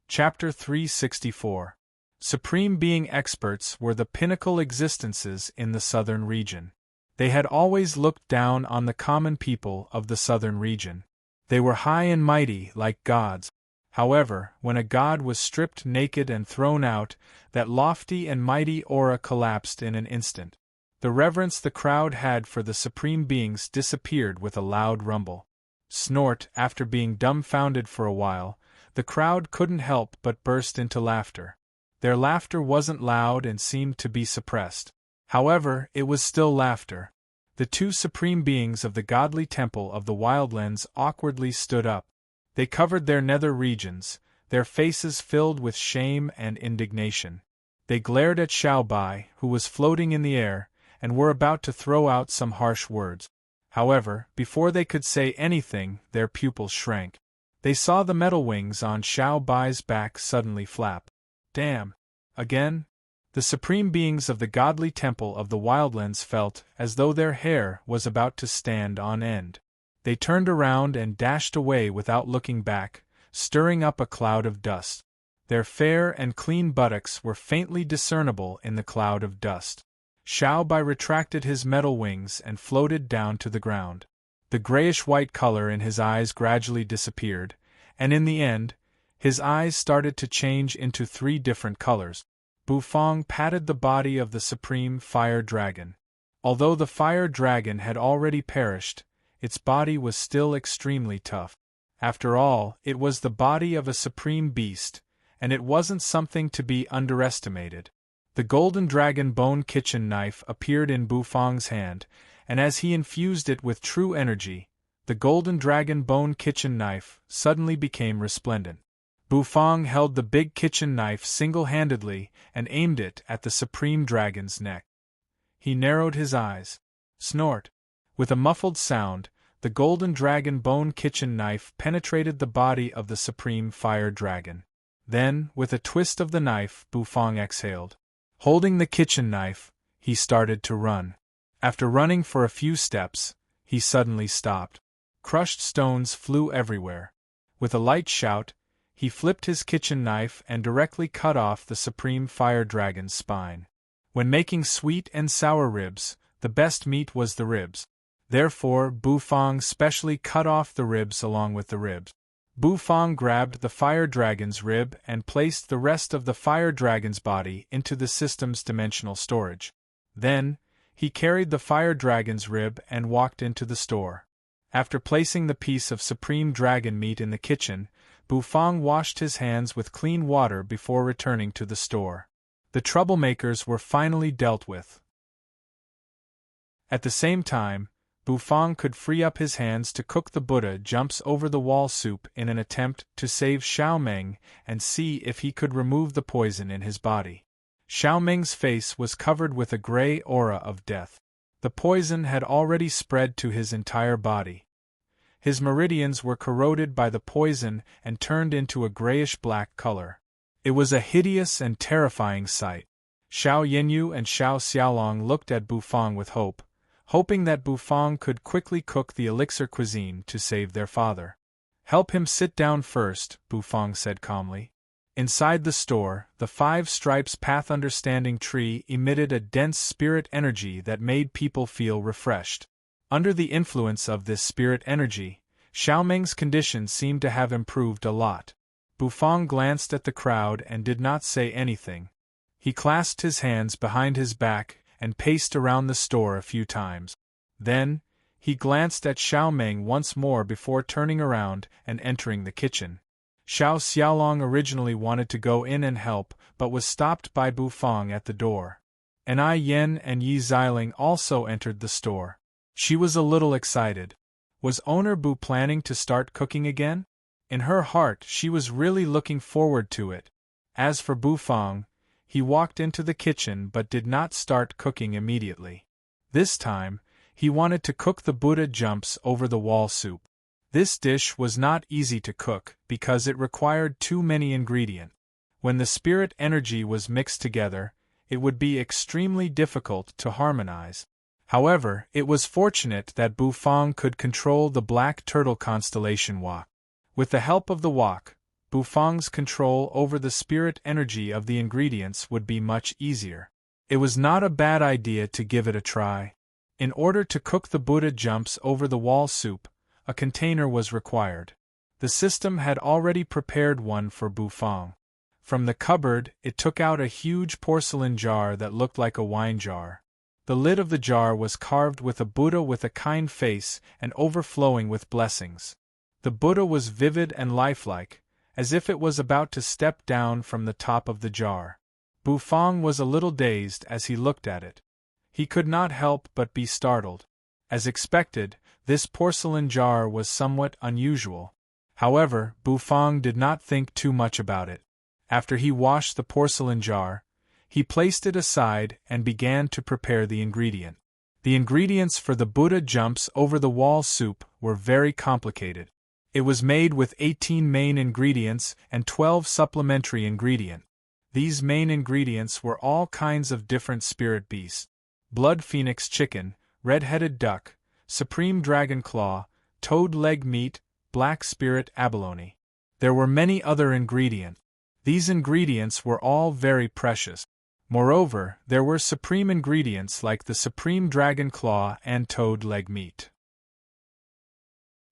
Chapter 364. Supreme Being experts were the pinnacle existences in the southern region. They had always looked down on the common people of the southern region. They were high and mighty like gods. However, when a god was stripped naked and thrown out, that lofty and mighty aura collapsed in an instant. The reverence the crowd had for the supreme beings disappeared with a loud rumble. Snort! After being dumbfounded for a while, the crowd couldn't help but burst into laughter. Their laughter wasn't loud and seemed to be suppressed. However, it was still laughter. The two supreme beings of the godly temple of the Wildlands awkwardly stood up. They covered their nether regions, their faces filled with shame and indignation. They glared at Xiao Bai, who was floating in the air, and were about to throw out some harsh words. However, before they could say anything, their pupils shrank. They saw the metal wings on Xiao Bai's back suddenly flap. Damn! Again? The supreme beings of the godly temple of the Wildlands felt as though their hair was about to stand on end. They turned around and dashed away without looking back, stirring up a cloud of dust. Their fair and clean buttocks were faintly discernible in the cloud of dust. Xiao Bai retracted his metal wings and floated down to the ground. The grayish-white color in his eyes gradually disappeared, and in the end, his eyes started to change into 3 different colors. Bufang patted the body of the supreme fire dragon. Although the fire dragon had already perished, its body was still extremely tough. After all, it was the body of a supreme beast, and it wasn't something to be underestimated. The golden dragon bone kitchen knife appeared in Bufang's hand, and as he infused it with true energy, the golden dragon bone kitchen knife suddenly became resplendent. Bufang held the big kitchen knife single-handedly and aimed it at the Supreme Dragon's neck. He narrowed his eyes. Snort! With a muffled sound, the golden dragon bone kitchen knife penetrated the body of the Supreme Fire Dragon. Then, with a twist of the knife, Bufang exhaled. Holding the kitchen knife, he started to run. After running for a few steps, he suddenly stopped. Crushed stones flew everywhere. With a light shout, he flipped his kitchen knife and directly cut off the Supreme Fire Dragon's spine. When making sweet and sour ribs, the best meat was the ribs. Therefore, Bufang specially cut off the ribs along with the ribs. Bufang grabbed the Fire Dragon's rib and placed the rest of the Fire Dragon's body into the system's dimensional storage. Then, he carried the Fire Dragon's rib and walked into the store. After placing the piece of Supreme Dragon meat in the kitchen, Bufang washed his hands with clean water before returning to the store. The troublemakers were finally dealt with. At the same time, Bufang could free up his hands to cook the Buddha jumps over the wall soup in an attempt to save Xiao Meng and see if he could remove the poison in his body. Xiao Meng's face was covered with a gray aura of death. The poison had already spread to his entire body. His meridians were corroded by the poison and turned into a grayish-black color. It was a hideous and terrifying sight. Xiao Yanyu and Xiao Xiaolong looked at Bufang with hope, hoping that Bufang could quickly cook the elixir cuisine to save their father. "Help him sit down first," Bufang said calmly. Inside the store, the 5 Stripes Path Understanding Tree emitted a dense spirit energy that made people feel refreshed. Under the influence of this spirit energy, Xiao Meng's condition seemed to have improved a lot. Bufang glanced at the crowd and did not say anything. He clasped his hands behind his back and paced around the store a few times. Then, he glanced at Xiao Meng once more before turning around and entering the kitchen. Xiao Xiaolong originally wanted to go in and help, but was stopped by Bufang at the door. Anai Yen and Yi Xiling also entered the store. She was a little excited. Was owner Bu planning to start cooking again? In her heart she was really looking forward to it. As for Bufang, he walked into the kitchen but did not start cooking immediately. This time, he wanted to cook the Buddha jumps over the wall soup. This dish was not easy to cook because it required too many ingredients. When the spirit energy was mixed together, it would be extremely difficult to harmonize. However, it was fortunate that Bufang could control the Black Turtle constellation Wok. With the help of the Wok, Bufang's control over the spirit energy of the ingredients would be much easier. It was not a bad idea to give it a try. In order to cook the Buddha jumps over the wall soup, a container was required. The system had already prepared one for Bufang. From the cupboard, it took out a huge porcelain jar that looked like a wine jar. The lid of the jar was carved with a Buddha with a kind face and overflowing with blessings. The Buddha was vivid and lifelike, as if it was about to step down from the top of the jar. Bufang was a little dazed as he looked at it. He could not help but be startled. As expected, this porcelain jar was somewhat unusual. However, Bufang did not think too much about it. After he washed the porcelain jar, he placed it aside and began to prepare the ingredient. The ingredients for the Buddha jumps over the wall soup were very complicated. It was made with 18 main ingredients and 12 supplementary ingredients. These main ingredients were all kinds of different spirit beasts: blood phoenix chicken, red-headed duck, supreme dragon claw, toad leg meat, black spirit abalone. There were many other ingredients. These ingredients were all very precious. Moreover, there were supreme ingredients like the supreme dragon claw and toad leg meat.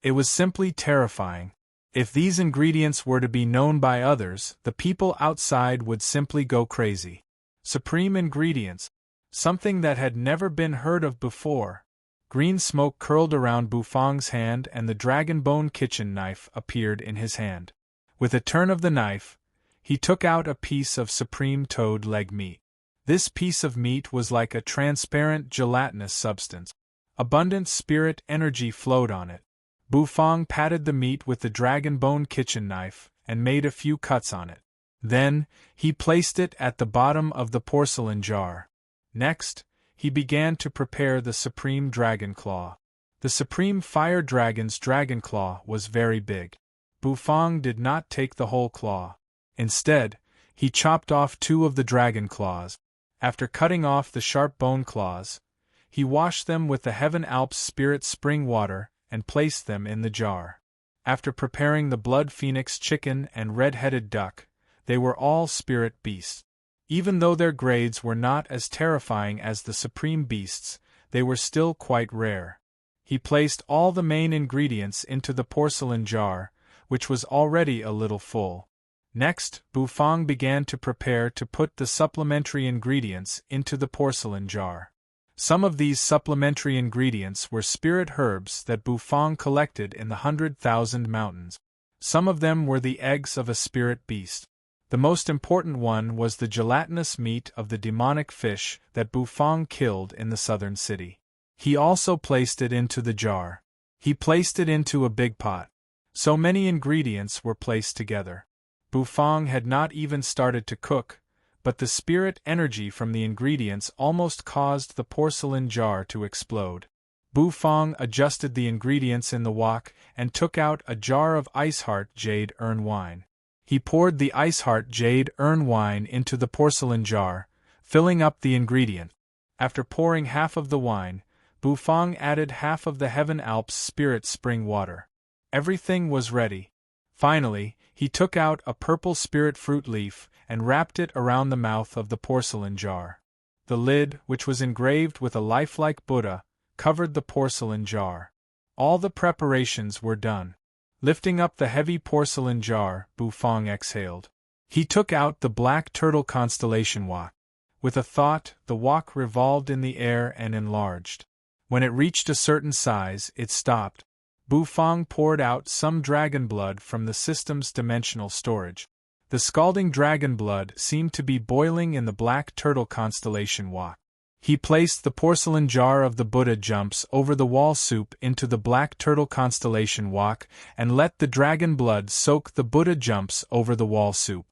It was simply terrifying. If these ingredients were to be known by others, the people outside would simply go crazy. Supreme ingredients. Something that had never been heard of before. Green smoke curled around Bufang's hand and the dragon bone kitchen knife appeared in his hand. With a turn of the knife, he took out a piece of supreme toad leg meat. This piece of meat was like a transparent gelatinous substance. Abundant spirit energy flowed on it. Bufang patted the meat with the dragon bone kitchen knife and made a few cuts on it. Then, he placed it at the bottom of the porcelain jar. Next, he began to prepare the supreme dragon claw. The supreme fire dragon's dragon claw was very big. Bufang did not take the whole claw. Instead, he chopped off 2 of the dragon claws. After cutting off the sharp bone claws, he washed them with the Heaven Alps spirit spring water and placed them in the jar. After preparing the blood phoenix chicken and red-headed duck, they were all spirit beasts. Even though their grades were not as terrifying as the supreme beasts, they were still quite rare. He placed all the main ingredients into the porcelain jar, which was already a little full. Next, Bufang began to prepare to put the supplementary ingredients into the porcelain jar. Some of these supplementary ingredients were spirit herbs that Bufang collected in the 100,000 mountains. Some of them were the eggs of a spirit beast. The most important one was the gelatinous meat of the demonic fish that Bufang killed in the southern city. He also placed it into the jar. He placed it into a big pot. So many ingredients were placed together. Bufang had not even started to cook, but the spirit energy from the ingredients almost caused the porcelain jar to explode. Bufang adjusted the ingredients in the wok and took out a jar of Iceheart Jade Urn wine. He poured the Iceheart Jade Urn wine into the porcelain jar, filling up the ingredient. After pouring half of the wine, Bufang added half of the Heaven Alps spirit spring water. Everything was ready. Finally, he took out a purple spirit fruit leaf and wrapped it around the mouth of the porcelain jar. The lid, which was engraved with a lifelike Buddha, covered the porcelain jar. All the preparations were done. Lifting up the heavy porcelain jar, Bufang exhaled. He took out the black turtle constellation wok. With a thought, the wok revolved in the air and enlarged. When it reached a certain size, it stopped. Bufang poured out some dragon blood from the system's dimensional storage. The scalding dragon blood seemed to be boiling in the black turtle constellation wok. He placed the porcelain jar of the Buddha jumps over the wall soup into the black turtle constellation wok and let the dragon blood soak the Buddha jumps over the wall soup.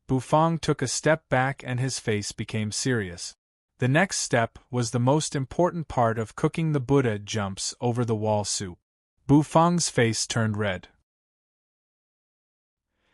Bufang took a step back and his face became serious. The next step was the most important part of cooking the Buddha jumps over the wall soup. Bufang's face turned red.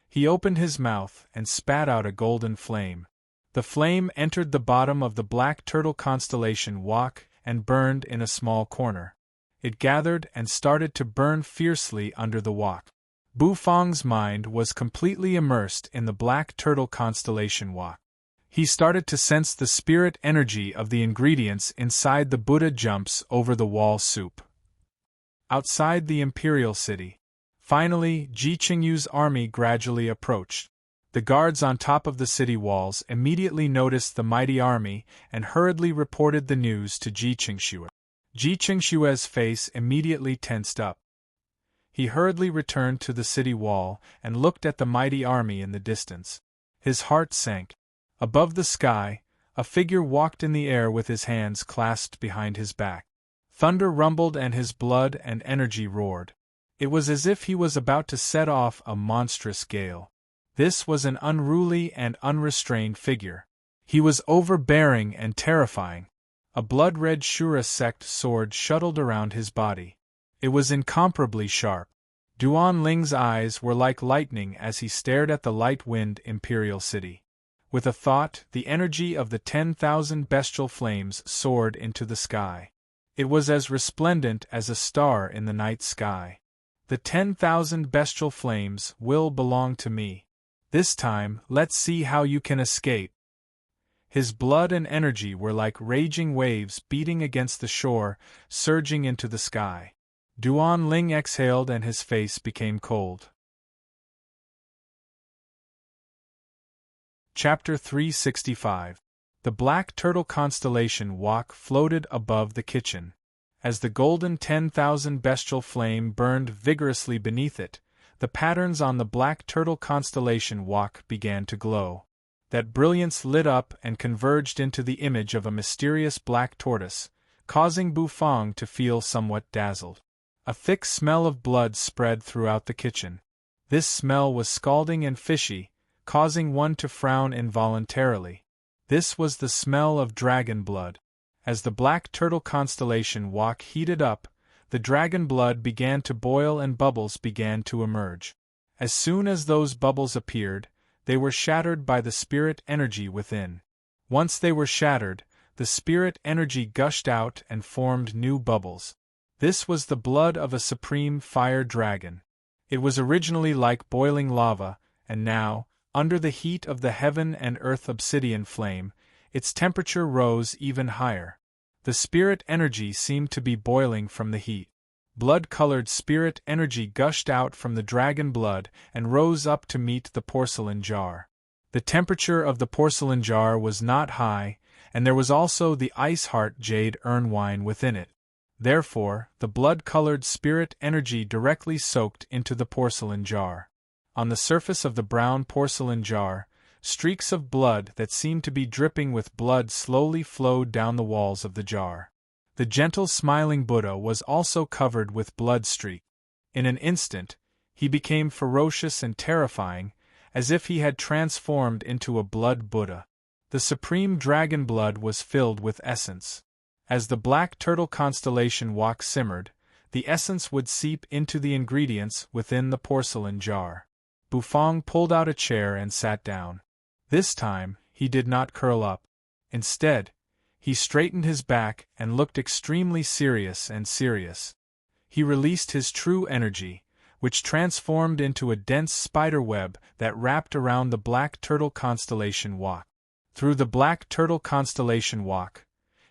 He opened his mouth and spat out a golden flame. The flame entered the bottom of the black turtle constellation wok and burned in a small corner. It gathered and started to burn fiercely under the wok. Bufang's mind was completely immersed in the black turtle constellation wok. He started to sense the spirit energy of the ingredients inside the Buddha jumps over the wall soup. Outside the imperial city. Finally, Ji Qingyu's army gradually approached. The guards on top of the city walls immediately noticed the mighty army and hurriedly reported the news to Ji Qingxue. Ji Qingxue's face immediately tensed up. He hurriedly returned to the city wall and looked at the mighty army in the distance. His heart sank. Above the sky, a figure walked in the air with his hands clasped behind his back. Thunder rumbled and his blood and energy roared. It was as if he was about to set off a monstrous gale. This was an unruly and unrestrained figure. He was overbearing and terrifying. A blood-red Shura sect sword shuttled around his body. It was incomparably sharp. Duan Ling's eyes were like lightning as he stared at the light-wind imperial city. With a thought, the energy of the 10,000 bestial flames soared into the sky. It was as resplendent as a star in the night sky. The 10,000 bestial flames will belong to me. This time, let's see how you can escape. His blood and energy were like raging waves beating against the shore, surging into the sky. Duan Ling exhaled and his face became cold. Chapter 365. The black turtle constellation wok floated above the kitchen. As the golden 10,000 bestial flame burned vigorously beneath it, the patterns on the black turtle constellation wok began to glow. That brilliance lit up and converged into the image of a mysterious black tortoise, causing Bufang to feel somewhat dazzled. A thick smell of blood spread throughout the kitchen. This smell was scalding and fishy, causing one to frown involuntarily. This was the smell of dragon blood. As the black turtle constellation walk heated up, the dragon blood began to boil and bubbles began to emerge. As soon as those bubbles appeared, they were shattered by the spirit energy within. Once they were shattered, the spirit energy gushed out and formed new bubbles. This was the blood of a supreme fire dragon. It was originally like boiling lava, and now, under the heat of the heaven and earth obsidian flame, its temperature rose even higher. The spirit energy seemed to be boiling from the heat. Blood-colored spirit energy gushed out from the dragon blood and rose up to meet the porcelain jar. The temperature of the porcelain jar was not high, and there was also the ice-heart jade urn wine within it. Therefore, the blood-colored spirit energy directly soaked into the porcelain jar. On the surface of the brown porcelain jar, streaks of blood that seemed to be dripping with blood slowly flowed down the walls of the jar. The gentle smiling Buddha was also covered with blood streaks. In an instant, he became ferocious and terrifying, as if he had transformed into a blood Buddha. The supreme dragon blood was filled with essence. As the black turtle constellation walk simmered, the essence would seep into the ingredients within the porcelain jar. Bufang pulled out a chair and sat down. This time, he did not curl up. Instead, he straightened his back and looked extremely serious and serious. He released his true energy, which transformed into a dense spider web that wrapped around the black turtle constellation walk. Through the black turtle constellation walk,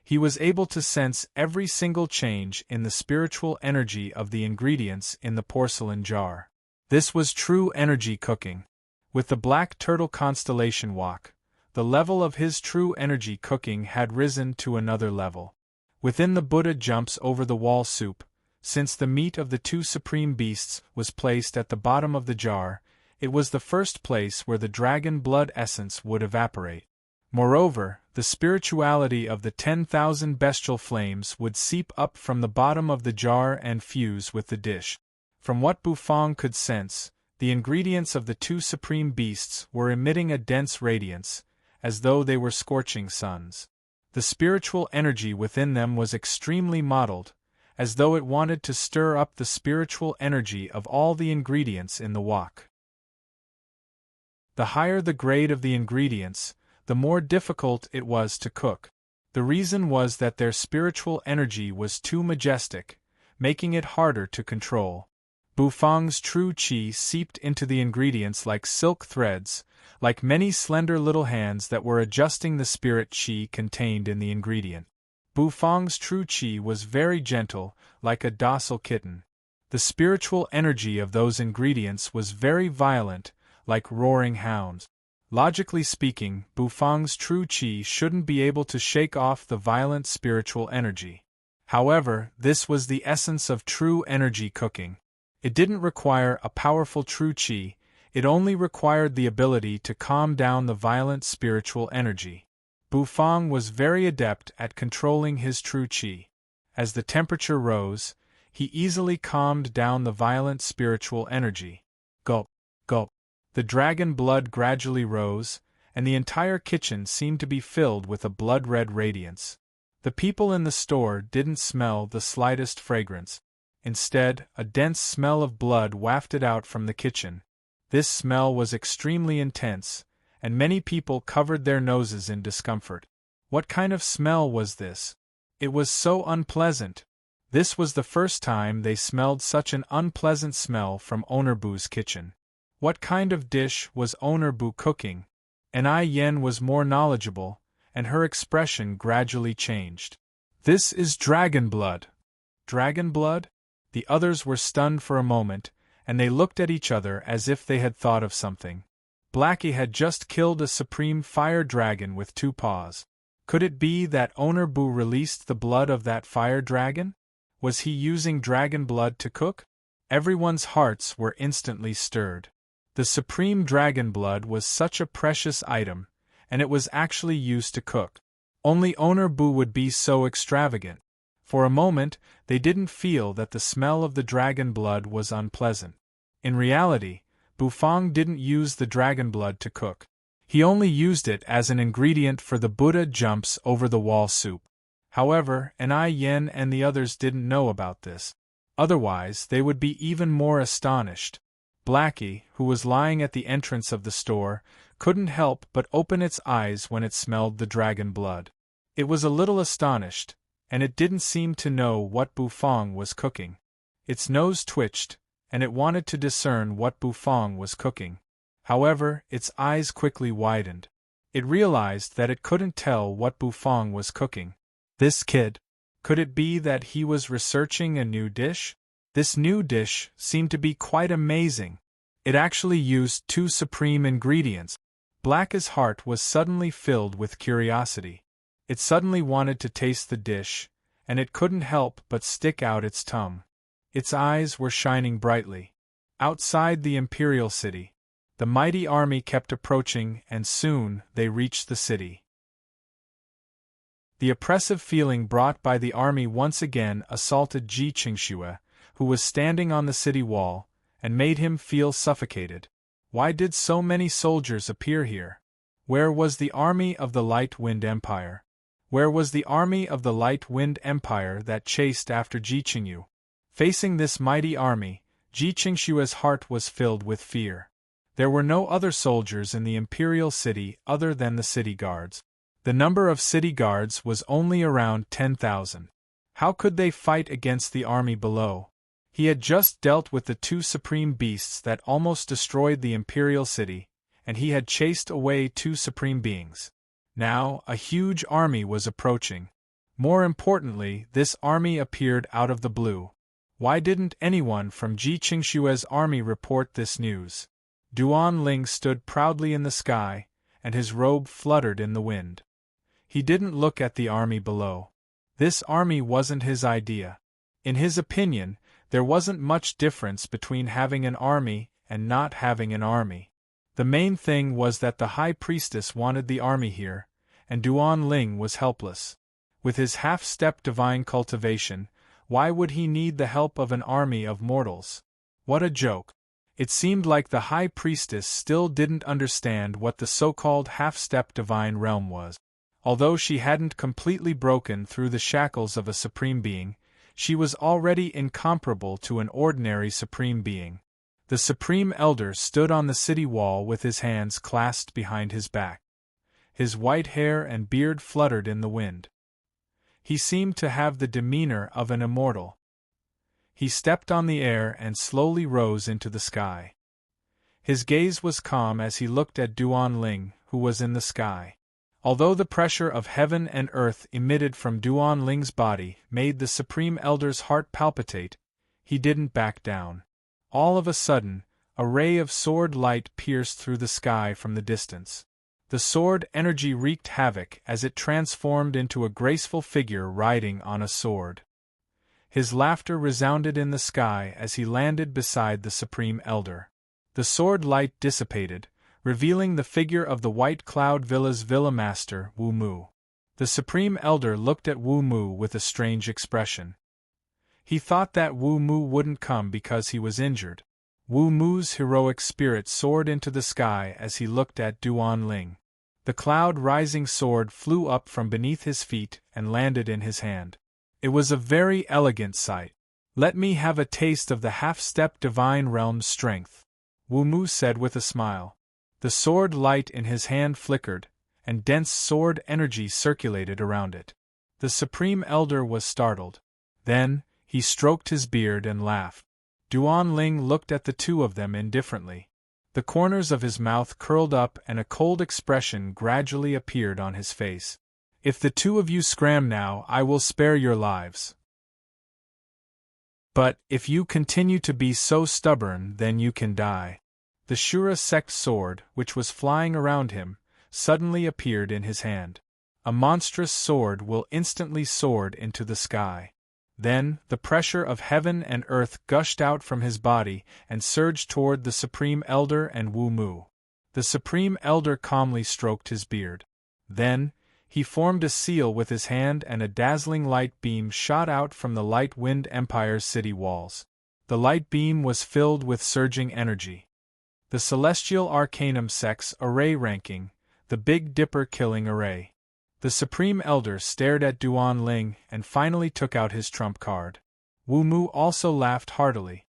he was able to sense every single change in the spiritual energy of the ingredients in the porcelain jar. This was true energy cooking. With the black turtle constellation walk, the level of his true energy cooking had risen to another level. Within the Buddha jumps over the wall soup, since the meat of the two supreme beasts was placed at the bottom of the jar, it was the first place where the dragon blood essence would evaporate. Moreover, the spirituality of the 10,000 bestial flames would seep up from the bottom of the jar and fuse with the dish. From what Bufang could sense, the ingredients of the two supreme beasts were emitting a dense radiance, as though they were scorching suns. The spiritual energy within them was extremely mottled, as though it wanted to stir up the spiritual energy of all the ingredients in the wok. The higher the grade of the ingredients, the more difficult it was to cook. The reason was that their spiritual energy was too majestic, making it harder to control. Bufang's true qi seeped into the ingredients like silk threads, like many slender little hands that were adjusting the spirit qi contained in the ingredient. Bufang's true qi was very gentle, like a docile kitten. The spiritual energy of those ingredients was very violent, like roaring hounds. Logically speaking, Bufang's true qi shouldn't be able to shake off the violent spiritual energy. However, this was the essence of true energy cooking. It didn't require a powerful true qi, it only required the ability to calm down the violent spiritual energy. Bufang was very adept at controlling his true qi. As the temperature rose, he easily calmed down the violent spiritual energy. Gulp, gulp. The dragon blood gradually rose, and the entire kitchen seemed to be filled with a blood-red radiance. The people in the store didn't smell the slightest fragrance. Instead, a dense smell of blood wafted out from the kitchen. This smell was extremely intense, and many people covered their noses in discomfort. What kind of smell was this? It was so unpleasant. This was the first time they smelled such an unpleasant smell from Owner Bu's kitchen. What kind of dish was Owner Bu cooking? Ai Yen was more knowledgeable, and her expression gradually changed. This is dragon blood. Dragon blood? The others were stunned for a moment, and they looked at each other as if they had thought of something. Blackie had just killed a supreme fire dragon with 2 paws. Could it be that Owner Bu released the blood of that fire dragon? Was he using dragon blood to cook? Everyone's hearts were instantly stirred. The supreme dragon blood was such a precious item, and it was actually used to cook. Only Owner Bu would be so extravagant. For a moment, they didn't feel that the smell of the dragon blood was unpleasant. In reality, Bufong didn't use the dragon blood to cook. He only used it as an ingredient for the Buddha jumps over the wall soup. However, Ai Yen and the others didn't know about this. Otherwise, they would be even more astonished. Blackie, who was lying at the entrance of the store, couldn't help but open its eyes when it smelled the dragon blood. It was a little astonished, and it didn't seem to know what Bufong was cooking. Its nose twitched, and it wanted to discern what Bufong was cooking. However, its eyes quickly widened. It realized that it couldn't tell what Bufong was cooking. This kid. Could it be that he was researching a new dish? This new dish seemed to be quite amazing. It actually used 2 supreme ingredients. Black's heart was suddenly filled with curiosity. It suddenly wanted to taste the dish, and it couldn't help but stick out its tongue. Its eyes were shining brightly. Outside the imperial city, the mighty army kept approaching, and soon they reached the city. The oppressive feeling brought by the army once again assaulted Ji Qingxue, who was standing on the city wall, and made him feel suffocated. Why did so many soldiers appear here? Where was the army of the Light Wind Empire? Where was the army of the Light Wind Empire that chased after Ji Qingyu? Facing this mighty army, Ji Qingxue's heart was filled with fear. There were no other soldiers in the imperial city other than the city guards. The number of city guards was only around 10,000. How could they fight against the army below? He had just dealt with the 2 supreme beasts that almost destroyed the imperial city, and he had chased away 2 supreme beings. Now, a huge army was approaching. More importantly, this army appeared out of the blue. Why didn't anyone from Ji Qingxue's army report this news? Duan Ling stood proudly in the sky, and his robe fluttered in the wind. He didn't look at the army below. This army wasn't his idea. In his opinion, there wasn't much difference between having an army and not having an army. The main thing was that the High Priestess wanted the army here, and Duan Ling was helpless. With his half-step divine cultivation, why would he need the help of an army of mortals? What a joke. It seemed like the High Priestess still didn't understand what the so-called half-step divine realm was. Although she hadn't completely broken through the shackles of a supreme being, she was already incomparable to an ordinary supreme being. The Supreme Elder stood on the city wall with his hands clasped behind his back. His white hair and beard fluttered in the wind. He seemed to have the demeanor of an immortal. He stepped on the air and slowly rose into the sky. His gaze was calm as he looked at Duan Ling, who was in the sky. Although the pressure of heaven and earth emitted from Duan Ling's body made the Supreme Elder's heart palpitate, he didn't back down. All of a sudden, a ray of sword light pierced through the sky from the distance. The sword energy wreaked havoc as it transformed into a graceful figure riding on a sword. His laughter resounded in the sky as he landed beside the Supreme Elder. The sword light dissipated, revealing the figure of the White Cloud Villa's Villa Master, Wu Mu. The Supreme Elder looked at Wu Mu with a strange expression. He thought that Wu Mu wouldn't come because he was injured. Wu Mu's heroic spirit soared into the sky as he looked at Duan Ling. The cloud-rising sword flew up from beneath his feet and landed in his hand. It was a very elegant sight. "Let me have a taste of the half-step divine realm's strength," Wu Mu said with a smile. The sword light in his hand flickered, and dense sword energy circulated around it. The Supreme Elder was startled. Then, he stroked his beard and laughed. Duan Ling looked at the 2 of them indifferently. The corners of his mouth curled up and a cold expression gradually appeared on his face. "If the 2 of you scram now, I will spare your lives. But, if you continue to be so stubborn, then you can die." The Shura sect sword, which was flying around him, suddenly appeared in his hand. A monstrous sword will instantly soared into the sky. Then, the pressure of heaven and earth gushed out from his body and surged toward the Supreme Elder and Wu Mu. The Supreme Elder calmly stroked his beard. Then, he formed a seal with his hand and a dazzling light beam shot out from the Light Wind Empire's city walls. The light beam was filled with surging energy. The Celestial Arcanum Sex Array Ranking, the Big Dipper Killing Array. The Supreme Elder stared at Duan Ling and finally took out his trump card. Wu Mu also laughed heartily.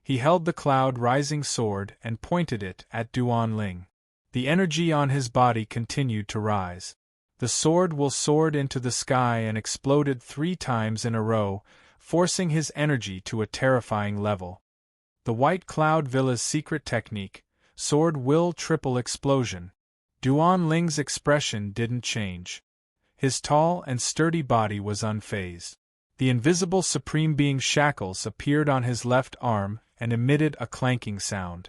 He held the cloud-rising sword and pointed it at Duan Ling. The energy on his body continued to rise. The sword will soared into the sky and exploded 3 times in a row, forcing his energy to a terrifying level. The White Cloud Villa's secret technique, Sword Will Triple Explosion. Duan Ling's expression didn't change. His tall and sturdy body was unfazed. The invisible Supreme Being's shackles appeared on his left arm and emitted a clanking sound.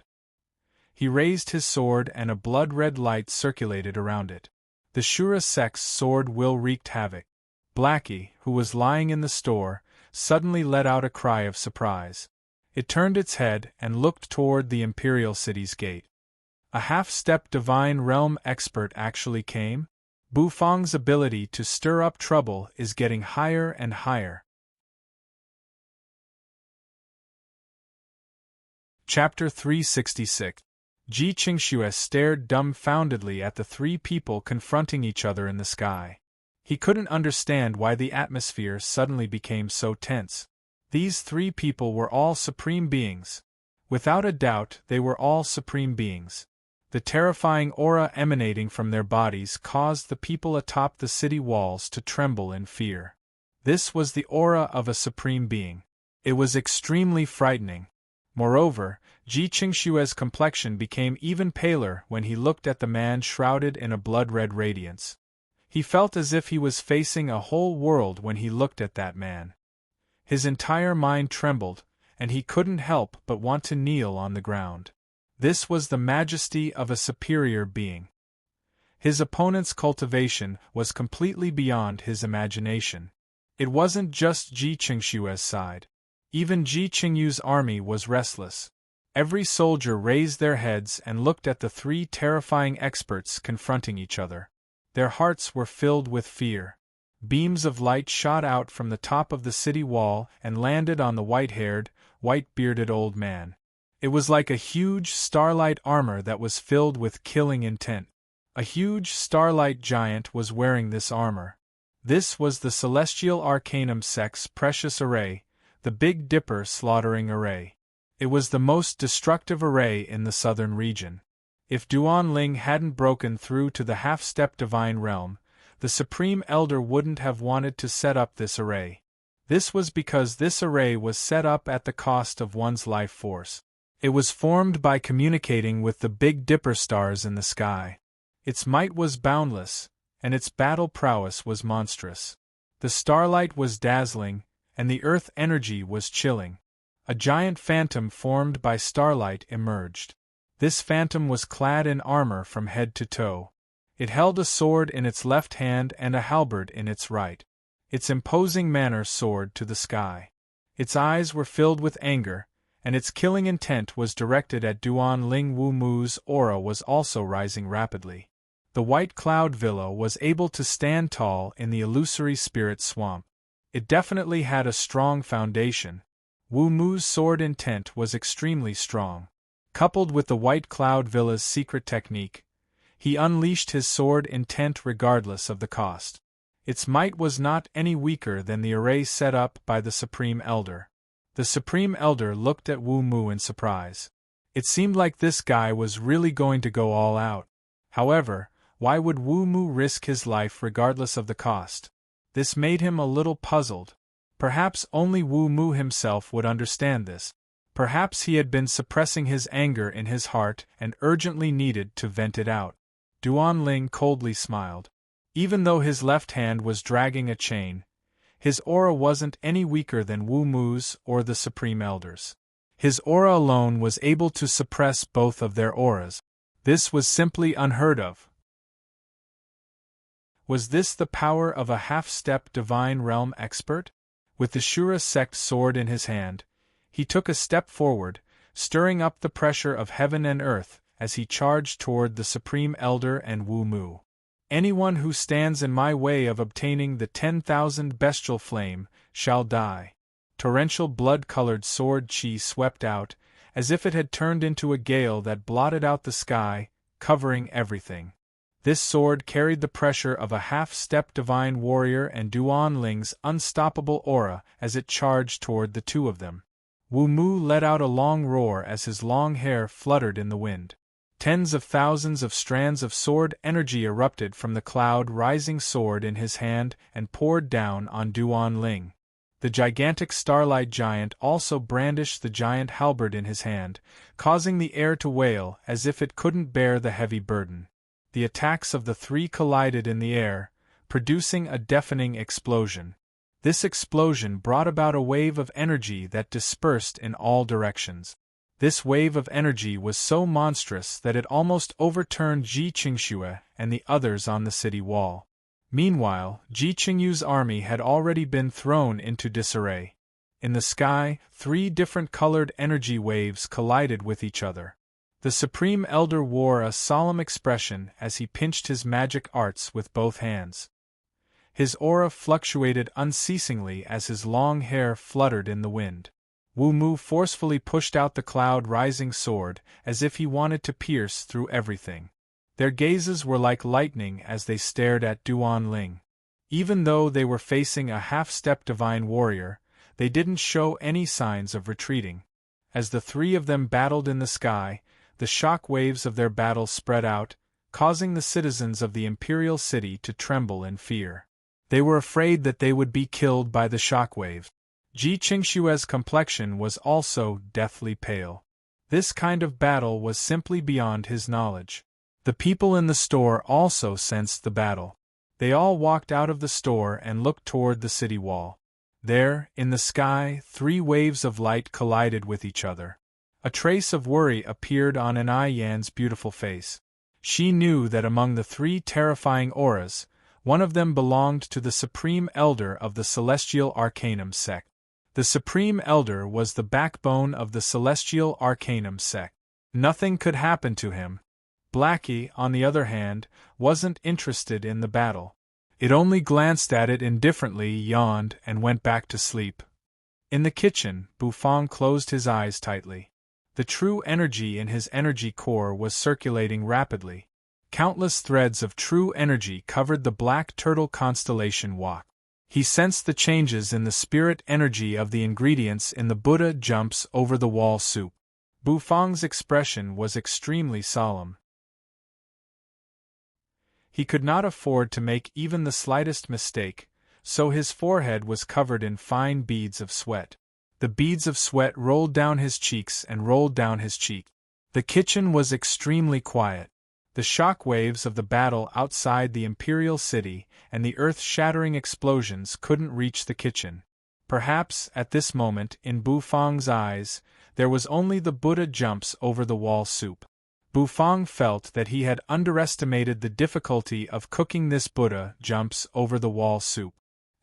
He raised his sword and a blood-red light circulated around it. The Shura Sect's sword will wreaked havoc. Blackie, who was lying in the store, suddenly let out a cry of surprise. It turned its head and looked toward the Imperial City's gate. A half-step Divine Realm expert actually came? Bufang's ability to stir up trouble is getting higher and higher. Chapter 366. Ji Qingxue stared dumbfoundedly at the 3 people confronting each other in the sky. He couldn't understand why the atmosphere suddenly became so tense. These 3 people were all supreme beings. Without a doubt, they were all supreme beings. The terrifying aura emanating from their bodies caused the people atop the city walls to tremble in fear. This was the aura of a supreme being. It was extremely frightening. Moreover, Ji Qingxue's complexion became even paler when he looked at the man shrouded in a blood-red radiance. He felt as if he was facing a whole world when he looked at that man. His entire mind trembled, and he couldn't help but want to kneel on the ground. This was the majesty of a superior being. His opponent's cultivation was completely beyond his imagination. It wasn't just Ji Qingxue's side. Even Ji Qingyu's army was restless. Every soldier raised their heads and looked at the 3 terrifying experts confronting each other. Their hearts were filled with fear. Beams of light shot out from the top of the city wall and landed on the white-haired, white-bearded old man. It was like a huge starlight armor that was filled with killing intent. A huge starlight giant was wearing this armor. This was the Celestial Arcanum Sex Precious Array, the Big Dipper Slaughtering Array. It was the most destructive array in the southern region. If Duan Ling hadn't broken through to the half-step Divine Realm, the Supreme Elder wouldn't have wanted to set up this array. This was because this array was set up at the cost of one's life force. It was formed by communicating with the Big Dipper stars in the sky. Its might was boundless, and its battle prowess was monstrous. The starlight was dazzling, and the earth energy was chilling. A giant phantom formed by starlight emerged. This phantom was clad in armor from head to toe. It held a sword in its left hand and a halberd in its right. Its imposing manner soared to the sky. Its eyes were filled with anger, and its killing intent was directed at Duan Ling. Wu Mu's aura was also rising rapidly. The White Cloud Villa was able to stand tall in the illusory spirit swamp. It definitely had a strong foundation. Wu Mu's sword intent was extremely strong. Coupled with the White Cloud Villa's secret technique, he unleashed his sword intent regardless of the cost. Its might was not any weaker than the array set up by the Supreme Elder. The Supreme Elder looked at Wu Mu in surprise. It seemed like this guy was really going to go all out. However, why would Wu Mu risk his life regardless of the cost? This made him a little puzzled. Perhaps only Wu Mu himself would understand this. Perhaps he had been suppressing his anger in his heart and urgently needed to vent it out. Duan Ling coldly smiled. Even though his left hand was dragging a chain, his aura wasn't any weaker than Wu Mu's or the Supreme Elder's. His aura alone was able to suppress both of their auras. This was simply unheard of. Was this the power of a half-step Divine Realm expert? With the Shura Sect sword in his hand, he took a step forward, stirring up the pressure of heaven and earth as he charged toward the Supreme Elder and Wu Mu. Anyone who stands in my way of obtaining the 10,000 bestial flame shall die. Torrential blood-colored sword chi swept out, as if it had turned into a gale that blotted out the sky, covering everything. This sword carried the pressure of a half-step divine warrior and Duan Ling's unstoppable aura as it charged toward the two of them. Wu Mu let out a long roar as his long hair fluttered in the wind. Tens of thousands of strands of sword energy erupted from the cloud-rising sword in his hand and poured down on Duan Ling. The gigantic starlight giant also brandished the giant halberd in his hand, causing the air to wail as if it couldn't bear the heavy burden. The attacks of the three collided in the air, producing a deafening explosion. This explosion brought about a wave of energy that dispersed in all directions. This wave of energy was so monstrous that it almost overturned Ji Qingxue and the others on the city wall. Meanwhile, Ji Qingyu's army had already been thrown into disarray. In the sky, three different colored energy waves collided with each other. The Supreme Elder wore a solemn expression as he pinched his magic arts with both hands. His aura fluctuated unceasingly as his long hair fluttered in the wind. Wu Mu forcefully pushed out the cloud-rising sword, as if he wanted to pierce through everything. Their gazes were like lightning as they stared at Duan Ling. Even though they were facing a half-step divine warrior, they didn't show any signs of retreating. As the three of them battled in the sky, the shock waves of their battle spread out, causing the citizens of the imperial city to tremble in fear. They were afraid that they would be killed by the shockwave. Ji Qingxue's complexion was also deathly pale. This kind of battle was simply beyond his knowledge. The people in the store also sensed the battle. They all walked out of the store and looked toward the city wall. There, in the sky, three waves of light collided with each other. A trace of worry appeared on Anai Yan's beautiful face. She knew that among the three terrifying auras, one of them belonged to the Supreme Elder of the Celestial Arcanum sect. The Supreme Elder was the backbone of the Celestial Arcanum sect. Nothing could happen to him. Blackie, on the other hand, wasn't interested in the battle. It only glanced at it indifferently, yawned, and went back to sleep. In the kitchen, Bufang closed his eyes tightly. The true energy in his energy core was circulating rapidly. Countless threads of true energy covered the black turtle constellation walk. He sensed the changes in the spirit energy of the ingredients in the Buddha jumps over the wall soup. Bufang's expression was extremely solemn. He could not afford to make even the slightest mistake, so his forehead was covered in fine beads of sweat. The beads of sweat rolled down his cheeks and rolled down his cheek. The kitchen was extremely quiet. The shock waves of the battle outside the imperial city and the earth-shattering explosions couldn't reach the kitchen. Perhaps, at this moment, in Bufang's eyes, there was only the Buddha jumps over the wall soup. Bufang felt that he had underestimated the difficulty of cooking this Buddha jumps over the wall soup.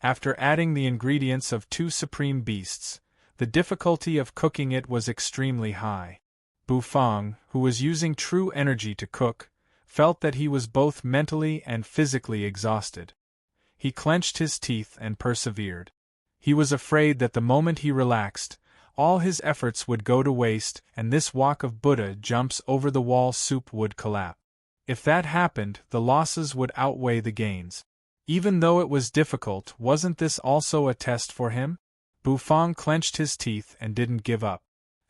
After adding the ingredients of two supreme beasts, the difficulty of cooking it was extremely high. Bufang, who was using true energy to cook, felt that he was both mentally and physically exhausted. He clenched his teeth and persevered. He was afraid that the moment he relaxed, all his efforts would go to waste and this wok of Buddha jumps over the wall soup would collapse. If that happened, the losses would outweigh the gains. Even though it was difficult, wasn't this also a test for him? Bufang clenched his teeth and didn't give up.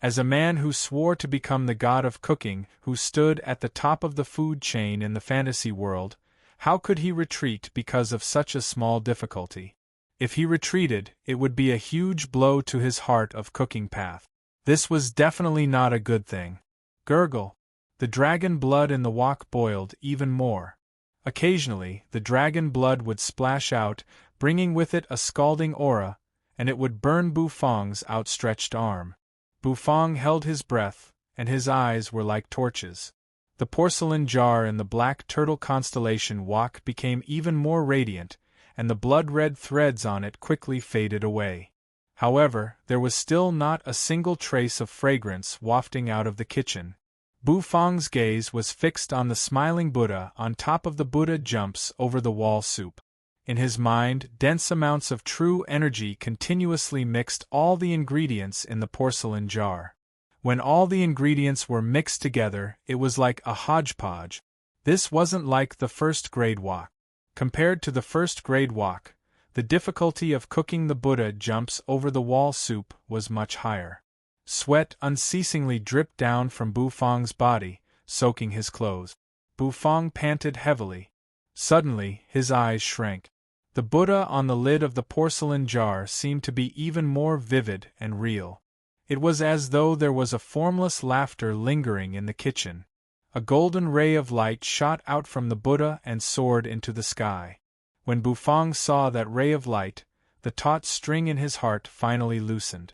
As a man who swore to become the god of cooking, who stood at the top of the food chain in the fantasy world, how could he retreat because of such a small difficulty? If he retreated, it would be a huge blow to his heart of cooking path. This was definitely not a good thing. Gurgle. The dragon blood in the wok boiled even more. Occasionally, the dragon blood would splash out, bringing with it a scalding aura, and it would burn Bufang's outstretched arm. Bufang held his breath, and his eyes were like torches. The porcelain jar in the black turtle constellation wok became even more radiant, and the blood-red threads on it quickly faded away. However, there was still not a single trace of fragrance wafting out of the kitchen. Bufang's gaze was fixed on the smiling Buddha on top of the Buddha jumps over the wall soup. In his mind, dense amounts of true energy continuously mixed all the ingredients in the porcelain jar. When all the ingredients were mixed together, it was like a hodgepodge. This wasn't like the first-grade wok. Compared to the first-grade wok, the difficulty of cooking the Buddha jumps over the wall soup was much higher. Sweat unceasingly dripped down from Bufang's body, soaking his clothes. Bufang panted heavily. Suddenly, his eyes shrank. The Buddha on the lid of the porcelain jar seemed to be even more vivid and real. It was as though there was a formless laughter lingering in the kitchen. A golden ray of light shot out from the Buddha and soared into the sky. When Bufang saw that ray of light, the taut string in his heart finally loosened.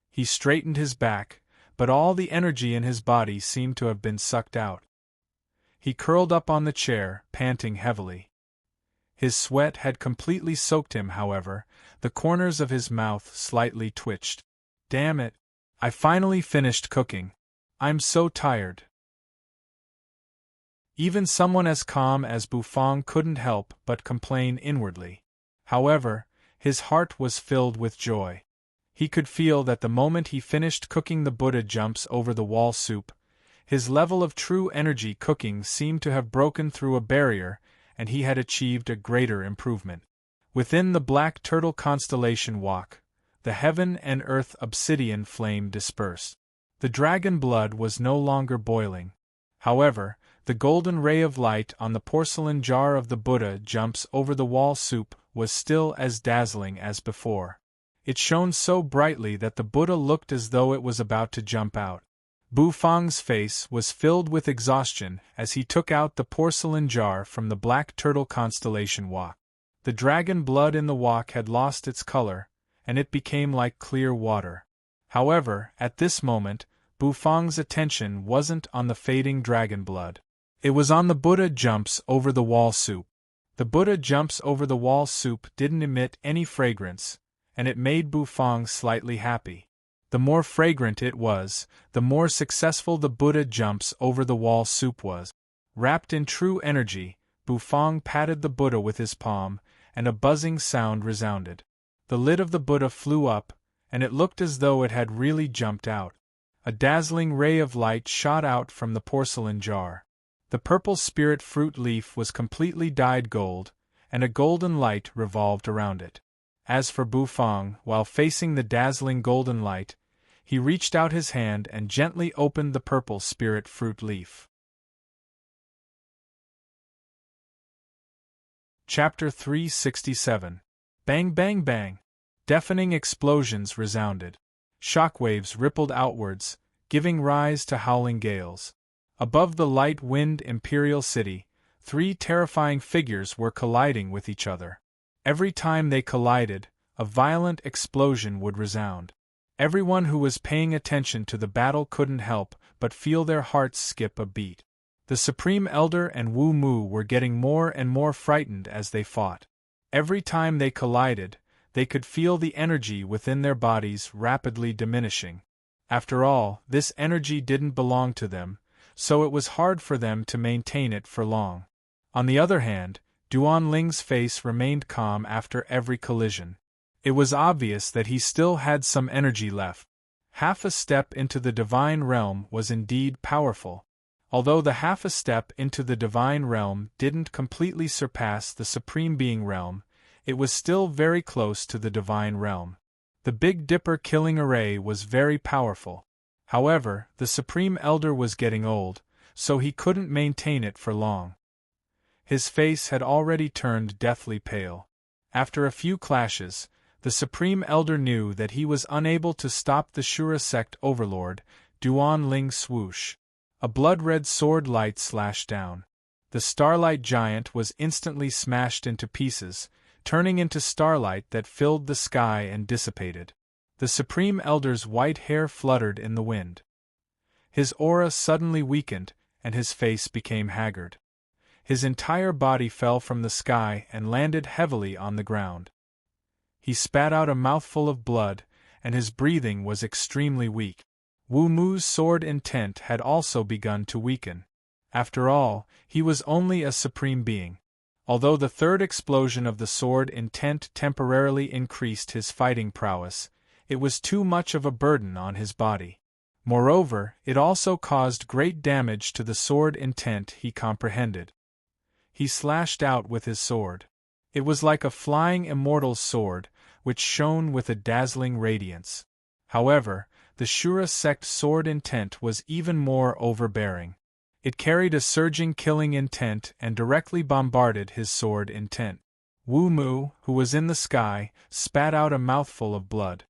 He straightened his back, but all the energy in his body seemed to have been sucked out. He curled up on the chair, panting heavily. His sweat had completely soaked him, however. The corners of his mouth slightly twitched. Damn it! I finally finished cooking. I'm so tired. Even someone as calm as Bufang couldn't help but complain inwardly. However, his heart was filled with joy. He could feel that the moment he finished cooking the Buddha jumps over the wall soup, his level of true energy cooking seemed to have broken through a barrier, and he had achieved a greater improvement. Within the Black Turtle constellation wok, the heaven and earth obsidian flame dispersed. The dragon blood was no longer boiling. However, the golden ray of light on the porcelain jar of the Buddha jumps over the wall soup was still as dazzling as before. It shone so brightly that the Buddha looked as though it was about to jump out. Bufang's face was filled with exhaustion as he took out the porcelain jar from the Black Turtle constellation wok. The dragon blood in the wok had lost its color, and it became like clear water. However, at this moment, Bufang's attention wasn't on the fading dragon blood. It was on the Buddha jumps over the wall soup. The Buddha jumps over the wall soup didn't emit any fragrance, and it made Bufang slightly happy. The more fragrant it was, the more successful the Buddha jumps over the wall soup was. Wrapped in true energy, Bufang patted the Buddha with his palm, and a buzzing sound resounded. The lid of the Buddha flew up, and it looked as though it had really jumped out. A dazzling ray of light shot out from the porcelain jar. The purple spirit fruit leaf was completely dyed gold, and a golden light revolved around it. As for Bufang, while facing the dazzling golden light, he reached out his hand and gently opened the purple spirit fruit leaf. Chapter 367. Bang bang bang! Deafening explosions resounded. Shockwaves rippled outwards, giving rise to howling gales. Above the light-wind imperial city, 3 terrifying figures were colliding with each other. Every time they collided, a violent explosion would resound. Everyone who was paying attention to the battle couldn't help but feel their hearts skip a beat. The Supreme Elder and Wu Mu were getting more and more frightened as they fought. Every time they collided, they could feel the energy within their bodies rapidly diminishing. After all, this energy didn't belong to them, so it was hard for them to maintain it for long. On the other hand, Duan Ling's face remained calm after every collision. It was obvious that he still had some energy left. Half a step into the divine realm was indeed powerful. Although the half a step into the divine realm didn't completely surpass the Supreme Being realm, it was still very close to the divine realm. The Big Dipper killing array was very powerful. However, the Supreme Elder was getting old, so he couldn't maintain it for long. His face had already turned deathly pale. After a few clashes, the Supreme Elder knew that he was unable to stop the Shura sect overlord, Duan Ling's swoosh. A blood-red sword light slashed down. The Starlight Giant was instantly smashed into pieces, turning into starlight that filled the sky and dissipated. The Supreme Elder's white hair fluttered in the wind. His aura suddenly weakened, and his face became haggard. His entire body fell from the sky and landed heavily on the ground. He spat out a mouthful of blood, and his breathing was extremely weak. Wu Mu's sword intent had also begun to weaken. After all, he was only a supreme being. Although the third explosion of the sword intent temporarily increased his fighting prowess, it was too much of a burden on his body. Moreover, it also caused great damage to the sword intent he comprehended. He slashed out with his sword. It was like a flying immortal's sword, which shone with a dazzling radiance. However, the Shura sect sword intent was even more overbearing. It carried a surging killing intent and directly bombarded his sword intent. Wu Mu, who was in the sky, spat out a mouthful of blood.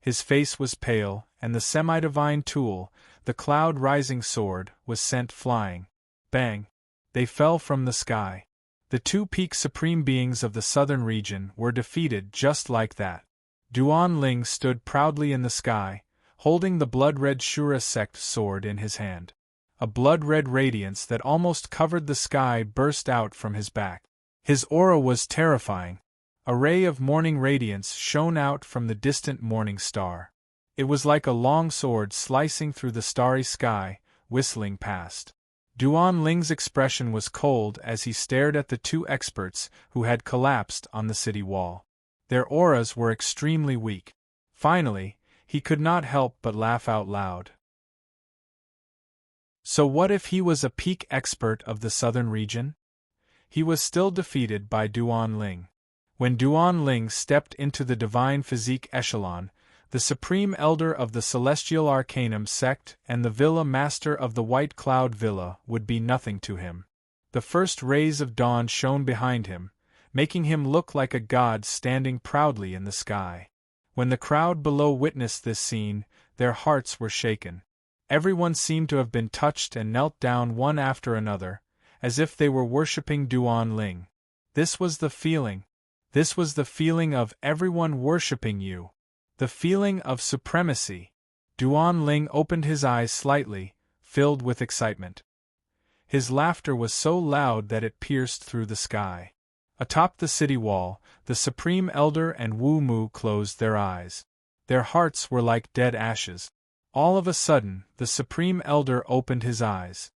His face was pale, and the semi-divine tool, the cloud-rising sword, was sent flying. Bang! They fell from the sky. The two peak supreme beings of the southern region were defeated just like that. Duan Ling stood proudly in the sky, holding the blood-red Shura sect sword in his hand. A blood-red radiance that almost covered the sky burst out from his back. His aura was terrifying. A ray of morning radiance shone out from the distant morning star. It was like a long sword slicing through the starry sky, whistling past. Duan Ling's expression was cold as he stared at the two experts who had collapsed on the city wall. Their auras were extremely weak. Finally, he could not help but laugh out loud. So what if he was a peak expert of the southern region? He was still defeated by Duan Ling. When Duan Ling stepped into the divine physique echelon, the supreme elder of the celestial arcanum sect and the villa master of the White Cloud Villa would be nothing to him. The first rays of dawn shone behind him, making him look like a god standing proudly in the sky. When the crowd below witnessed this scene, their hearts were shaken. Everyone seemed to have been touched and knelt down one after another, as if they were worshipping Duan Ling. This was the feeling. This was the feeling of everyone worshipping you. The feeling of supremacy. Duan Ling opened his eyes slightly, filled with excitement. His laughter was so loud that it pierced through the sky. Atop the city wall, the Supreme Elder and Wu Mu closed their eyes. Their hearts were like dead ashes. All of a sudden, the Supreme Elder opened his eyes.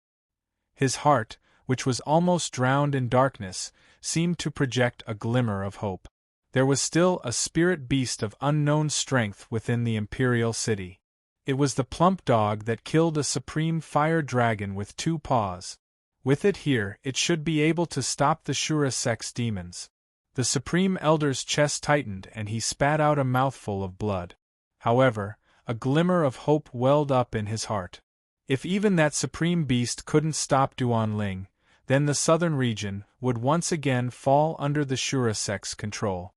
His heart, which was almost drowned in darkness, seemed to project a glimmer of hope. There was still a spirit beast of unknown strength within the Imperial City. It was the plump dog that killed a supreme fire dragon with 2 paws. With it here, it should be able to stop the Shura sect's demons. The Supreme Elder's chest tightened and he spat out a mouthful of blood. However, a glimmer of hope welled up in his heart. If even that supreme beast couldn't stop Duan Ling, then the southern region would once again fall under the Shura sect's control.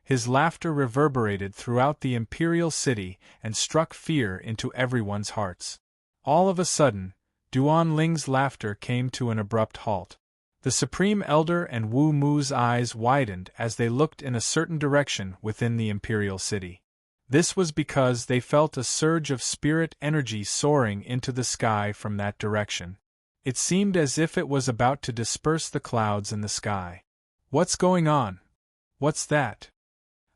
His laughter reverberated throughout the Imperial City and struck fear into everyone's hearts. All of a sudden, Duan Ling's laughter came to an abrupt halt. The Supreme Elder and Wu Mu's eyes widened as they looked in a certain direction within the Imperial City. This was because they felt a surge of spirit energy soaring into the sky from that direction. It seemed as if it was about to disperse the clouds in the sky. What's going on? What's that?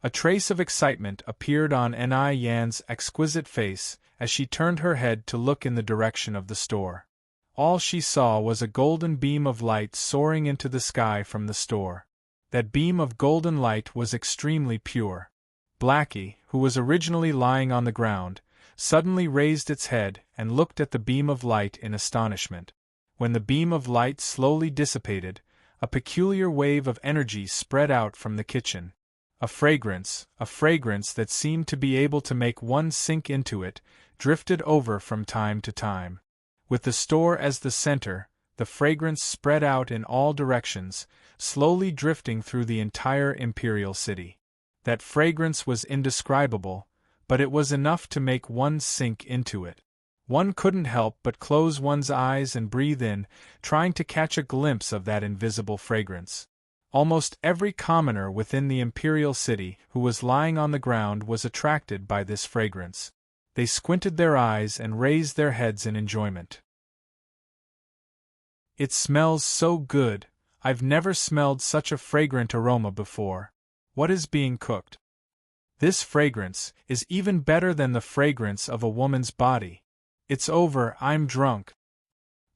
A trace of excitement appeared on Ni Yan's exquisite face as she turned her head to look in the direction of the store. All she saw was a golden beam of light soaring into the sky from the store. That beam of golden light was extremely pure. Blackie, who was originally lying on the ground, suddenly raised its head and looked at the beam of light in astonishment. When the beam of light slowly dissipated, a peculiar wave of energy spread out from the kitchen. A fragrance that seemed to be able to make one sink into it, drifted over from time to time. With the store as the center, the fragrance spread out in all directions, slowly drifting through the entire Imperial City. That fragrance was indescribable, but it was enough to make one sink into it. One couldn't help but close one's eyes and breathe in, trying to catch a glimpse of that invisible fragrance. Almost every commoner within the Imperial City who was lying on the ground was attracted by this fragrance. They squinted their eyes and raised their heads in enjoyment. It smells so good. I've never smelled such a fragrant aroma before. What is being cooked? This fragrance is even better than the fragrance of a woman's body. It's over, I'm drunk.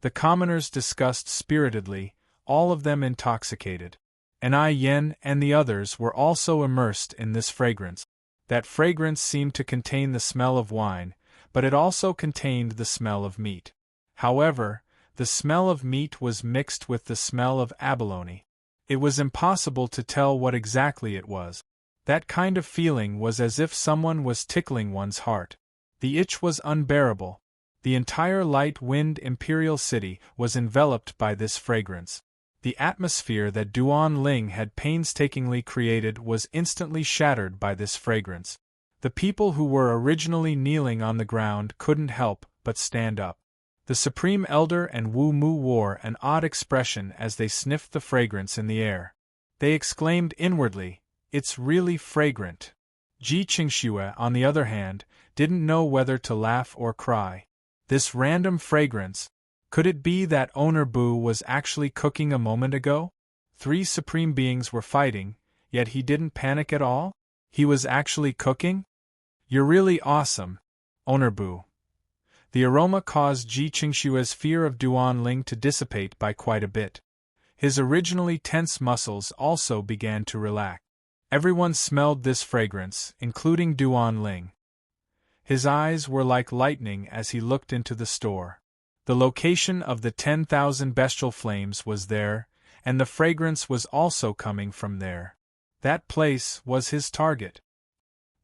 The commoners discussed spiritedly, all of them intoxicated. Ni Yen and the others were also immersed in this fragrance. That fragrance seemed to contain the smell of wine, but it also contained the smell of meat. However, the smell of meat was mixed with the smell of abalone. It was impossible to tell what exactly it was. That kind of feeling was as if someone was tickling one's heart. The itch was unbearable. The entire light-wind imperial city was enveloped by this fragrance. The atmosphere that Duan Ling had painstakingly created was instantly shattered by this fragrance. The people who were originally kneeling on the ground couldn't help but stand up. The Supreme Elder and Wu Mu wore an odd expression as they sniffed the fragrance in the air. They exclaimed inwardly, "It's really fragrant." Ji Qingxue, on the other hand, didn't know whether to laugh or cry. This random fragrance, could it be that Owner Bu was actually cooking a moment ago? 3 supreme beings were fighting, yet he didn't panic at all? He was actually cooking? You're really awesome, Owner Bu. The aroma caused Ji Qingxue's fear of Duan Ling to dissipate by quite a bit. His originally tense muscles also began to relax. Everyone smelled this fragrance, including Duan Ling. His eyes were like lightning as he looked into the store. The location of the 10,000 bestial flames was there, and the fragrance was also coming from there. That place was his target.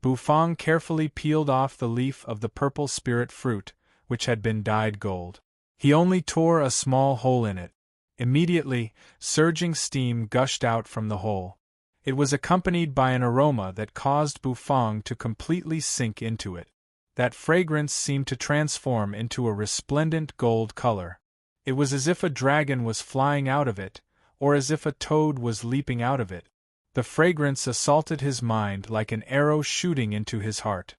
Bufang carefully peeled off the leaf of the purple spirit fruit, which had been dyed gold. He only tore a small hole in it. Immediately, surging steam gushed out from the hole. It was accompanied by an aroma that caused Bufang to completely sink into it. That fragrance seemed to transform into a resplendent gold color. It was as if a dragon was flying out of it, or as if a toad was leaping out of it. The fragrance assaulted his mind like an arrow shooting into his heart.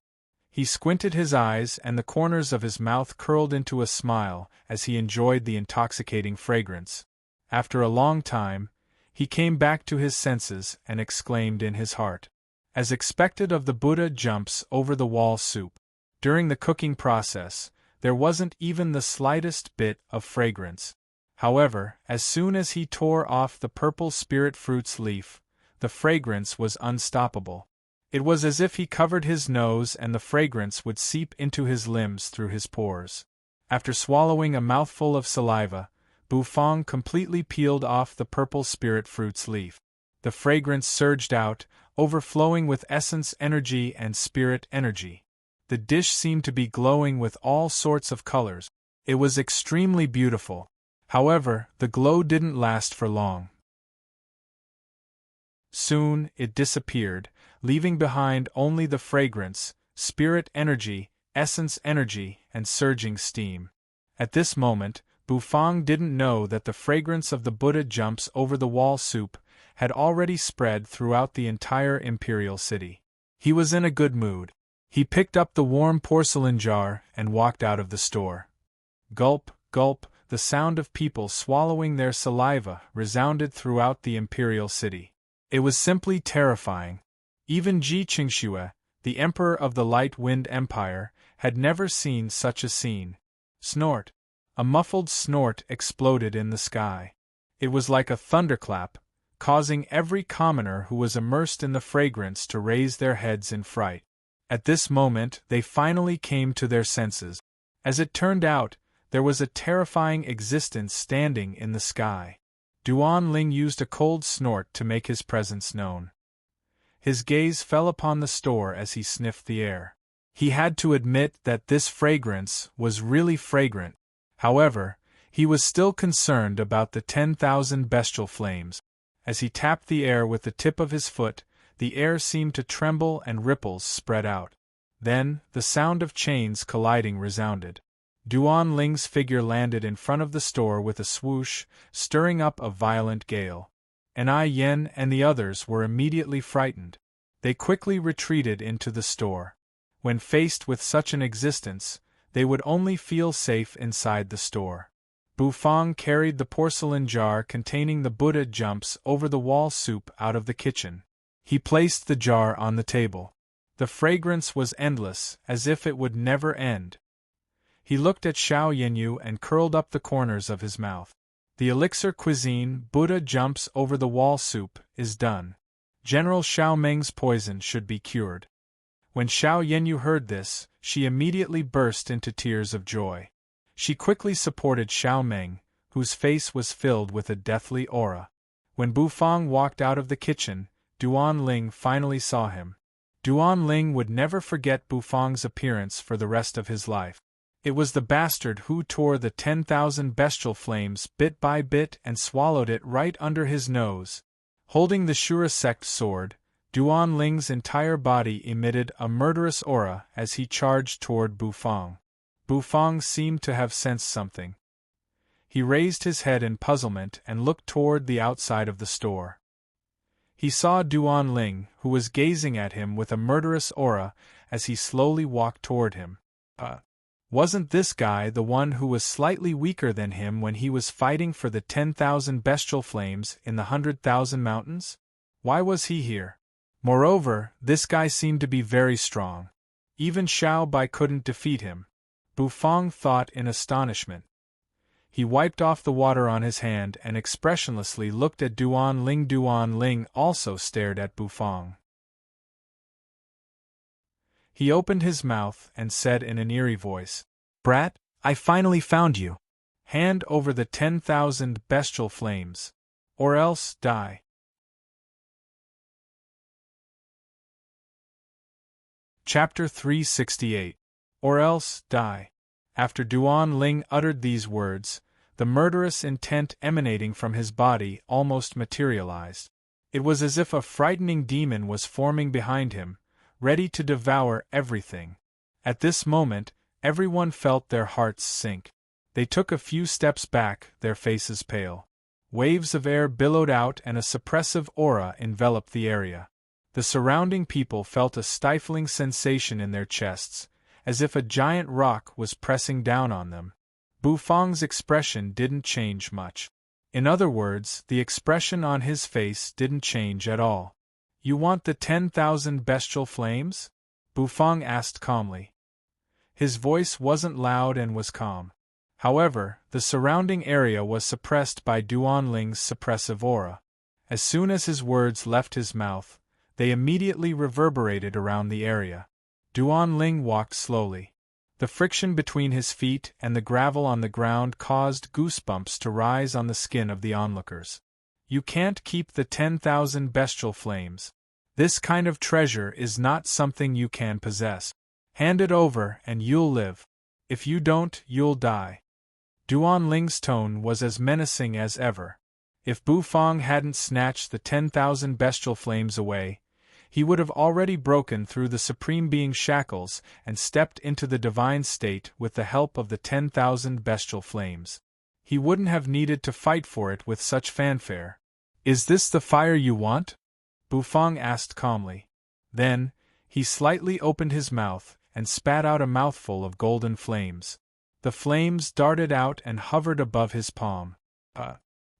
He squinted his eyes and the corners of his mouth curled into a smile as he enjoyed the intoxicating fragrance. After a long time, he came back to his senses and exclaimed in his heart, "As expected of the Buddha jumps over the wall soup." During the cooking process, there wasn't even the slightest bit of fragrance. However, as soon as he tore off the purple spirit fruit's leaf, the fragrance was unstoppable. It was as if he covered his nose and the fragrance would seep into his limbs through his pores. After swallowing a mouthful of saliva, Bufang completely peeled off the purple spirit fruit's leaf. The fragrance surged out, overflowing with essence energy and spirit energy. The dish seemed to be glowing with all sorts of colors. It was extremely beautiful. However, the glow didn't last for long. Soon, it disappeared, leaving behind only the fragrance, spirit energy, essence energy, and surging steam. At this moment, Bufang didn't know that the fragrance of the Buddha jumps over the wall soup had already spread throughout the entire imperial city. He was in a good mood. He picked up the warm porcelain jar and walked out of the store. Gulp, gulp, the sound of people swallowing their saliva resounded throughout the imperial city. It was simply terrifying. Even Ji Qingxue, the emperor of the Light Wind Empire, had never seen such a scene. Snort. A muffled snort exploded in the sky. It was like a thunderclap, causing every commoner who was immersed in the fragrance to raise their heads in fright. At this moment, they finally came to their senses. As it turned out, there was a terrifying existence standing in the sky. Duan Ling used a cold snort to make his presence known. His gaze fell upon the store as he sniffed the air. He had to admit that this fragrance was really fragrant. However, he was still concerned about the 10,000 bestial flames. As he tapped the air with the tip of his foot, the air seemed to tremble and ripples spread out. Then, the sound of chains colliding resounded. Duan Ling's figure landed in front of the store with a swoosh, stirring up a violent gale. Ai Yen and the others were immediately frightened. They quickly retreated into the store. When faced with such an existence, they would only feel safe inside the store. Bufang carried the porcelain jar containing the Buddha jumps over the wall soup out of the kitchen. He placed the jar on the table. The fragrance was endless, as if it would never end. He looked at Xiao Yanyu and curled up the corners of his mouth. The elixir cuisine Buddha jumps over the wall soup is done. General Xiao Meng's poison should be cured. When Xiao Yanyu heard this, she immediately burst into tears of joy. She quickly supported Xiao Meng, whose face was filled with a deathly aura. When Bufang walked out of the kitchen, Duan Ling finally saw him. Duan Ling would never forget Bufang's appearance for the rest of his life. It was the bastard who tore the 10,000 bestial flames bit by bit and swallowed it right under his nose. Holding the Shura sect sword, Duan Ling's entire body emitted a murderous aura as he charged toward Bufang. Bufang seemed to have sensed something. He raised his head in puzzlement and looked toward the outside of the store. He saw Duan Ling, who was gazing at him with a murderous aura as he slowly walked toward him. Wasn't this guy the one who was slightly weaker than him when he was fighting for the 10,000 bestial flames in the 100,000 mountains? Why was he here? Moreover, this guy seemed to be very strong. Even Xiao Bai couldn't defeat him. Bufang thought in astonishment. He wiped off the water on his hand and expressionlessly looked at Duan Ling. Duan Ling also stared at Bufang. He opened his mouth and said in an eerie voice, "Brat, I finally found you. Hand over the 10,000 bestial flames. Or else die." Chapter 368. Or else die. After Duan Ling uttered these words, the murderous intent emanating from his body almost materialized. It was as if a frightening demon was forming behind him, ready to devour everything. At this moment, everyone felt their hearts sink. They took a few steps back, their faces pale. Waves of air billowed out and a suppressive aura enveloped the area. The surrounding people felt a stifling sensation in their chests, as if a giant rock was pressing down on them. Bufang's expression didn't change much. In other words, the expression on his face didn't change at all. "You want the 10,000 bestial flames?" Bufang asked calmly. His voice wasn't loud and was calm. However, the surrounding area was suppressed by Duan Ling's suppressive aura. As soon as his words left his mouth, they immediately reverberated around the area. Duan Ling walked slowly. The friction between his feet and the gravel on the ground caused goosebumps to rise on the skin of the onlookers. "You can't keep the 10,000 bestial flames. This kind of treasure is not something you can possess. Hand it over and you'll live. If you don't, you'll die." Duan Ling's tone was as menacing as ever. If Bufang hadn't snatched the 10,000 bestial flames away, he would have already broken through the Supreme Being's shackles and stepped into the divine state with the help of the 10,000 bestial flames. He wouldn't have needed to fight for it with such fanfare. "Is this the fire you want?" Bufang asked calmly. Then, he slightly opened his mouth and spat out a mouthful of golden flames. The flames darted out and hovered above his palm.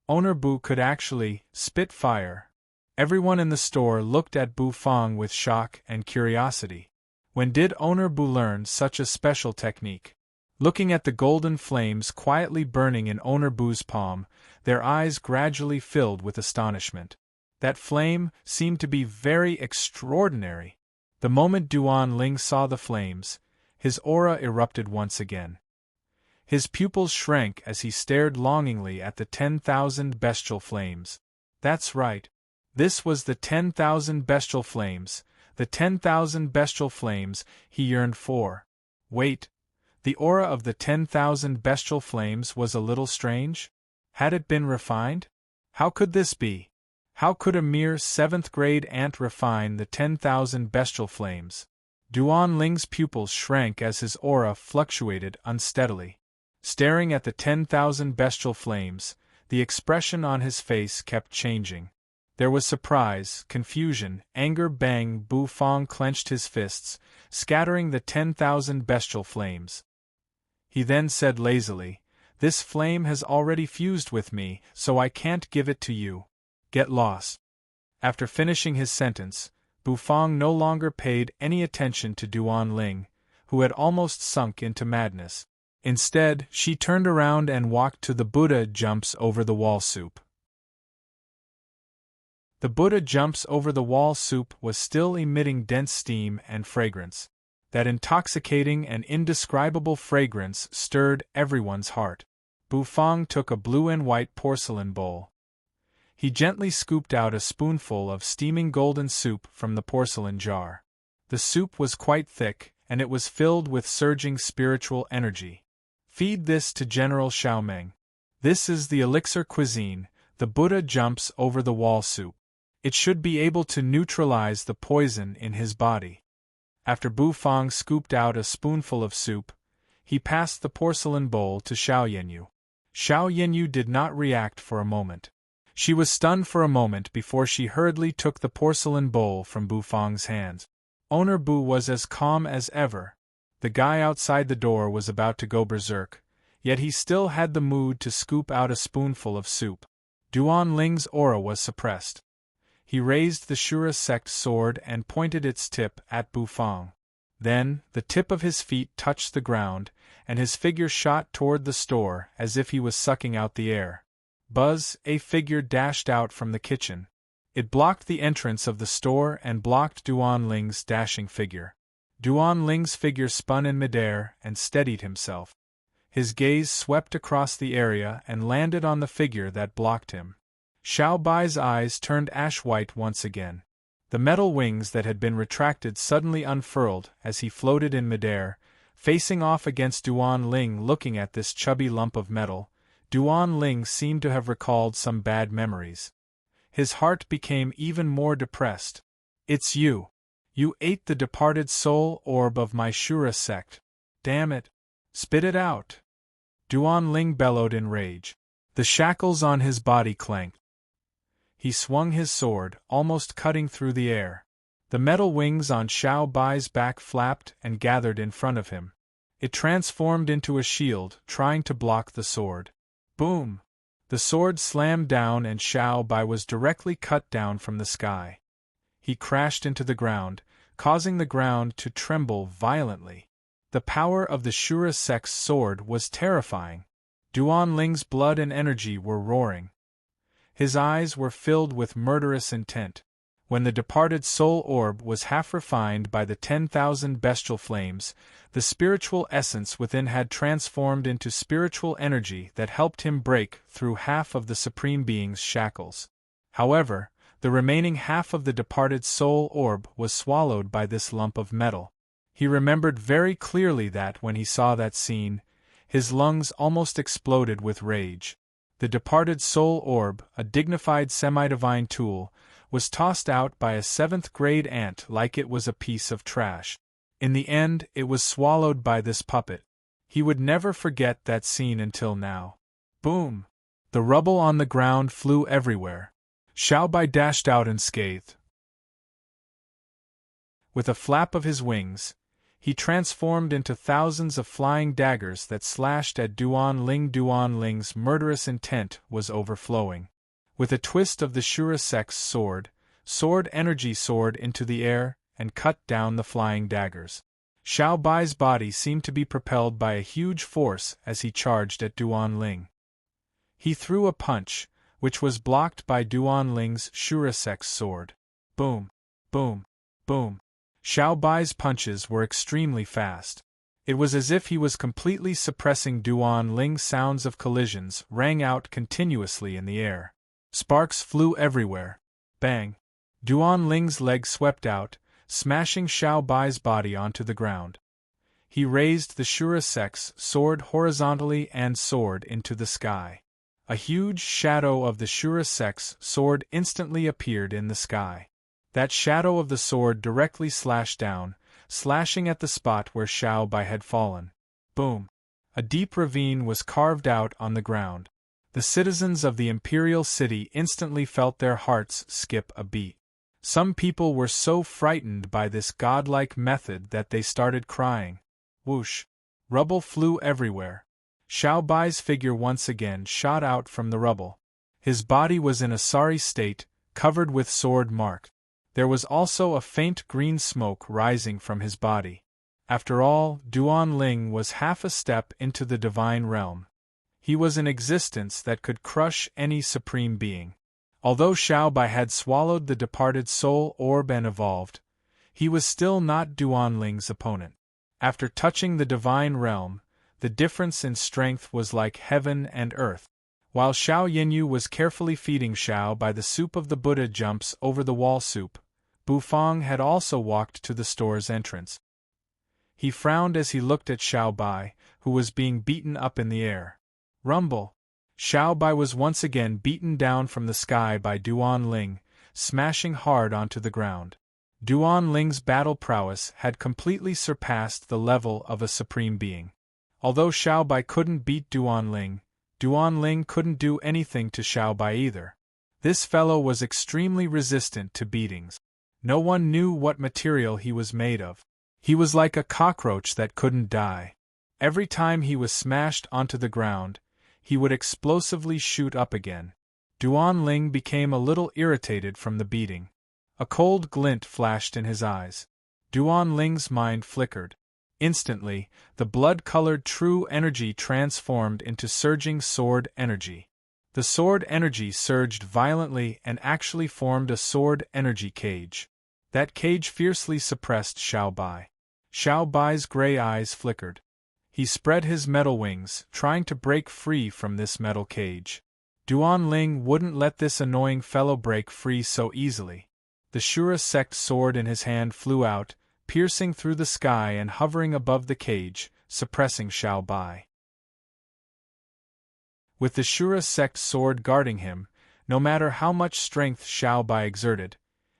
Owner Bu could actually spit fire. Everyone in the store looked at Bufang with shock and curiosity. When did Owner Bu learn such a special technique? Looking at the golden flames quietly burning in Owner Bu's palm, their eyes gradually filled with astonishment. That flame seemed to be very extraordinary. The moment Duan Ling saw the flames, his aura erupted once again. His pupils shrank as he stared longingly at the 10,000 bestial flames. That's right. This was the 10,000 bestial flames, the 10,000 bestial flames he yearned for. Wait. The aura of the 10,000 bestial flames was a little strange? Had it been refined? How could this be? How could a mere 7th-grade ant refine the 10,000 bestial flames? Duan Ling's pupils shrank as his aura fluctuated unsteadily. Staring at the 10,000 bestial flames, the expression on his face kept changing. There was surprise, confusion, anger. Bang! Bufang clenched his fists, scattering the 10,000 bestial flames. He then said lazily, "This flame has already fused with me, so I can't give it to you. Get lost." After finishing his sentence, Bufang no longer paid any attention to Duan Ling, who had almost sunk into madness. Instead, she turned around and walked to the Buddha jumps over the wall soup. The Buddha jumps over the wall soup was still emitting dense steam and fragrance. That intoxicating and indescribable fragrance stirred everyone's heart. Bufang took a blue and white porcelain bowl. He gently scooped out a spoonful of steaming golden soup from the porcelain jar. The soup was quite thick, and it was filled with surging spiritual energy. Feed this to General Xiaomeng. This is the elixir cuisine. The Buddha jumps over the wall soup. It should be able to neutralize the poison in his body. After Bufang scooped out a spoonful of soup, he passed the porcelain bowl to Xiao Yanyu. Xiao Yanyu did not react for a moment. She was stunned for a moment before she hurriedly took the porcelain bowl from Bufang's hands. Owner Bu was as calm as ever. The guy outside the door was about to go berserk, yet he still had the mood to scoop out a spoonful of soup. Duan Ling's aura was suppressed. He raised the Shura sect sword and pointed its tip at Bufang. Then, the tip of his feet touched the ground, and his figure shot toward the store as if he was sucking out the air. Buzz, a figure dashed out from the kitchen. It blocked the entrance of the store and blocked Duan Ling's dashing figure. Duan Ling's figure spun in midair and steadied himself. His gaze swept across the area and landed on the figure that blocked him. Xiao Bai's eyes turned ash-white once again. The metal wings that had been retracted suddenly unfurled as he floated in midair, facing off against Duan Ling. Looking at this chubby lump of metal, Duan Ling seemed to have recalled some bad memories. His heart became even more depressed. "It's you. You ate the departed soul orb of my Shura sect. Damn it. Spit it out." Duan Ling bellowed in rage. The shackles on his body clanked. He swung his sword, almost cutting through the air. The metal wings on Xiao Bai's back flapped and gathered in front of him. It transformed into a shield, trying to block the sword. Boom! The sword slammed down and Xiao Bai was directly cut down from the sky. He crashed into the ground, causing the ground to tremble violently. The power of the Shura sect's sword was terrifying. Duan Ling's blood and energy were roaring. His eyes were filled with murderous intent. When the departed soul orb was half refined by the 10,000 bestial flames, the spiritual essence within had transformed into spiritual energy that helped him break through half of the Supreme Being's shackles. However, the remaining half of the departed soul orb was swallowed by this lump of metal. He remembered very clearly that when he saw that scene, his lungs almost exploded with rage. The departed soul orb, a dignified semi-divine tool, was tossed out by a 7th-grade ant like it was a piece of trash. In the end, it was swallowed by this puppet. He would never forget that scene until now. Boom! The rubble on the ground flew everywhere. Xiao Bai dashed out unscathed. With a flap of his wings, he transformed into thousands of flying daggers that slashed at Duan Ling. Duan Ling's murderous intent was overflowing. With a twist of the Shura sect's sword energy soared into the air and cut down the flying daggers. Xiao Bai's body seemed to be propelled by a huge force as he charged at Duan Ling. He threw a punch, which was blocked by Duan Ling's Shura sect's sword. Boom! Boom! Boom! Xiao Bai's punches were extremely fast. It was as if he was completely suppressing Duan Ling's. Sounds of collisions rang out continuously in the air. Sparks flew everywhere. Bang! Duan Ling's leg swept out, smashing Xiao Bai's body onto the ground. He raised the Shura sect's sword horizontally and soared into the sky. A huge shadow of the Shura sect's sword instantly appeared in the sky. That shadow of the sword directly slashed down, slashing at the spot where Xiao Bai had fallen. Boom! A deep ravine was carved out on the ground. The citizens of the imperial city instantly felt their hearts skip a beat. Some people were so frightened by this godlike method that they started crying. Whoosh! Rubble flew everywhere. Xiao Bai's figure once again shot out from the rubble. His body was in a sorry state, covered with sword marks. There was also a faint green smoke rising from his body. After all, Duan Ling was half a step into the divine realm. He was an existence that could crush any supreme being. Although Xiaobai had swallowed the departed soul orb and evolved, he was still not Duanling's opponent. After touching the divine realm, the difference in strength was like heaven and earth. While Xiao Yinyu was carefully feeding Xiaobai the soup of the Buddha jumps over the wall soup, Bufang had also walked to the store's entrance. He frowned as he looked at Xiaobai, who was being beaten up in the air. Rumble! Xiaobai was once again beaten down from the sky by Duanling, smashing hard onto the ground. Duanling's battle prowess had completely surpassed the level of a supreme being. Although Xiaobai couldn't beat Duanling, Duanling couldn't do anything to Xiaobai either. This fellow was extremely resistant to beatings. No one knew what material he was made of. He was like a cockroach that couldn't die. Every time he was smashed onto the ground, he would explosively shoot up again. Duanling became a little irritated from the beating. A cold glint flashed in his eyes. Duanling's mind flickered. Instantly, the blood-colored true energy transformed into surging sword energy. The sword energy surged violently and actually formed a sword energy cage. That cage fiercely suppressed Xiaobai. Xiaobai's gray eyes flickered. He spread his metal wings, trying to break free from this metal cage. Duanling wouldn't let this annoying fellow break free so easily. The Shura sect sword in his hand flew out, piercing through the sky and hovering above the cage, suppressing Xiaobai. With the Shura sect sword guarding him, no matter how much strength Xiaobai exerted,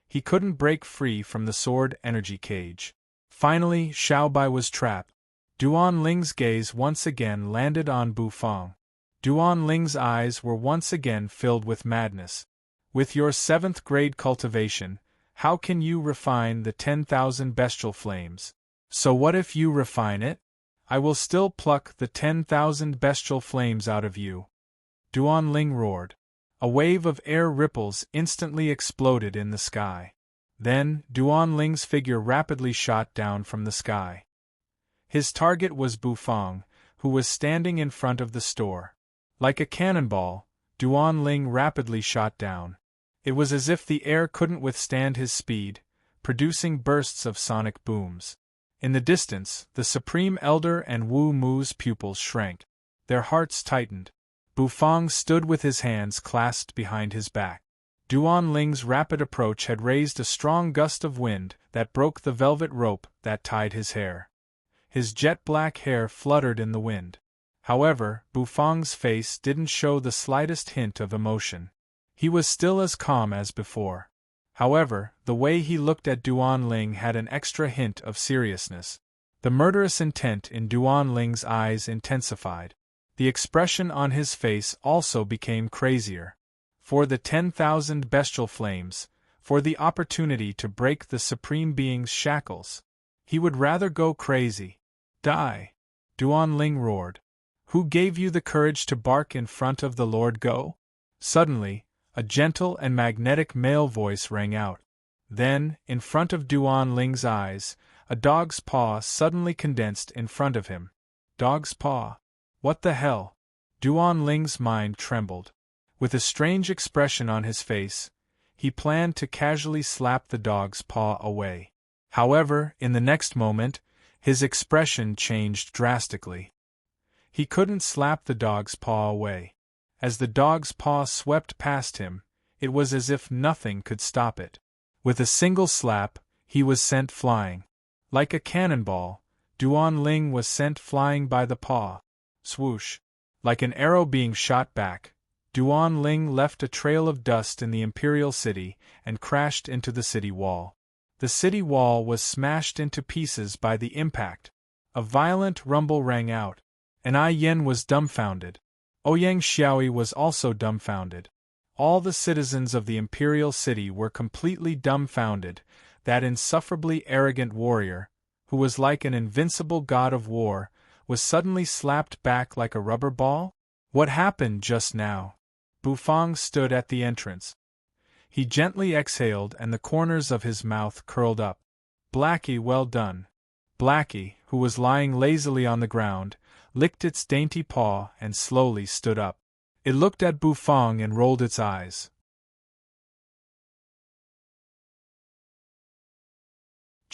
he couldn't break free from the sword energy cage. Finally, Xiaobai was trapped. Duanling's gaze once again landed on Bufang. Duanling's eyes were once again filled with madness. With your 7th grade cultivation, how can you refine the 10,000 bestial flames? So what if you refine it? I will still pluck the 10,000 bestial flames out of you. Duanling roared. A wave of air ripples instantly exploded in the sky. Then, Duanling's figure rapidly shot down from the sky. His target was Bufang, who was standing in front of the store. Like a cannonball, Duanling rapidly shot down. It was as if the air couldn't withstand his speed, producing bursts of sonic booms. In the distance, the Supreme Elder and Wu Mu's pupils shrank. Their hearts tightened. Bufang stood with his hands clasped behind his back. Duanling's rapid approach had raised a strong gust of wind that broke the velvet rope that tied his hair. His jet-black hair fluttered in the wind. However, Bufang's face didn't show the slightest hint of emotion. He was still as calm as before. However, the way he looked at Duanling had an extra hint of seriousness. The murderous intent in Duanling's eyes intensified. The expression on his face also became crazier. For the 10,000 bestial flames, for the opportunity to break the Supreme Being's shackles, he would rather go crazy. Die! Duanling roared. Who gave you the courage to bark in front of the Lord Go? Suddenly, a gentle and magnetic male voice rang out. Then, in front of Duanling's eyes, a dog's paw suddenly condensed in front of him. Dog's paw? What the hell? Duanling's mind trembled. With a strange expression on his face, he planned to casually slap the dog's paw away. However, in the next moment, his expression changed drastically. He couldn't slap the dog's paw away. As the dog's paw swept past him, it was as if nothing could stop it. With a single slap, he was sent flying. Like a cannonball, Duanling was sent flying by the paw. Swoosh! Like an arrow being shot back, Duanling left a trail of dust in the imperial city and crashed into the city wall. The city wall was smashed into pieces by the impact. A violent rumble rang out. And Ai Yen was dumbfounded. Ouyang Xiaoyi was also dumbfounded. All the citizens of the imperial city were completely dumbfounded. That insufferably arrogant warrior, who was like an invincible god of war, was suddenly slapped back like a rubber ball? What happened just now? Bufang stood at the entrance. He gently exhaled and the corners of his mouth curled up. Blackie, well done. Blackie, who was lying lazily on the ground, licked its dainty paw and slowly stood up. It looked at Bufang and rolled its eyes.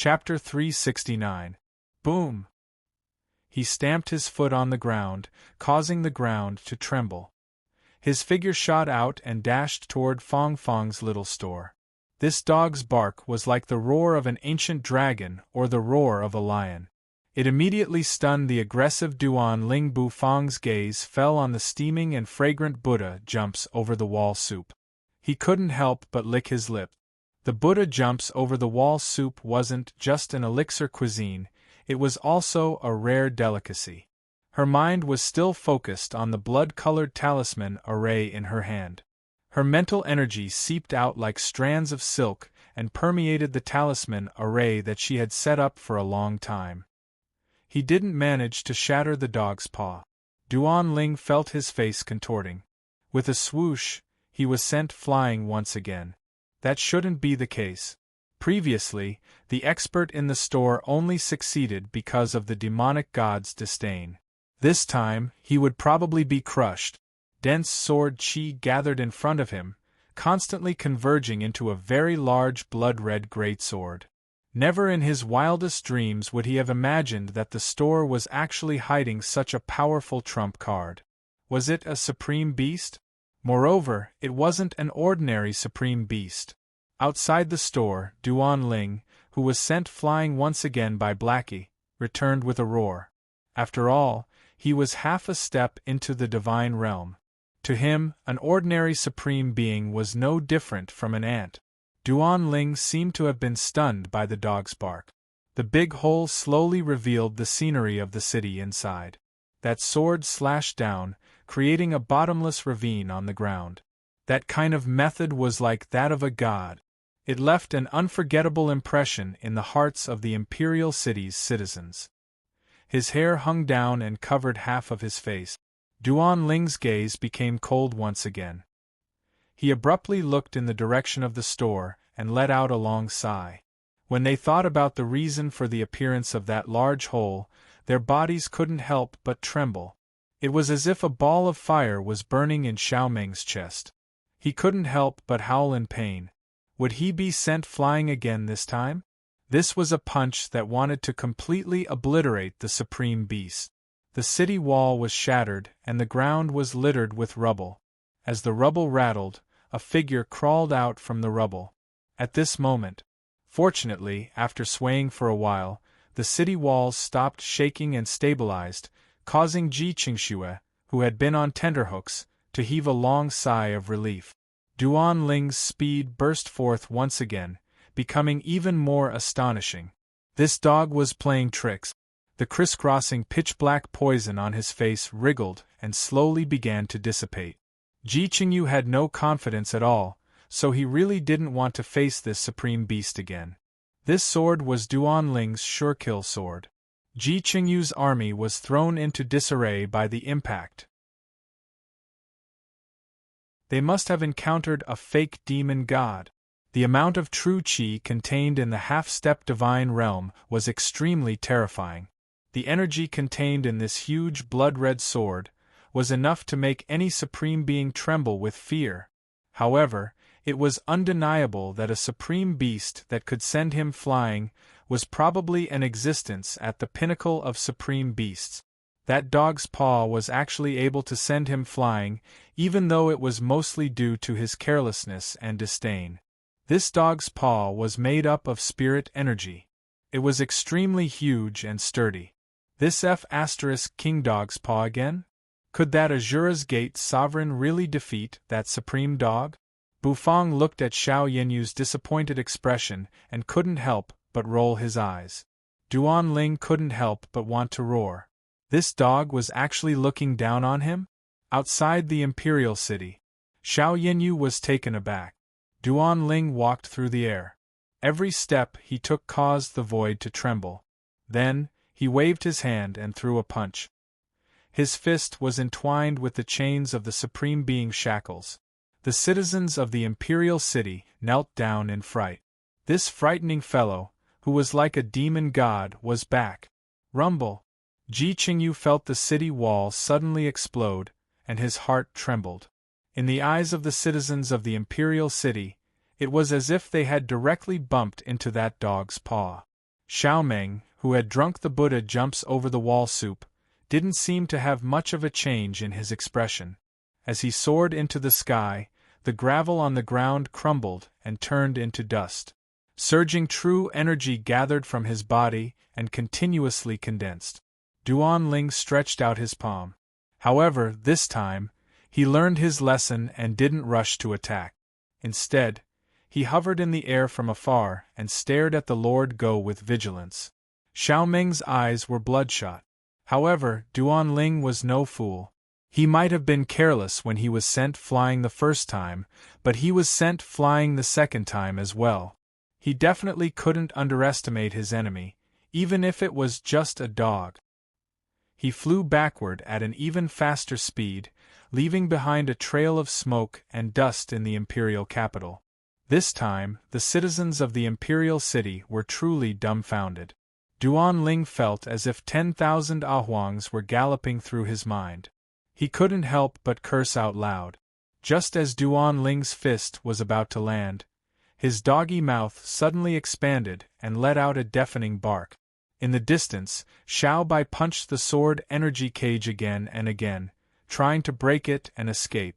Chapter 369. Boom! He stamped his foot on the ground, causing the ground to tremble. His figure shot out and dashed toward Fong Fong's little store. This dog's bark was like the roar of an ancient dragon or the roar of a lion. It immediately stunned the aggressive Duan Ling. Bu Fong's gaze fell on the steaming and fragrant Buddha jumps over the wall soup. He couldn't help but lick his lip. The Buddha jumps over the wall soup wasn't just an elixir cuisine, it was also a rare delicacy. Her mind was still focused on the blood-colored talisman array in her hand. Her mental energy seeped out like strands of silk and permeated the talisman array that she had set up for a long time. He didn't manage to shatter the dog's paw. Duan Ling felt his face contorting. With a swoosh, he was sent flying once again. That shouldn't be the case. Previously, the expert in the store only succeeded because of the demonic god's disdain. This time, he would probably be crushed. Dense sword chi gathered in front of him, constantly converging into a very large blood-red greatsword. Never in his wildest dreams would he have imagined that the store was actually hiding such a powerful trump card. Was it a supreme beast? Moreover, it wasn't an ordinary supreme beast. Outside the store, Duan Ling, who was sent flying once again by Blackie, returned with a roar. After all, he was half a step into the divine realm. To him, an ordinary supreme being was no different from an ant. Duan Ling seemed to have been stunned by the dog's bark. The big hole slowly revealed the scenery of the city inside. That sword slashed down, creating a bottomless ravine on the ground. That kind of method was like that of a god. It left an unforgettable impression in the hearts of the imperial city's citizens. His hair hung down and covered half of his face. Duan Ling's gaze became cold once again. He abruptly looked in the direction of the store and let out a long sigh. When they thought about the reason for the appearance of that large hole, their bodies couldn't help but tremble. It was as if a ball of fire was burning in Xiao Meng's chest. He couldn't help but howl in pain. Would he be sent flying again this time? This was a punch that wanted to completely obliterate the supreme beast. The city wall was shattered and the ground was littered with rubble. As the rubble rattled, a figure crawled out from the rubble. At this moment, fortunately, after swaying for a while, the city walls stopped shaking and stabilized, causing Ji Qingxue, who had been on tenterhooks, to heave a long sigh of relief. Duan Ling's speed burst forth once again, becoming even more astonishing. This dog was playing tricks. The crisscrossing pitch-black poison on his face wriggled and slowly began to dissipate. Ji Qingyu had no confidence at all, so he really didn't want to face this supreme beast again. This sword was Duan Ling's sure-kill sword. Ji Qingyu's army was thrown into disarray by the impact. They must have encountered a fake demon god. The amount of true qi contained in the half-step divine realm was extremely terrifying. The energy contained in this huge blood-red sword was enough to make any supreme being tremble with fear. However, it was undeniable that a supreme beast that could send him flying was probably an existence at the pinnacle of supreme beasts. That dog's paw was actually able to send him flying, even though it was mostly due to his carelessness and disdain. This dog's paw was made up of spirit energy. It was extremely huge and sturdy. This King dog's paw again? Could that Azura's Gate sovereign really defeat that supreme dog? Bufang looked at Xiao Yinyu's disappointed expression and couldn't help but roll his eyes. Duan Ling couldn't help but want to roar. This dog was actually looking down on him? Outside the imperial city, Xiao Yinyu was taken aback. Duan Ling walked through the air. Every step he took caused the void to tremble. Then, he waved his hand and threw a punch. His fist was entwined with the chains of the Supreme Being's shackles. The citizens of the imperial city knelt down in fright. This frightening fellow, who was like a demon god, was back. Rumble! Ji Qingyu felt the city wall suddenly explode, and his heart trembled. In the eyes of the citizens of the imperial city, it was as if they had directly bumped into that dog's paw. Xiao Meng, who had drunk the Buddha jumps over the wall soup, didn't seem to have much of a change in his expression. As he soared into the sky, the gravel on the ground crumbled and turned into dust. Surging true energy gathered from his body and continuously condensed. Duan Ling stretched out his palm. However, this time, he learned his lesson and didn't rush to attack. Instead, he hovered in the air from afar and stared at the Lord Go with vigilance. Xiao Meng's eyes were bloodshot. However, Duan Ling was no fool. He might have been careless when he was sent flying the first time, but he was sent flying the second time as well. He definitely couldn't underestimate his enemy, even if it was just a dog. He flew backward at an even faster speed, leaving behind a trail of smoke and dust in the imperial capital. This time, the citizens of the imperial city were truly dumbfounded. Duan Ling felt as if 10,000 ahuangs were galloping through his mind. He couldn't help but curse out loud. Just as Duan Ling's fist was about to land, his doggy mouth suddenly expanded and let out a deafening bark. In the distance, Xiao Bai punched the sword energy cage again and again, trying to break it and escape.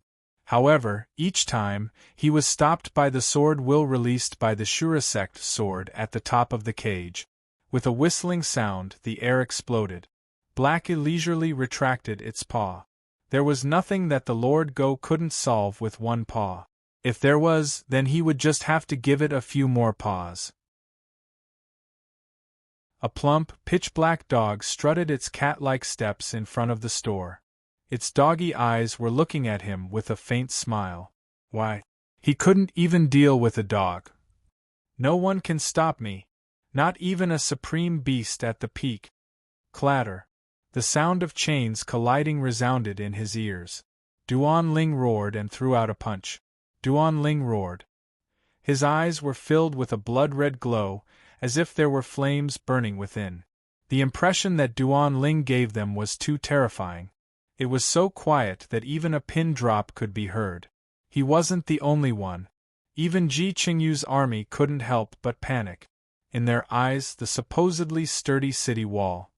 However, each time, he was stopped by the sword will released by the Shurasect sword at the top of the cage. With a whistling sound, the air exploded. Black leisurely retracted its paw. There was nothing that the Lord Go couldn't solve with one paw. If there was, then he would just have to give it a few more paws. A plump, pitch-black dog strutted its cat-like steps in front of the store. Its doggy eyes were looking at him with a faint smile. Why, he couldn't even deal with a dog. No one can stop me. Not even a supreme beast at the peak. Clatter. The sound of chains colliding resounded in his ears. Duan Ling roared and threw out a punch. Duan Ling roared. His eyes were filled with a blood-red glow, as if there were flames burning within. The impression that Duan Ling gave them was too terrifying. It was so quiet that even a pin drop could be heard. He wasn't the only one. Even Ji Qingyu's army couldn't help but panic. In their eyes, the supposedly sturdy city wall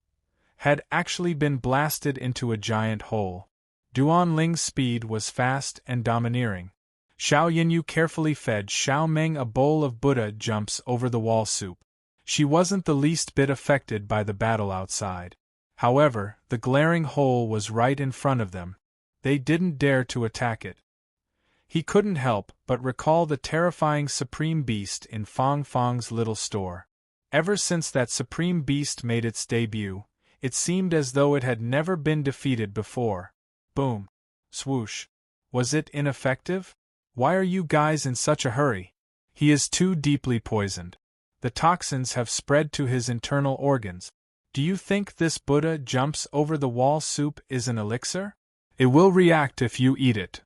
had actually been blasted into a giant hole. Duan Ling's speed was fast and domineering. Xiao Yinyu carefully fed Xiao Meng a bowl of Buddha jumps over the wall soup. She wasn't the least bit affected by the battle outside. However, the glaring hole was right in front of them. They didn't dare to attack it. He couldn't help but recall the terrifying Supreme Beast in Fong Fong's little store. Ever since that Supreme Beast made its debut, it seemed as though it had never been defeated before. Boom. Swoosh. Was it ineffective? Why are you guys in such a hurry? He is too deeply poisoned. The toxins have spread to his internal organs. Do you think this Buddha jumps over the wall soup is an elixir? It will react if you eat it.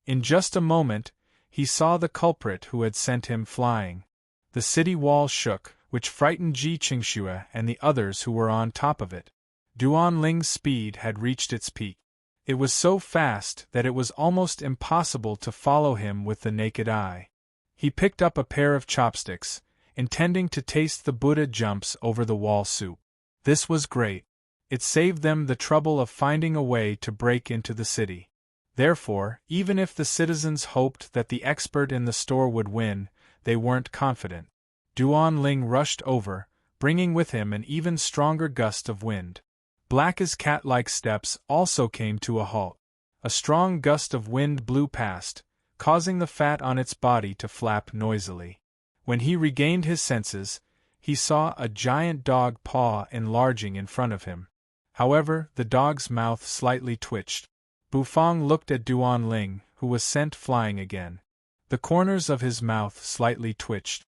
In just a moment, he saw the culprit who had sent him flying. The city wall shook, which frightened Ji Qingxue and the others who were on top of it. Duan Ling's speed had reached its peak. It was so fast that it was almost impossible to follow him with the naked eye. He picked up a pair of chopsticks, intending to taste the Buddha jumps over the wall soup. This was great. It saved them the trouble of finding a way to break into the city. Therefore, even if the citizens hoped that the expert in the store would win, they weren't confident. Duan Ling rushed over, bringing with him an even stronger gust of wind. Black as cat-like steps also came to a halt. A strong gust of wind blew past, causing the fat on its body to flap noisily. When he regained his senses, he saw a giant dog paw enlarging in front of him. However, the dog's mouth slightly twitched. Bufang looked at Duan Ling, who was sent flying again. The corners of his mouth slightly twitched.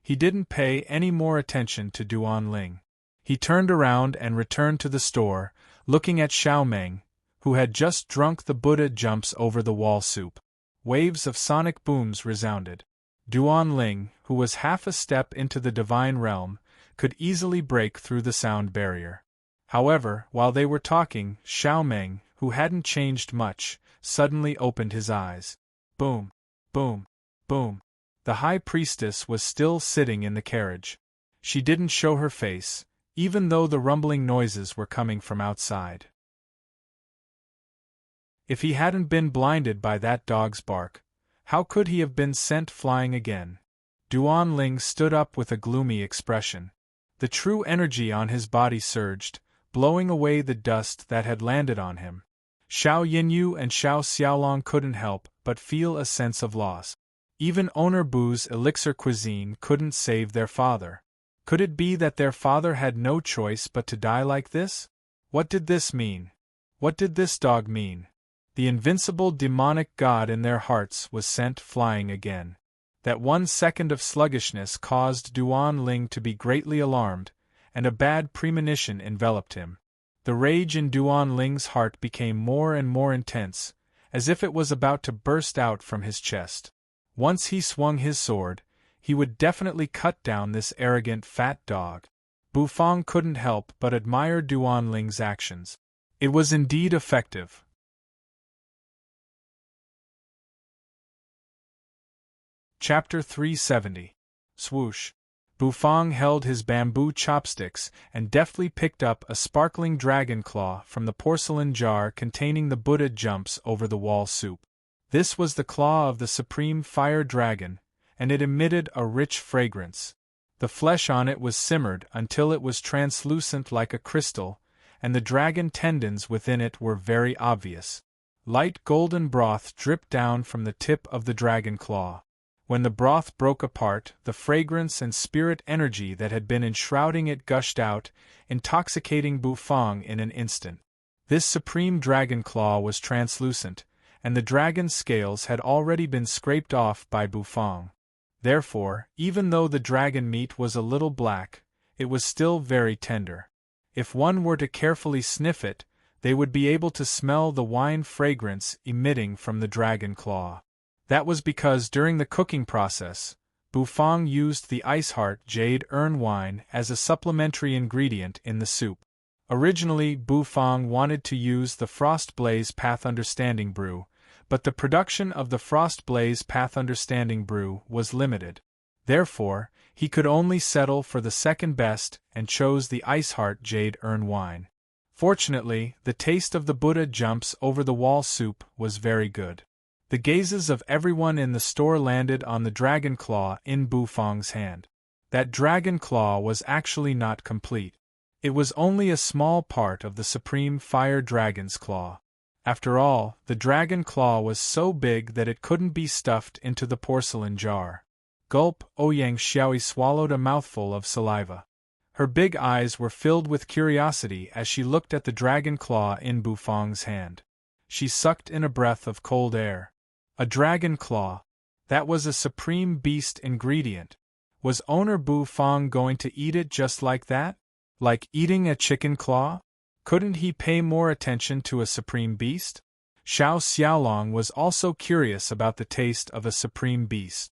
He didn't pay any more attention to Duan Ling. He turned around and returned to the store, looking at Xiao Meng, who had just drunk the Buddha jumps over the wall soup. Waves of sonic booms resounded. Duan Ling, who was half a step into the divine realm, could easily break through the sound barrier. However, while they were talking, Xiao Meng, who hadn't changed much, suddenly opened his eyes. Boom! Boom! Boom! The high priestess was still sitting in the carriage. She didn't show her face, even though the rumbling noises were coming from outside. If he hadn't been blinded by that dog's bark, how could he have been sent flying again? Duan Ling stood up with a gloomy expression. The true energy on his body surged, blowing away the dust that had landed on him. Xiao Yinyu and Xiao Xiaolong couldn't help but feel a sense of loss. Even Owner Bu's elixir cuisine couldn't save their father. Could it be that their father had no choice but to die like this? What did this mean? What did this dog mean? The invincible demonic god in their hearts was sent flying again. That 1 second of sluggishness caused Duan Ling to be greatly alarmed, and a bad premonition enveloped him. The rage in Duan Ling's heart became more and more intense, as if it was about to burst out from his chest. Once he swung his sword, he would definitely cut down this arrogant fat dog. Bufang couldn't help but admire Duan Ling's actions. It was indeed effective. Chapter 370. Swoosh. Bufang held his bamboo chopsticks and deftly picked up a sparkling dragon claw from the porcelain jar containing the Buddha jumps over the wall soup. This was the claw of the supreme fire dragon, and it emitted a rich fragrance. The flesh on it was simmered until it was translucent like a crystal, and the dragon tendons within it were very obvious. Light golden broth dripped down from the tip of the dragon claw. When the broth broke apart, the fragrance and spirit energy that had been enshrouding it gushed out, intoxicating Bufang in an instant. This supreme dragon claw was translucent, and the dragon's scales had already been scraped off by Bufang. Therefore, even though the dragon meat was a little black, it was still very tender. If one were to carefully sniff it, they would be able to smell the wine fragrance emitting from the dragon claw. That was because during the cooking process, Bufang used the Ice Heart Jade Urn wine as a supplementary ingredient in the soup. Originally, Bufang wanted to use the Frost Blaze Path Understanding brew, but the production of the Frost Blaze Path Understanding brew was limited. Therefore, he could only settle for the second best and chose the Ice Heart Jade Urn wine. Fortunately, the taste of the Buddha jumps over the wall soup was very good. The gazes of everyone in the store landed on the dragon claw in Bufang's hand. That dragon claw was actually not complete. It was only a small part of the supreme fire dragon's claw. After all, the dragon claw was so big that it couldn't be stuffed into the porcelain jar. Gulp, Ouyang Xiaoi swallowed a mouthful of saliva. Her big eyes were filled with curiosity as she looked at the dragon claw in Bufang's hand. She sucked in a breath of cold air. A dragon claw. That was a supreme beast ingredient. Was owner Bufang going to eat it just like that? Like eating a chicken claw? Couldn't he pay more attention to a supreme beast? Xiao Xiaolong was also curious about the taste of a supreme beast.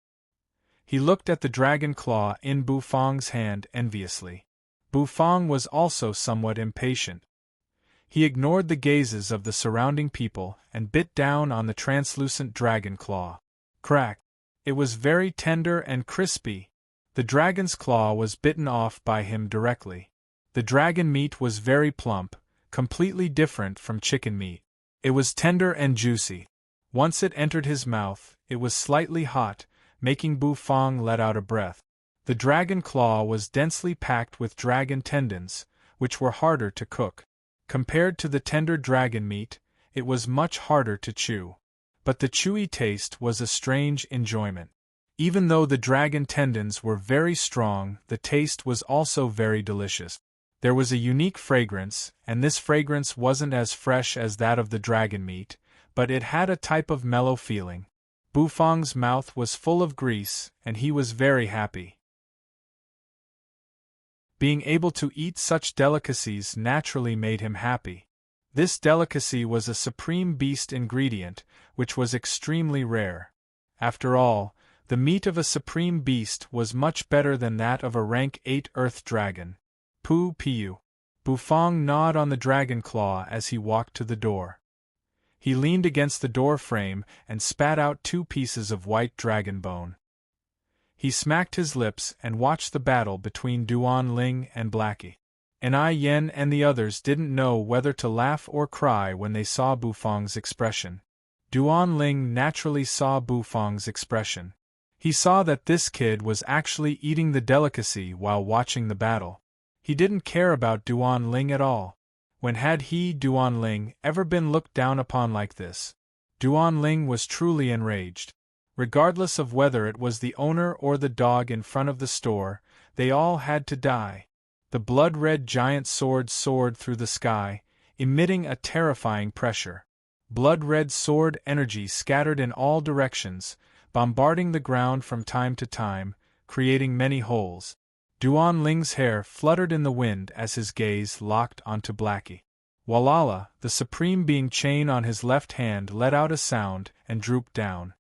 He looked at the dragon claw in Bufang's hand enviously. Bufang was also somewhat impatient. He ignored the gazes of the surrounding people and bit down on the translucent dragon claw. Crack! It was very tender and crispy. The dragon's claw was bitten off by him directly. The dragon meat was very plump, completely different from chicken meat. It was tender and juicy. Once it entered his mouth, it was slightly hot, making Bufang let out a breath. The dragon claw was densely packed with dragon tendons, which were harder to cook. Compared to the tender dragon meat, it was much harder to chew. But the chewy taste was a strange enjoyment. Even though the dragon tendons were very strong, the taste was also very delicious. There was a unique fragrance, and this fragrance wasn't as fresh as that of the dragon meat, but it had a type of mellow feeling. Bufang's mouth was full of grease, and he was very happy. Being able to eat such delicacies naturally made him happy. This delicacy was a supreme beast ingredient, which was extremely rare. After all, the meat of a supreme beast was much better than that of a rank 8 earth dragon. Pu Piu. Bufang gnawed on the dragon claw as he walked to the door. He leaned against the door frame and spat out 2 pieces of white dragon bone. He smacked his lips and watched the battle between Duan Ling and Blackie. And Ai Yen and the others didn't know whether to laugh or cry when they saw Bufang's expression. Duan Ling naturally saw Bufang's expression. He saw that this kid was actually eating the delicacy while watching the battle. He didn't care about Duan Ling at all. When had he, Duan Ling, ever been looked down upon like this? Duan Ling was truly enraged. Regardless of whether it was the owner or the dog in front of the store, they all had to die. The blood-red giant sword soared through the sky, emitting a terrifying pressure. Blood-red sword energy scattered in all directions, bombarding the ground from time to time, creating many holes. Duan Ling's hair fluttered in the wind as his gaze locked onto Blackie. Walala, the supreme being chain on his left hand, let out a sound and drooped down.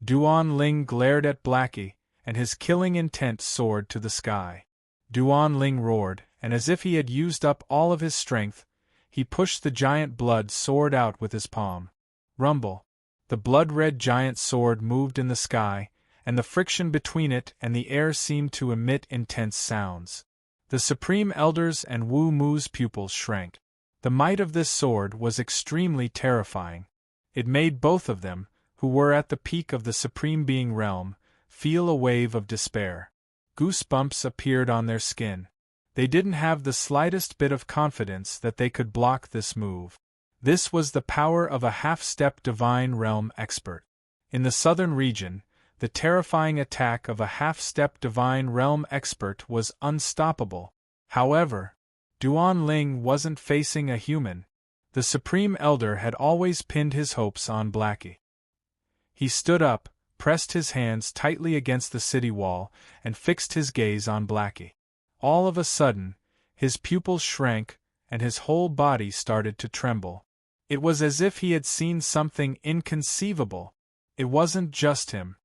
Duan Ling glared at Blackie, and his killing intent soared to the sky. Duan Ling roared, and as if he had used up all of his strength, he pushed the giant blood sword out with his palm. Rumble. The blood-red giant sword moved in the sky, and the friction between it and the air seemed to emit intense sounds. The Supreme Elders and Wu Mu's pupils shrank. The might of this sword was extremely terrifying. It made both of them, who were at the peak of the Supreme Being realm, feel a wave of despair. Goosebumps appeared on their skin. They didn't have the slightest bit of confidence that they could block this move. This was the power of a half-step divine realm expert. In the southern region, the terrifying attack of a half-step divine realm expert was unstoppable. However, Duan Ling wasn't facing a human. The Supreme Elder had always pinned his hopes on Blackie. He stood up, pressed his hands tightly against the city wall, and fixed his gaze on Blackie. All of a sudden, his pupils shrank, and his whole body started to tremble. It was as if he had seen something inconceivable. It wasn't just him.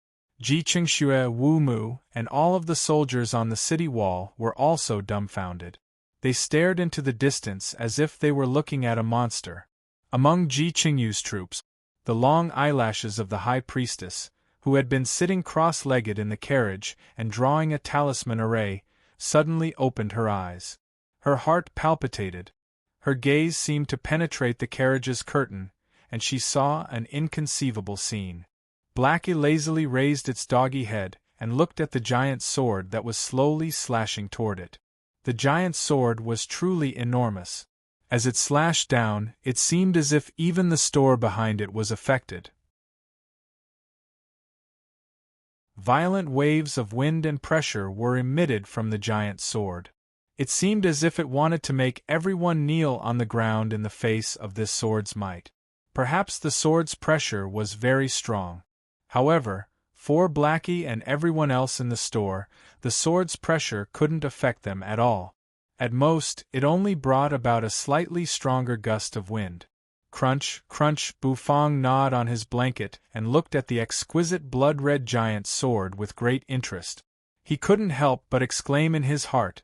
Ji Qingxue, Wu Mu, and all of the soldiers on the city wall were also dumbfounded. They stared into the distance as if they were looking at a monster. Among Ji Qingyu's troops, the long eyelashes of the High Priestess, who had been sitting cross-legged in the carriage and drawing a talisman array, suddenly opened her eyes. Her heart palpitated. Her gaze seemed to penetrate the carriage's curtain, and she saw an inconceivable scene. Blackie lazily raised its doggy head and looked at the giant sword that was slowly slashing toward it. The giant sword was truly enormous. As it slashed down, it seemed as if even the store behind it was affected. Violent waves of wind and pressure were emitted from the giant sword. It seemed as if it wanted to make everyone kneel on the ground in the face of this sword's might. Perhaps the sword's pressure was very strong. However, for Blackie and everyone else in the store, the sword's pressure couldn't affect them at all. At most, it only brought about a slightly stronger gust of wind. Crunch, crunch, Bufang gnawed on his blanket and looked at the exquisite blood-red giant sword with great interest. He couldn't help but exclaim in his heart,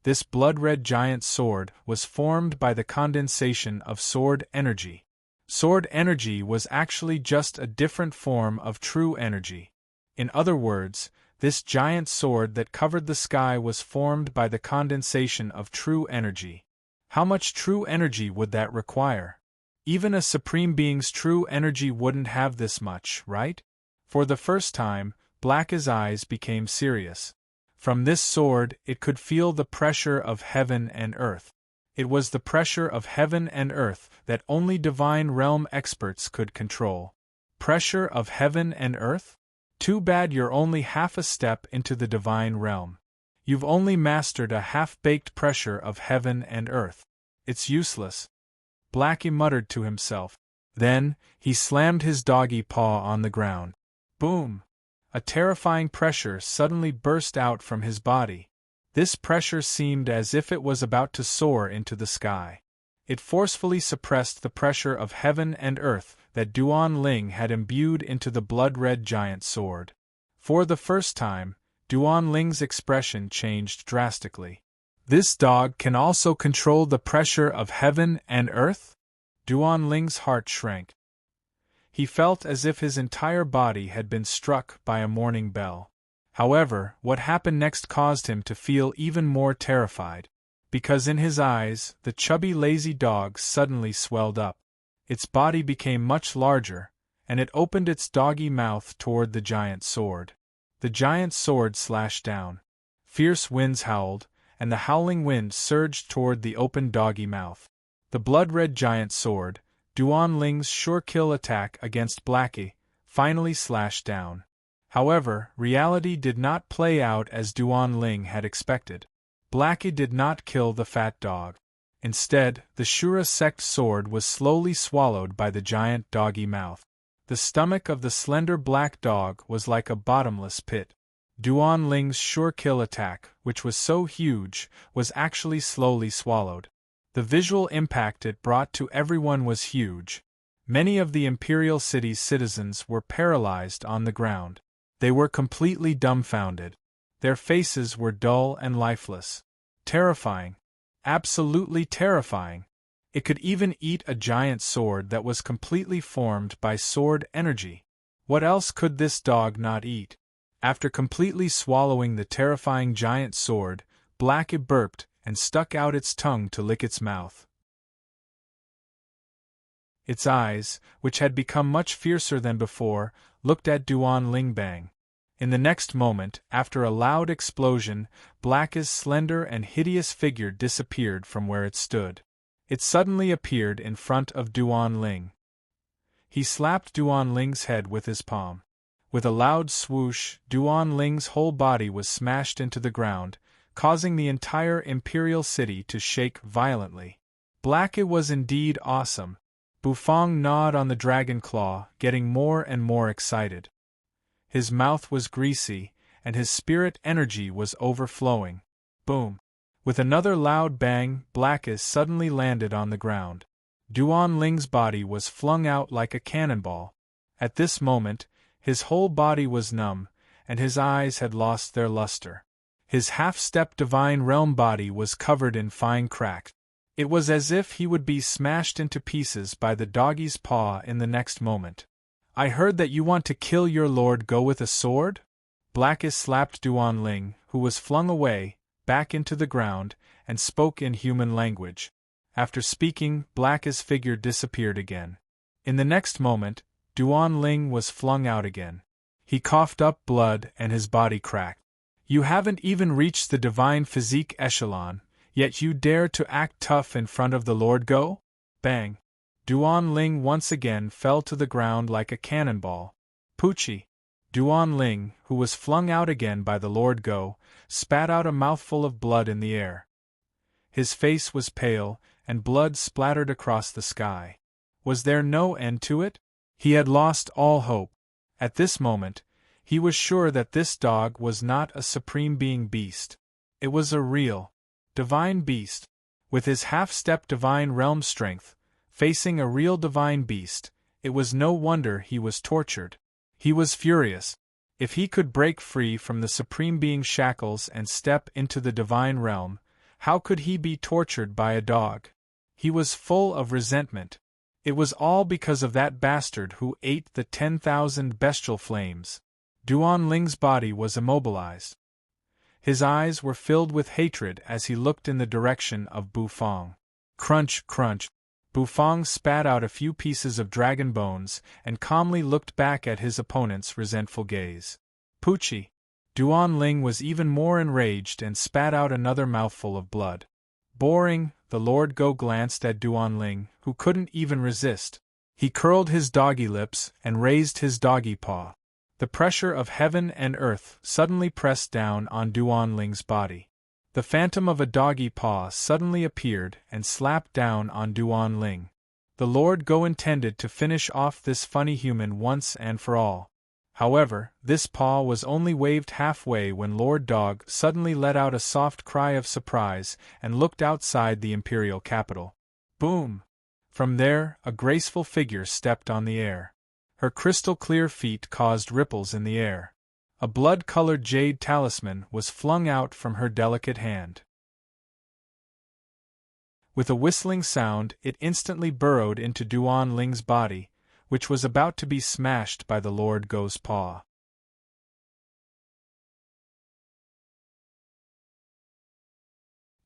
this blood-red giant sword was formed by the condensation of sword energy. Sword energy was actually just a different form of true energy. In other words, this giant sword that covered the sky was formed by the condensation of true energy. How much true energy would that require? Even a supreme being's true energy wouldn't have this much, right? For the first time, Blackie's eyes became serious. From this sword, it could feel the pressure of heaven and earth. It was the pressure of heaven and earth that only divine realm experts could control. Pressure of heaven and earth? Too bad you're only half a step into the divine realm. You've only mastered a half-baked pressure of heaven and earth. It's useless. Blackie muttered to himself. Then, he slammed his doggy paw on the ground. Boom! A terrifying pressure suddenly burst out from his body. This pressure seemed as if it was about to soar into the sky. It forcefully suppressed the pressure of heaven and earth that Duan Ling had imbued into the blood-red giant sword. For the first time, Duan Ling's expression changed drastically. This dog can also control the pressure of heaven and earth? Duan Ling's heart shrank. He felt as if his entire body had been struck by a morning bell. However, what happened next caused him to feel even more terrified. Because in his eyes, the chubby lazy dog suddenly swelled up. Its body became much larger, and it opened its doggy mouth toward the giant sword. The giant sword slashed down. Fierce winds howled, and the howling wind surged toward the open doggy mouth. The blood-red giant sword, Duan Ling's sure-kill attack against Blackie, finally slashed down. However, reality did not play out as Duan Ling had expected. Blackie did not kill the fat dog. Instead, the Shura sect sword was slowly swallowed by the giant doggy mouth. The stomach of the slender black dog was like a bottomless pit. Duan Ling's sure-kill attack, which was so huge, was actually slowly swallowed. The visual impact it brought to everyone was huge. Many of the Imperial City's citizens were paralyzed on the ground. They were completely dumbfounded. Their faces were dull and lifeless. Terrifying. Absolutely terrifying. It could even eat a giant sword that was completely formed by sword energy. What else could this dog not eat? After completely swallowing the terrifying giant sword, Blackie burped and stuck out its tongue to lick its mouth. Its eyes, which had become much fiercer than before, looked at Duan Lingbang. In the next moment, after a loud explosion, Blackie's slender and hideous figure disappeared from where it stood. It suddenly appeared in front of Duan Ling. He slapped Duan Ling's head with his palm. With a loud swoosh, Duan Ling's whole body was smashed into the ground, causing the entire Imperial City to shake violently. Blackie was indeed awesome. Bufang gnawed on the dragon claw, getting more and more excited. His mouth was greasy, and his spirit energy was overflowing. Boom! With another loud bang, Blackie suddenly landed on the ground. Duan Ling's body was flung out like a cannonball. At this moment, his whole body was numb, and his eyes had lost their luster. His half-step divine realm body was covered in fine cracks. It was as if he would be smashed into pieces by the doggy's paw in the next moment. "I heard that you want to kill your lord Go with a sword?" Blackie slapped Duan Ling, who was flung away, back into the ground, and spoke in human language. After speaking, Blackie's figure disappeared again. In the next moment, Duan Ling was flung out again. He coughed up blood and his body cracked. "You haven't even reached the divine physique echelon, yet you dare to act tough in front of the Lord Go?" Bang! Duan Ling once again fell to the ground like a cannonball. Poochie! Duan Ling, who was flung out again by the Lord Go, spat out a mouthful of blood in the air. His face was pale, and blood splattered across the sky. Was there no end to it? He had lost all hope. At this moment, he was sure that this dog was not a supreme being beast. It was a real, divine beast. With his half-step divine realm strength, facing a real divine beast, it was no wonder he was tortured. He was furious. If he could break free from the supreme being shackles and step into the divine realm, how could he be tortured by a dog? He was full of resentment. It was all because of that bastard who ate the 10,000 bestial flames. Duan Ling's body was immobilized. His eyes were filled with hatred as he looked in the direction of Bufang. Crunch, crunch. Bufang spat out a few pieces of dragon bones and calmly looked back at his opponent's resentful gaze. Poochie! Duan Ling was even more enraged and spat out another mouthful of blood. Boring, the Lord Go glanced at Duan Ling, who couldn't even resist. He curled his doggy lips and raised his doggy paw. The pressure of heaven and earth suddenly pressed down on Duan Ling's body. The phantom of a doggy paw suddenly appeared and slapped down on Duan Ling. The Lord Go intended to finish off this funny human once and for all. However, this paw was only waved halfway when Lord Dog suddenly let out a soft cry of surprise and looked outside the imperial capital. Boom! From there, a graceful figure stepped on the air. Her crystal-clear feet caused ripples in the air. A blood-colored jade talisman was flung out from her delicate hand. With a whistling sound, it instantly burrowed into Duan Ling's body, which was about to be smashed by the Lord Go's paw.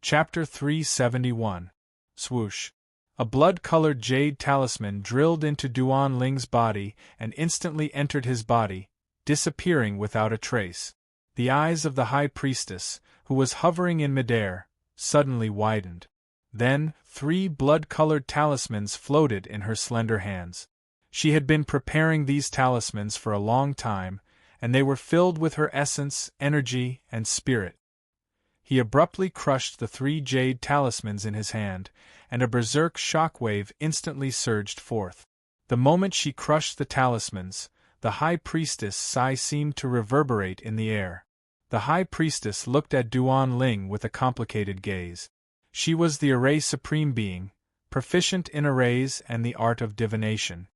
Chapter 371. Swoosh. A blood-colored jade talisman drilled into Duan Ling's body and instantly entered his body, disappearing without a trace. The eyes of the High Priestess, who was hovering in midair, suddenly widened. Then, 3 blood-colored talismans floated in her slender hands. She had been preparing these talismans for a long time, and they were filled with her essence, energy, and spirit. He abruptly crushed the 3 jade talismans in his hand, and a berserk shockwave instantly surged forth. The moment she crushed the talismans, the High Priestess' sigh seemed to reverberate in the air. The High Priestess looked at Duan Ling with a complicated gaze. She was the Array Supreme Being, proficient in arrays and the art of divination.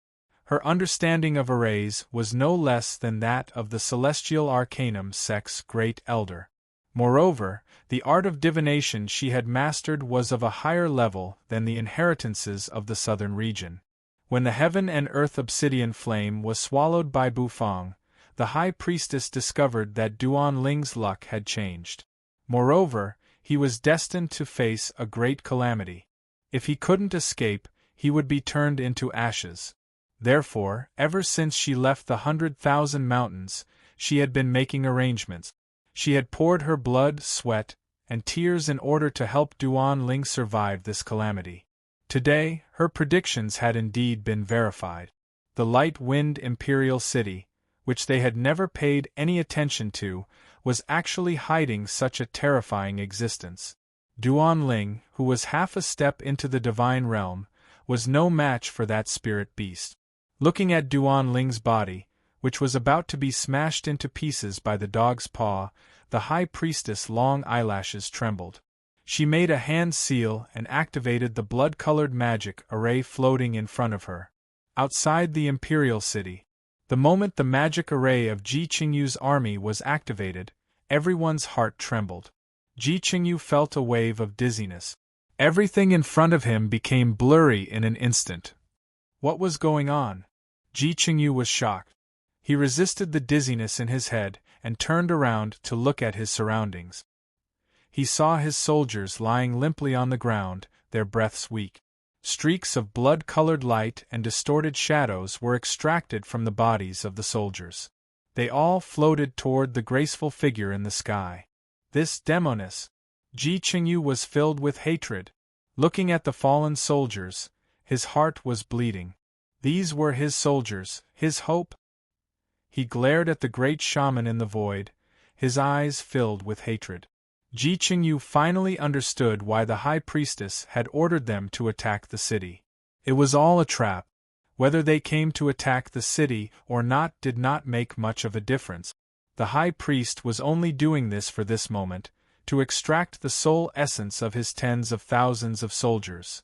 Her understanding of arrays was no less than that of the Celestial Arcanum Sect's Great Elder. Moreover, the art of divination she had mastered was of a higher level than the inheritances of the southern region. When the heaven and earth obsidian flame was swallowed by Bufang, the High Priestess discovered that Duan Ling's luck had changed. Moreover, he was destined to face a great calamity. If he couldn't escape, he would be turned into ashes. Therefore, ever since she left the 100,000 mountains, she had been making arrangements. She had poured her blood, sweat, and tears in order to help Duan Ling survive this calamity. Today, her predictions had indeed been verified. The light-wind imperial city, which they had never paid any attention to, was actually hiding such a terrifying existence. Duan Ling, who was half a step into the divine realm, was no match for that spirit beast. Looking at Duan Ling's body, which was about to be smashed into pieces by the dog's paw, the High Priestess' long eyelashes trembled. She made a hand seal and activated the blood-colored magic array floating in front of her. Outside the Imperial City, the moment the magic array of Ji Qingyu's army was activated, everyone's heart trembled. Ji Qingyu felt a wave of dizziness. Everything in front of him became blurry in an instant. What was going on? Ji Qingyu was shocked. He resisted the dizziness in his head and turned around to look at his surroundings. He saw his soldiers lying limply on the ground, their breaths weak. Streaks of blood-colored light and distorted shadows were extracted from the bodies of the soldiers. They all floated toward the graceful figure in the sky. This demoness! Ji Qingyu was filled with hatred. Looking at the fallen soldiers, his heart was bleeding. These were his soldiers, his hope. He glared at the great shaman in the void, his eyes filled with hatred. Ji Qingyu finally understood why the High Priestess had ordered them to attack the city. It was all a trap. Whether they came to attack the city or not did not make much of a difference. The High Priest was only doing this for this moment, to extract the soul essence of his tens of thousands of soldiers.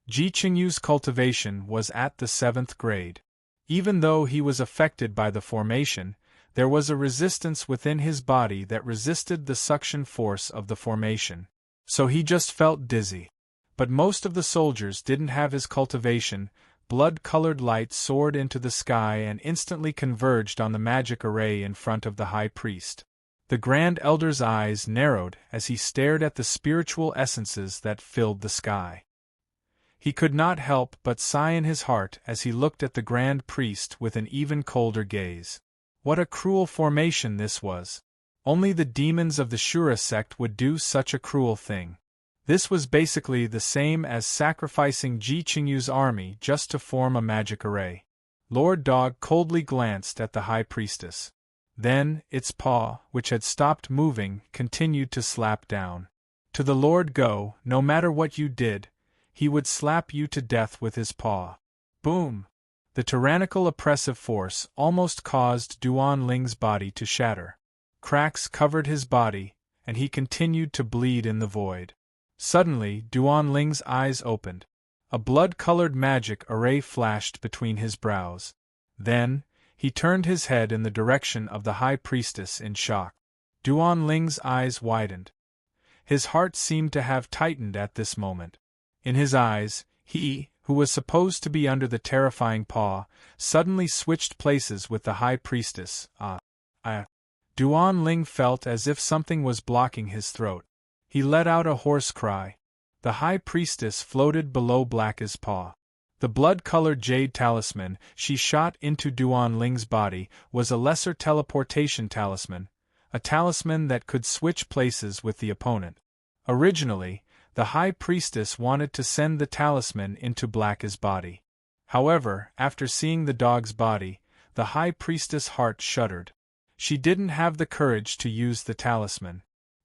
Ji Qingyu's cultivation was at the 7th grade. Even though he was affected by the formation, there was a resistance within his body that resisted the suction force of the formation. So he just felt dizzy. But most of the soldiers didn't have his cultivation. Blood-colored light soared into the sky and instantly converged on the magic array in front of the High Priest. The Grand Elder's eyes narrowed as he stared at the spiritual essences that filled the sky. He could not help but sigh in his heart as he looked at the Grand Priest with an even colder gaze. What a cruel formation this was! Only the demons of the Shura sect would do such a cruel thing. This was basically the same as sacrificing Ji Qingyu's army just to form a magic array. Lord Dog coldly glanced at the High Priestess. Then, its paw, which had stopped moving, continued to slap down. To the Lord Go, no matter what you did, he would slap you to death with his paw. Boom! The tyrannical oppressive force almost caused Duan Ling's body to shatter. Cracks covered his body, and he continued to bleed in the void. Suddenly, Duan Ling's eyes opened. A blood-colored magic array flashed between his brows. Then, he turned his head in the direction of the High Priestess in shock. Duan Ling's eyes widened. His heart seemed to have tightened at this moment. In his eyes, he, who was supposed to be under the terrifying paw, suddenly switched places with the High Priestess. Duan Ling felt as if something was blocking his throat. He let out a hoarse cry. The high priestess floated below Black's paw. The blood-colored jade talisman she shot into Duan Ling's body was a lesser teleportation talisman, a talisman that could switch places with the opponent. Originally, the high priestess wanted to send the talisman into Black's body. However, after seeing the dog's body, the high priestess' heart shuddered. She didn't have the courage to use the talisman.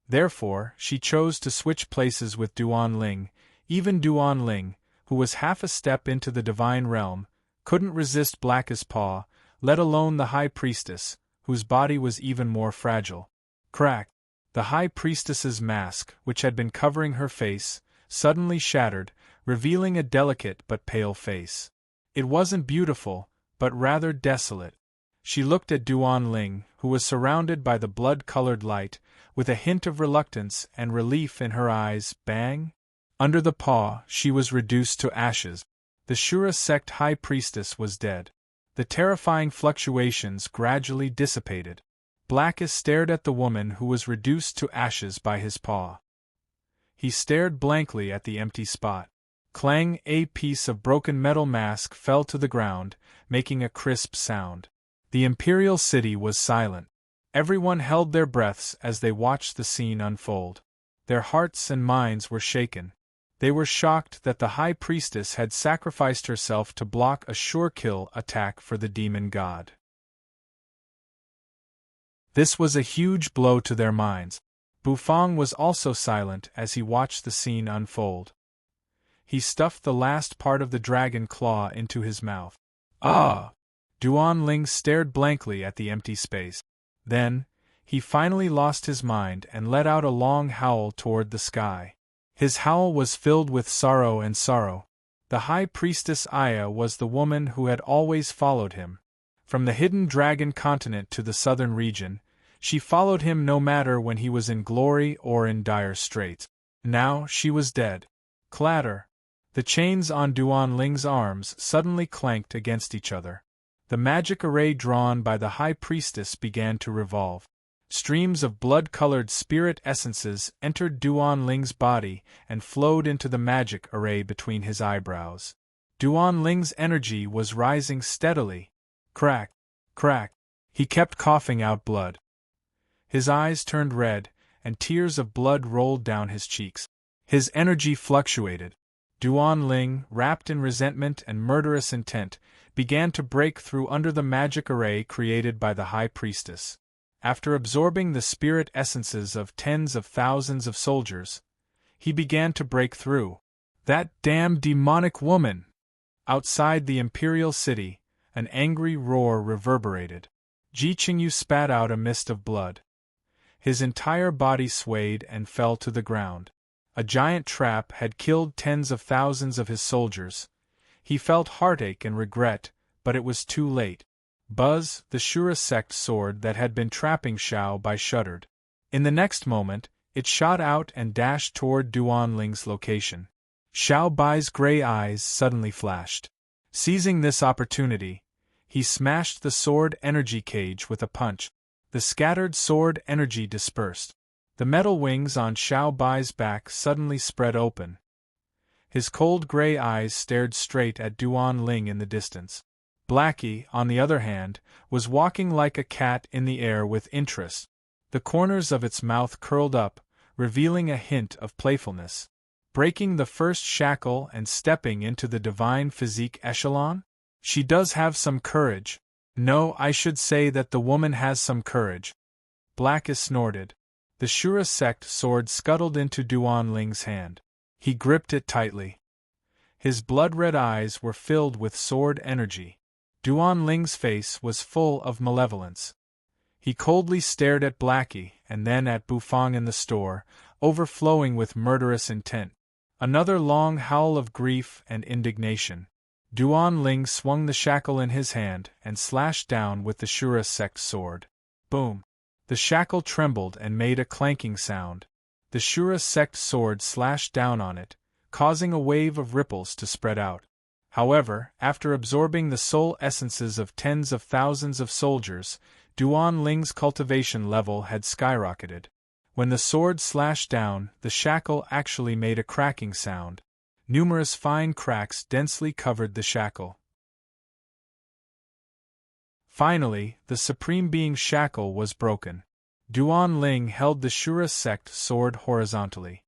Therefore, she chose to switch places with Duan Ling. Even Duan Ling, who was half a step into the divine realm, couldn't resist Black's paw, let alone the high priestess, whose body was even more fragile. Crack! The high priestess's mask, which had been covering her face, suddenly shattered, revealing a delicate but pale face. It wasn't beautiful, but rather desolate. She looked at Duan Ling, who was surrounded by the blood-colored light, with a hint of reluctance and relief in her eyes. Bang! Under the paw, she was reduced to ashes. The Shura sect high priestess was dead. The terrifying fluctuations gradually dissipated. Blackus stared at the woman who was reduced to ashes by his paw. He stared blankly at the empty spot. Clang! A piece of broken metal mask fell to the ground, making a crisp sound. The imperial city was silent. Everyone held their breaths as they watched the scene unfold. Their hearts and minds were shaken. They were shocked that the high priestess had sacrificed herself to block a sure-kill attack for the demon god. This was a huge blow to their minds. Bufang was also silent as he watched the scene unfold. He stuffed the last part of the dragon claw into his mouth. Ah! Duan Ling stared blankly at the empty space. Then, he finally lost his mind and let out a long howl toward the sky. His howl was filled with sorrow and sorrow. The high priestess Aya was the woman who had always followed him. From the hidden dragon continent to the southern region, she followed him no matter when he was in glory or in dire straits. Now she was dead. Clatter! The chains on Duan Ling's arms suddenly clanked against each other. The magic array drawn by the high priestess began to revolve. Streams of blood-colored spirit essences entered Duan Ling's body and flowed into the magic array between his eyebrows. Duan Ling's energy was rising steadily. Crack! Crack! He kept coughing out blood. His eyes turned red, and tears of blood rolled down his cheeks. His energy fluctuated. Duan Ling, wrapped in resentment and murderous intent, began to break through under the magic array created by the high priestess. After absorbing the spirit essences of tens of thousands of soldiers, he began to break through. That damn demonic woman! Outside the imperial city, an angry roar reverberated. Ji Qingyu spat out a mist of blood. His entire body swayed and fell to the ground. A giant trap had killed tens of thousands of his soldiers. He felt heartache and regret, but it was too late. Buzz, the Shura sect sword that had been trapping Xiao Bai shuddered. In the next moment, it shot out and dashed toward Duan Ling's location. Xiao Bai's gray eyes suddenly flashed. Seizing this opportunity, he smashed the sword energy cage with a punch. The scattered sword energy dispersed. The metal wings on Xiao Bai's back suddenly spread open. His cold gray eyes stared straight at Duan Ling in the distance. Blackie, on the other hand, was walking like a cat in the air with interest. The corners of its mouth curled up, revealing a hint of playfulness. Breaking the first shackle and stepping into the divine physique echelon? She does have some courage. No, I should say that the woman has some courage. Blackus snorted. The Shura sect sword scuttled into Duan Ling's hand. He gripped it tightly. His blood-red eyes were filled with sword energy. Duan Ling's face was full of malevolence. He coldly stared at Blackie and then at Bufang in the store, overflowing with murderous intent. Another long howl of grief and indignation. Duan Ling swung the shackle in his hand and slashed down with the Shura sect sword. Boom! The shackle trembled and made a clanking sound. The Shura sect sword slashed down on it, causing a wave of ripples to spread out. However, after absorbing the soul essences of tens of thousands of soldiers, Duan Ling's cultivation level had skyrocketed. When the sword slashed down, the shackle actually made a cracking sound. Numerous fine cracks densely covered the shackle. Finally, the Supreme Being's shackle was broken. Duan Ling held the Shura sect sword horizontally.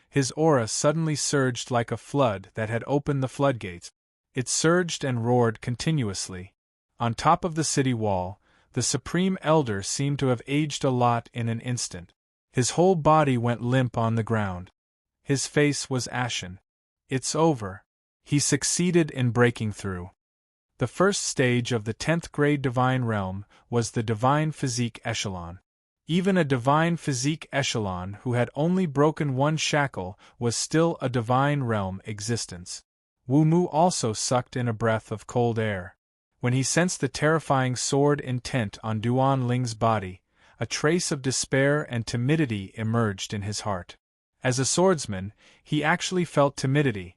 His aura suddenly surged like a flood that had opened the floodgates. It surged and roared continuously. On top of the city wall, the Supreme Elder seemed to have aged a lot in an instant. His whole body went limp on the ground. His face was ashen. It's over. He succeeded in breaking through. The first stage of the 10th grade Divine Realm was the Divine Physique Echelon. Even a Divine Physique Echelon who had only broken one shackle was still a Divine Realm existence. Wu Mu also sucked in a breath of cold air. When he sensed the terrifying sword intent on Duan Ling's body, a trace of despair and timidity emerged in his heart. As a swordsman, he actually felt timidity.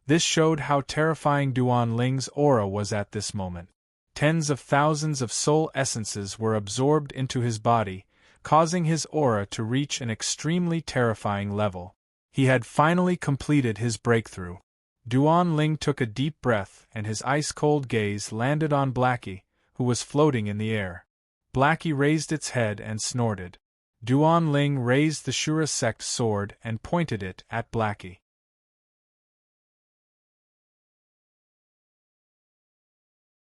This showed how terrifying Duan Ling's aura was at this moment. Tens of thousands of soul essences were absorbed into his body, causing his aura to reach an extremely terrifying level. He had finally completed his breakthrough. Duan Ling took a deep breath and his ice-cold gaze landed on Blackie, who was floating in the air. Blackie raised its head and snorted. Duan Ling raised the Shura sect sword and pointed it at Blackie.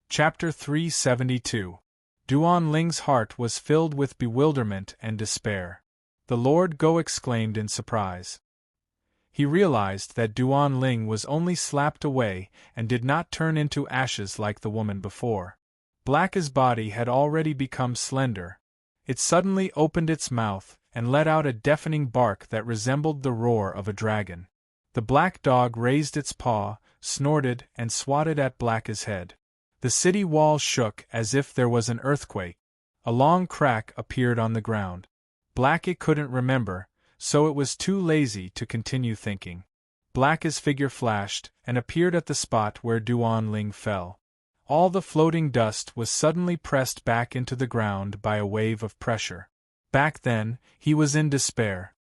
Chapter 372. Duan Ling's heart was filled with bewilderment and despair. The Lord Go exclaimed in surprise. He realized that Duan Ling was only slapped away and did not turn into ashes like the woman before. Blackie's body had already become slender. It suddenly opened its mouth and let out a deafening bark that resembled the roar of a dragon. The black dog raised its paw, snorted, and swatted at Blackie's head. The city wall shook as if there was an earthquake. A long crack appeared on the ground. Blackie couldn't remember, so it was too lazy to continue thinking. Blackie's figure flashed and appeared at the spot where Duan Ling fell. All the floating dust was suddenly pressed back into the ground by a wave of pressure. Back then, he was in despair.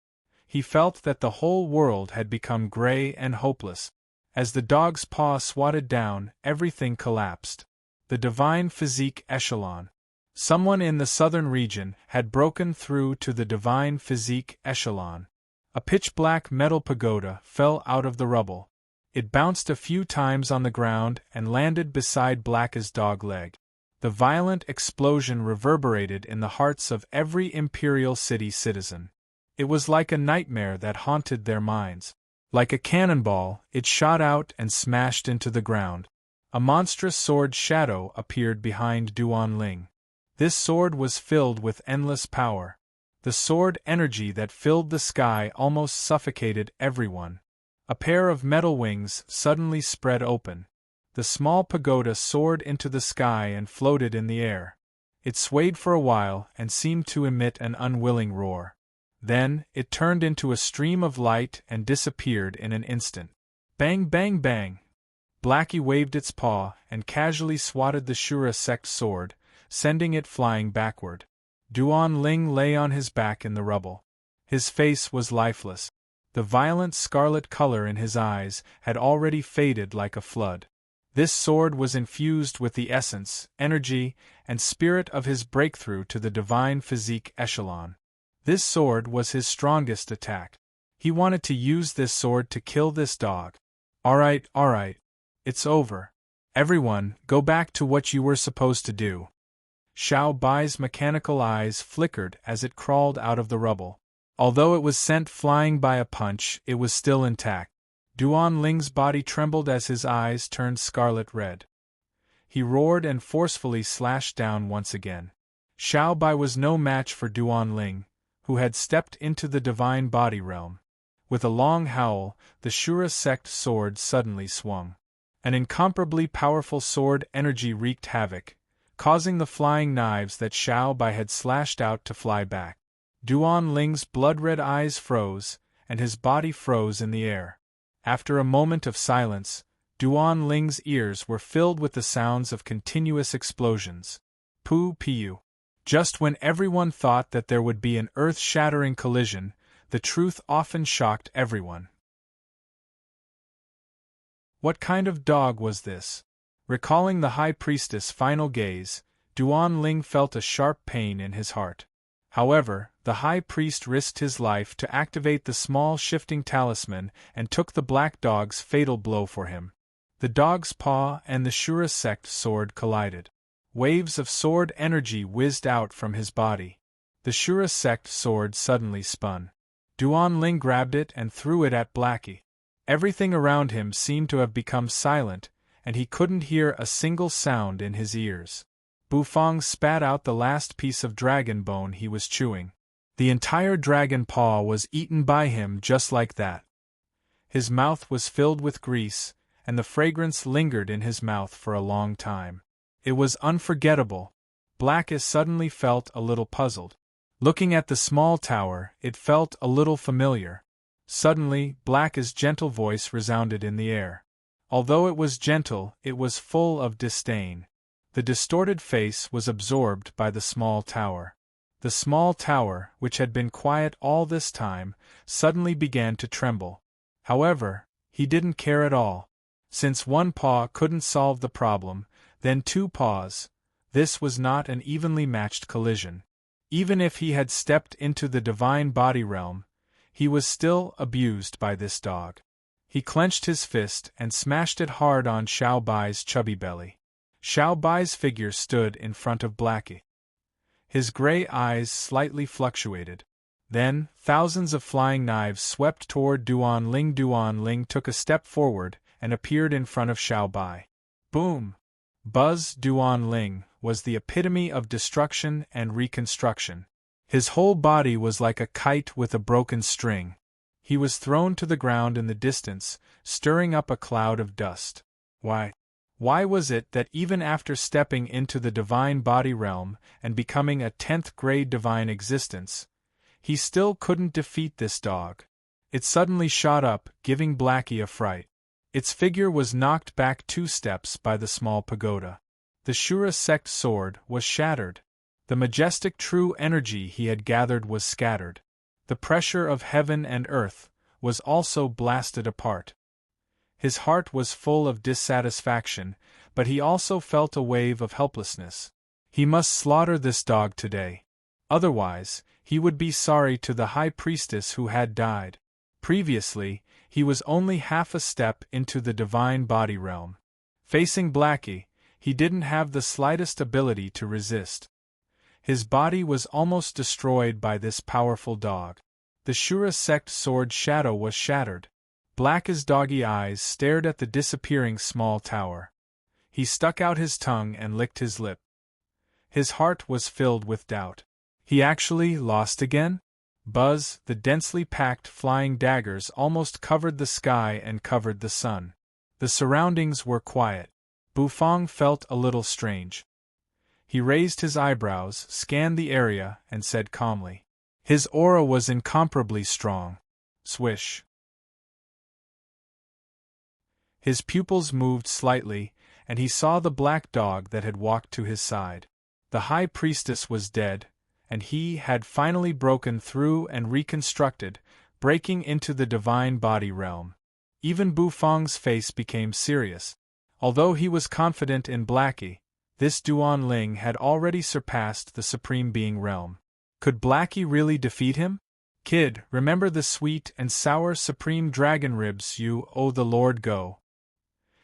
He felt that the whole world had become gray and hopeless. As the dog's paw swatted down, everything collapsed. The Divine Physique Echelon. Someone in the southern region had broken through to the Divine Physique Echelon. A pitch-black metal pagoda fell out of the rubble. It bounced a few times on the ground and landed beside Blackie's dog leg. The violent explosion reverberated in the hearts of every Imperial City citizen. It was like a nightmare that haunted their minds. Like a cannonball, it shot out and smashed into the ground. A monstrous sword shadow appeared behind Duan Ling. This sword was filled with endless power. The sword energy that filled the sky almost suffocated everyone. A pair of metal wings suddenly spread open. The small pagoda soared into the sky and floated in the air. It swayed for a while and seemed to emit an unwilling roar. Then, it turned into a stream of light and disappeared in an instant. Bang, bang, bang! Blackie waved its paw and casually swatted the Shura sect sword, sending it flying backward. Duan Ling lay on his back in the rubble. His face was lifeless. The violent scarlet color in his eyes had already faded like a flood. This sword was infused with the essence, energy, and spirit of his breakthrough to the Divine Physique Echelon. This sword was his strongest attack. He wanted to use this sword to kill this dog. Alright. It's over. Everyone, go back to what you were supposed to do. Xiao Bai's mechanical eyes flickered as it crawled out of the rubble. Although it was sent flying by a punch, it was still intact. Duan Ling's body trembled as his eyes turned scarlet red. He roared and forcefully slashed down once again. Xiao Bai was no match for Duan Ling, who had stepped into the divine body realm. With a long howl, the Shura sect sword suddenly swung. An incomparably powerful sword energy wreaked havoc, causing the flying knives that Xiao Bai had slashed out to fly back. Duan Ling's blood-red eyes froze, and his body froze in the air. After a moment of silence, Duan Ling's ears were filled with the sounds of continuous explosions. Pu Piu. Just when everyone thought that there would be an earth-shattering collision, the truth often shocked everyone. What kind of dog was this? Recalling the High Priestess' final gaze, Duan Ling felt a sharp pain in his heart. However, the High Priest risked his life to activate the small shifting talisman and took the black dog's fatal blow for him. The dog's paw and the Shura sect sword collided. Waves of sword energy whizzed out from his body. The Shura sect sword suddenly spun. Duan Ling grabbed it and threw it at Blackie. Everything around him seemed to have become silent, and he couldn't hear a single sound in his ears. Bufang spat out the last piece of dragon bone he was chewing. The entire dragon paw was eaten by him just like that. His mouth was filled with grease, and the fragrance lingered in his mouth for a long time. It was unforgettable. Blackie suddenly felt a little puzzled. Looking at the small tower, it felt a little familiar. Suddenly, Blackie's gentle voice resounded in the air. Although it was gentle, it was full of disdain. The distorted face was absorbed by the small tower. The small tower, which had been quiet all this time, suddenly began to tremble. However, he didn't care at all. Since one paw couldn't solve the problem, then two paws. This was not an evenly matched collision. Even if he had stepped into the divine body realm, he was still abused by this dog. He clenched his fist and smashed it hard on Xiao Bai's chubby belly. Xiao Bai's figure stood in front of Blackie. His gray eyes slightly fluctuated. Then, thousands of flying knives swept toward Duan Ling. Duan Ling took a step forward and appeared in front of Xiao Bai. Boom! Buzz. Duan Ling was the epitome of destruction and reconstruction. His whole body was like a kite with a broken string. He was thrown to the ground in the distance, stirring up a cloud of dust. Why was it that even after stepping into the divine body realm and becoming a 10th grade divine existence, he still couldn't defeat this dog? It suddenly shot up, giving Blackie a fright. Its figure was knocked back 2 steps by the small pagoda. The Shura sect sword was shattered. The majestic true energy he had gathered was scattered. The pressure of heaven and earth was also blasted apart. His heart was full of dissatisfaction, but he also felt a wave of helplessness. He must slaughter this dog today. Otherwise, he would be sorry to the High Priestess who had died. Previously, he was only half a step into the divine body realm. Facing Blackie, he didn't have the slightest ability to resist. His body was almost destroyed by this powerful dog. The Shura sect sword shadow was shattered. Blackie's doggy eyes stared at the disappearing small tower. He stuck out his tongue and licked his lip. His heart was filled with doubt. He actually lost again? Buzz, the densely packed flying daggers almost covered the sky and covered the sun. The surroundings were quiet. Bufang felt a little strange. He raised his eyebrows, scanned the area, and said calmly. His aura was incomparably strong. Swish. His pupils moved slightly, and he saw the black dog that had walked to his side. The High Priestess was dead, and he had finally broken through and reconstructed, breaking into the divine body realm. Even Bufang's face became serious. Although he was confident in Blackie, this Duan Ling had already surpassed the Supreme Being realm. Could Blackie really defeat him? Kid, remember the sweet and sour supreme dragon ribs you owe the Lord Go?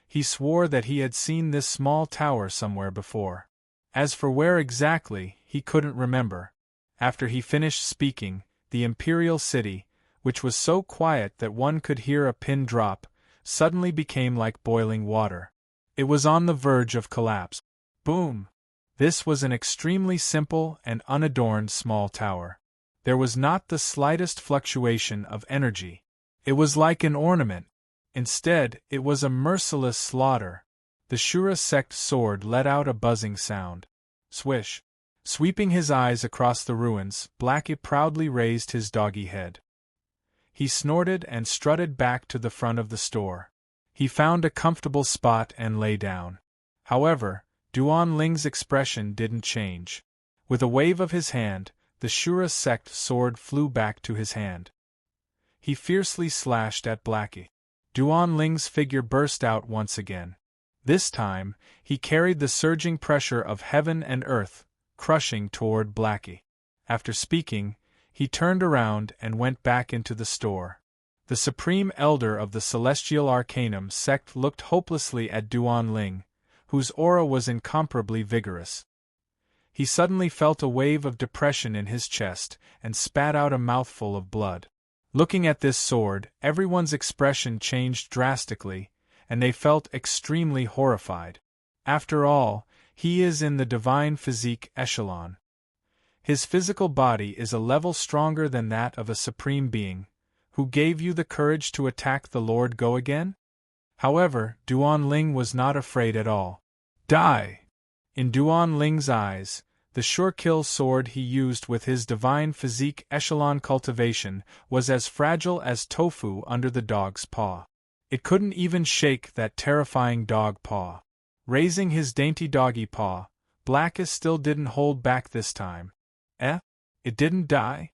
He swore that he had seen this small tower somewhere before. As for where exactly, he couldn't remember. After he finished speaking, the imperial city, which was so quiet that one could hear a pin drop, suddenly became like boiling water. It was on the verge of collapse. Boom! This was an extremely simple and unadorned small tower. There was not the slightest fluctuation of energy. It was like an ornament. Instead, it was a merciless slaughter. The Shura sect sword let out a buzzing sound. Swish! Sweeping his eyes across the ruins, Blackie proudly raised his doggy head. He snorted and strutted back to the front of the store. He found a comfortable spot and lay down. However, Duan Ling's expression didn't change. With a wave of his hand, the Shura sect sword flew back to his hand. He fiercely slashed at Blackie. Duan Ling's figure burst out once again. This time, he carried the surging pressure of heaven and earth, crushing toward Blackie. After speaking, he turned around and went back into the store. The Supreme Elder of the Celestial Arcanum sect looked hopelessly at Duan Ling, whose aura was incomparably vigorous. He suddenly felt a wave of depression in his chest and spat out a mouthful of blood. Looking at this sword, everyone's expression changed drastically, and they felt extremely horrified. After all, he is in the divine physique echelon. His physical body is a level stronger than that of a supreme being. Who gave you the courage to attack the Lord Go again? However, Duan Ling was not afraid at all. Die! In Duan Ling's eyes, the sure-kill sword he used with his divine physique echelon cultivation was as fragile as tofu under the dog's paw. It couldn't even shake that terrifying dog paw. Raising his dainty doggy paw, Blackus still didn't hold back this time. It didn't die?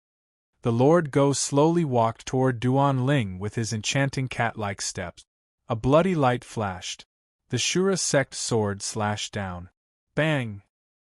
The Lord Go slowly walked toward Duan Ling with his enchanting cat-like steps. A bloody light flashed. The Shura sect sword slashed down. Bang!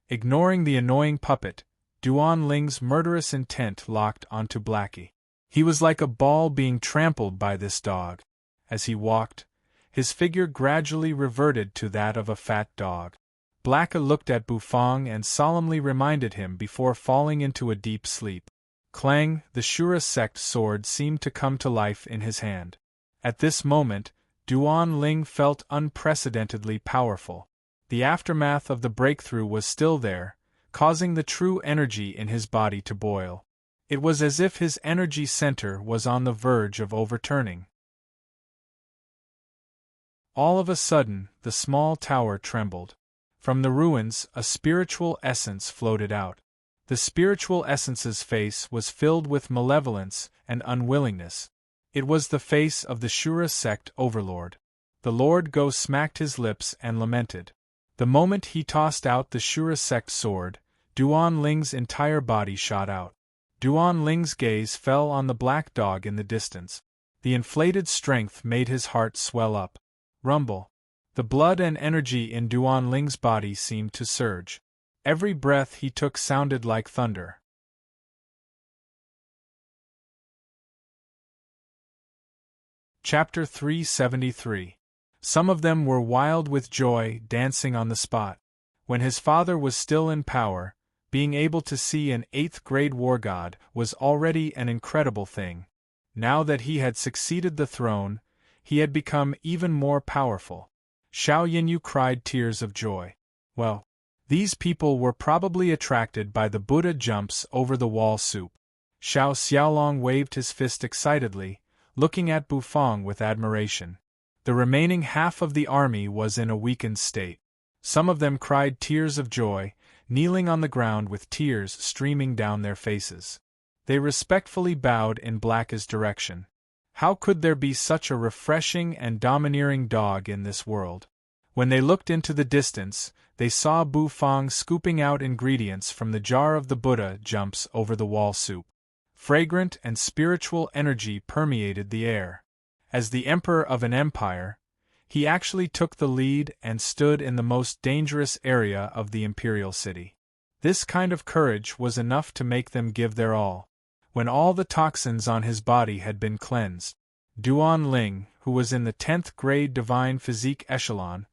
Ignoring the annoying puppet, Duan Ling's murderous intent locked onto Blackie. He was like a ball being trampled by this dog. As he walked, his figure gradually reverted to that of a fat dog. Blacka looked at Bufang and solemnly reminded him before falling into a deep sleep. Clang, the Shura sect sword seemed to come to life in his hand. At this moment, Duan Ling felt unprecedentedly powerful. The aftermath of the breakthrough was still there, causing the true energy in his body to boil. It was as if his energy center was on the verge of overturning. All of a sudden, the small tower trembled. From the ruins, a spiritual essence floated out. The spiritual essence's face was filled with malevolence and unwillingness. It was the face of the Shura sect overlord. The Lord Go smacked his lips and lamented. The moment he tossed out the Shura sect sword, Duan Ling's entire body shot out. Duan Ling's gaze fell on the black dog in the distance. The inflated strength made his heart swell up. Rumble. The blood and energy in Duan Ling's body seemed to surge. Every breath he took sounded like thunder. Chapter 373. Some of them were wild with joy, dancing on the spot. When his father was still in power, being able to see an 8th-grade war god was already an incredible thing. Now that he had succeeded the throne, he had become even more powerful. Xiao Yinyu cried tears of joy. Well, these people were probably attracted by the Buddha jumps over the wall soup. Xiao Xiaolong waved his fist excitedly, looking at Bufang with admiration. The remaining half of the army was in a weakened state. Some of them cried tears of joy, kneeling on the ground with tears streaming down their faces. They respectfully bowed in Blacka's direction. How could there be such a refreshing and domineering dog in this world? When they looked into the distance, they saw Bufang scooping out ingredients from the jar of the Buddha jumps over the wall soup. Fragrant and spiritual energy permeated the air. As the emperor of an empire, he actually took the lead and stood in the most dangerous area of the imperial city. This kind of courage was enough to make them give their all. When all the toxins on his body had been cleansed, Duan Ling, who was in the 10th grade divine physique echelon,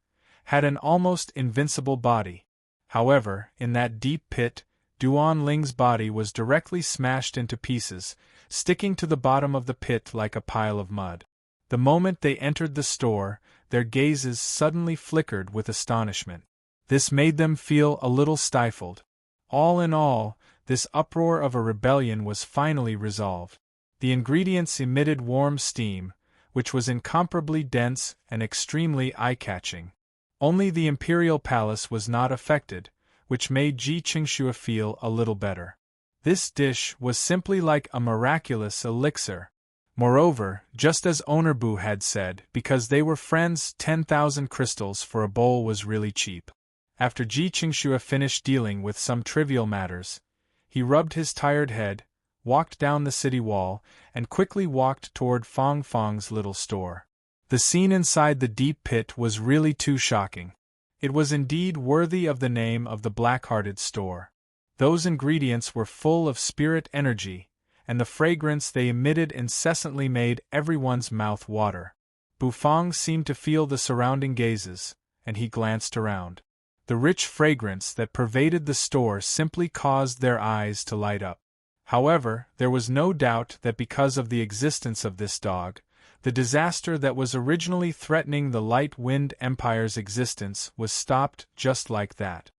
had an almost invincible body. However, in that deep pit, Duan Ling's body was directly smashed into pieces, sticking to the bottom of the pit like a pile of mud. The moment they entered the store, their gazes suddenly flickered with astonishment. This made them feel a little stifled. All in all, this uproar of a rebellion was finally resolved. The ingredients emitted warm steam, which was incomparably dense and extremely eye-catching. Only the imperial palace was not affected, which made Ji Qingxue feel a little better. This dish was simply like a miraculous elixir. Moreover, just as Ownerbu had said, because they were friends, 10,000 crystals for a bowl was really cheap. After Ji Qingxue finished dealing with some trivial matters, he rubbed his tired head, walked down the city wall, and quickly walked toward Fong Fong's little store. The scene inside the deep pit was really too shocking. It was indeed worthy of the name of the black-hearted store. Those ingredients were full of spirit energy, and the fragrance they emitted incessantly made everyone's mouth water. Bufang seemed to feel the surrounding gazes, and he glanced around. The rich fragrance that pervaded the store simply caused their eyes to light up. However, there was no doubt that because of the existence of this dog, the disaster that was originally threatening the Light Wind Empire's existence was stopped just like that.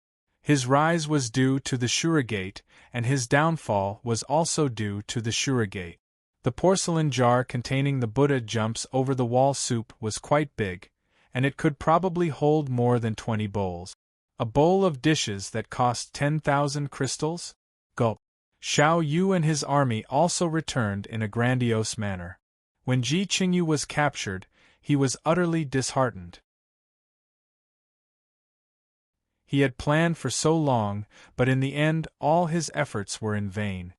His rise was due to the Shurigate, and his downfall was also due to the Shurigate. The porcelain jar containing the Buddha jumps over the wall soup was quite big, and it could probably hold more than 20 bowls. A bowl of dishes that cost 10,000 crystals? Gulp. Xiao Yu and his army also returned in a grandiose manner. When Ji Qingyu was captured, he was utterly disheartened. He had planned for so long, but in the end all his efforts were in vain.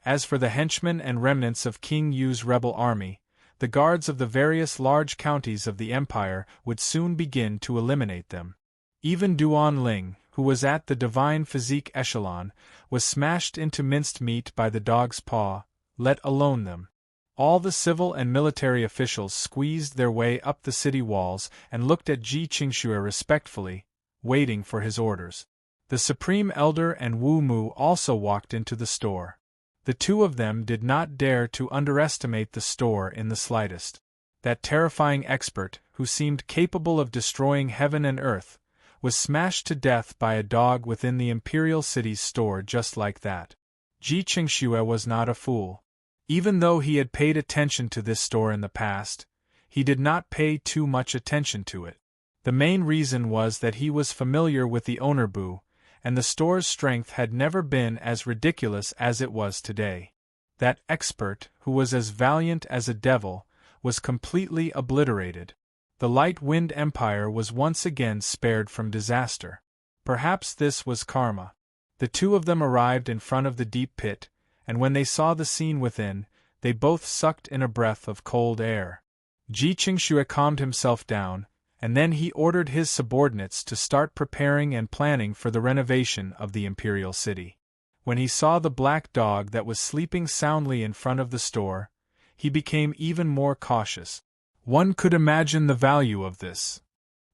As for the henchmen and remnants of King Yu's rebel army, the guards of the various large counties of the empire would soon begin to eliminate them. Even Duan Ling, who was at the divine physique echelon, was smashed into minced meat by the dog's paw, let alone them. All the civil and military officials squeezed their way up the city walls and looked at Ji Qingxue respectfully, waiting for his orders. The Supreme Elder and Wu Mu also walked into the store. The two of them did not dare to underestimate the store in the slightest. That terrifying expert, who seemed capable of destroying heaven and earth, was smashed to death by a dog within the Imperial City's store just like that. Ji Qingxue was not a fool. Even though he had paid attention to this store in the past, he did not pay too much attention to it. The main reason was that he was familiar with the owner Bu, and the store's strength had never been as ridiculous as it was today. That expert, who was as valiant as a devil, was completely obliterated. The Light Wind Empire was once again spared from disaster. Perhaps this was karma. The two of them arrived in front of the deep pit, and when they saw the scene within, they both sucked in a breath of cold air. Ji Qingxue calmed himself down, and then he ordered his subordinates to start preparing and planning for the renovation of the Imperial City. When he saw the black dog that was sleeping soundly in front of the store, he became even more cautious. One could imagine the value of this.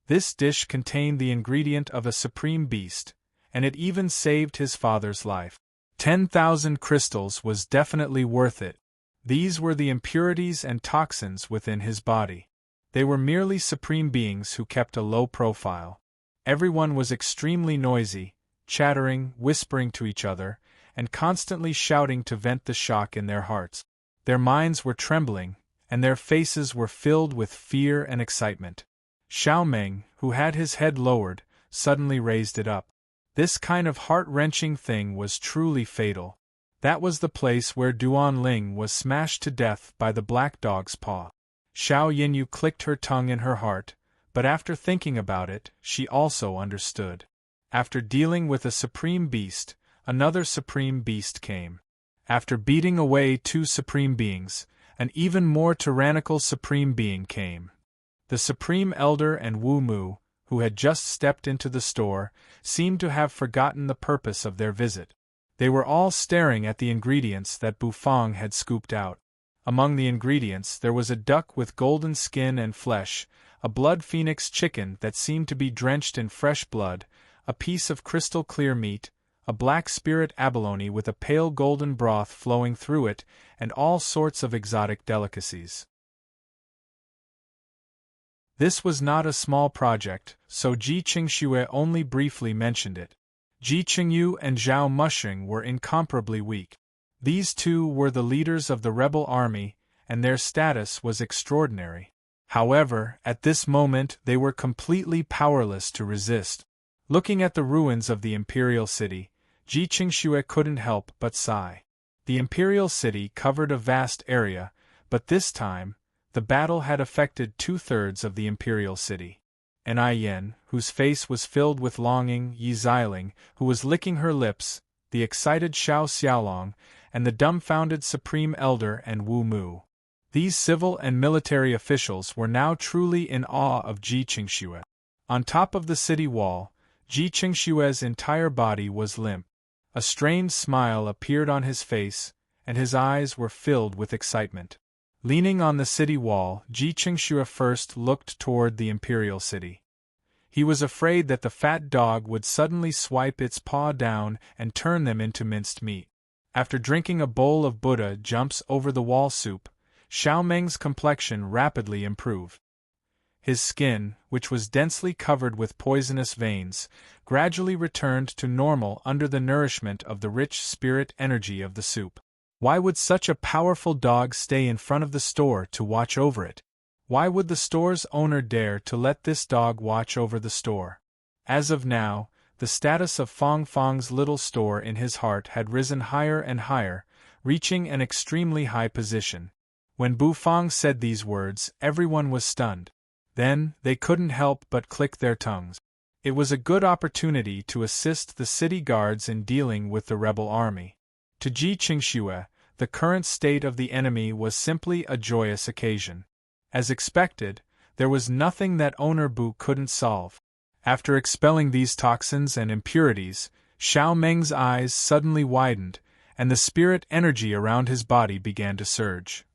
This dish contained the ingredient of a supreme beast, and it even saved his father's life. 10,000 crystals was definitely worth it. These were the impurities and toxins within his body. They were merely supreme beings who kept a low profile. Everyone was extremely noisy, chattering, whispering to each other, and constantly shouting to vent the shock in their hearts. Their minds were trembling, and their faces were filled with fear and excitement. Xiao Meng, who had his head lowered, suddenly raised it up. This kind of heart-wrenching thing was truly fatal. That was the place where Duan Ling was smashed to death by the black dog's paw. Xiao Yinyu clicked her tongue in her heart, but after thinking about it, she also understood. After dealing with a supreme beast, another supreme beast came. After beating away two supreme beings, an even more tyrannical supreme being came. The Supreme Elder and Wu Mu, who had just stepped into the store, seemed to have forgotten the purpose of their visit. They were all staring at the ingredients that Bufang had scooped out. Among the ingredients there was a duck with golden skin and flesh, a blood phoenix chicken that seemed to be drenched in fresh blood, a piece of crystal-clear meat, a black spirit abalone with a pale golden broth flowing through it, and all sorts of exotic delicacies. This was not a small project, so Ji Qingxue only briefly mentioned it. Ji Qingyu and Zhao Mushing were incomparably weak. These two were the leaders of the rebel army, and their status was extraordinary. However, at this moment they were completely powerless to resist. Looking at the ruins of the Imperial City, Ji Qingxue couldn't help but sigh. The Imperial City covered a vast area, but this time, the battle had affected 2/3 of the Imperial City. and I Yen, whose face was filled with longing, Yi Xiling, who was licking her lips, the excited Xiao Xiaolong, and the dumbfounded Supreme Elder and Wu Mu. These civil and military officials were now truly in awe of Ji Qingxue. On top of the city wall, Ji Qingxue's entire body was limp. A strained smile appeared on his face, and his eyes were filled with excitement. Leaning on the city wall, Ji Qingxue first looked toward the imperial city. He was afraid that the fat dog would suddenly swipe its paw down and turn them into minced meat. After drinking a bowl of Buddha jumps over the wall soup, Xiao Meng's complexion rapidly improved. His skin, which was densely covered with poisonous veins, gradually returned to normal under the nourishment of the rich spirit energy of the soup. Why would such a powerful dog stay in front of the store to watch over it? Why would the store's owner dare to let this dog watch over the store? As of now, the status of Fong Fong's little store in his heart had risen higher and higher, reaching an extremely high position. When Bu Fong said these words, everyone was stunned. Then, they couldn't help but click their tongues. It was a good opportunity to assist the city guards in dealing with the rebel army. To Ji Qingxue, the current state of the enemy was simply a joyous occasion. As expected, there was nothing that Owner Bu couldn't solve. After expelling these toxins and impurities, Xiao Meng's eyes suddenly widened, and the spirit energy around his body began to surge.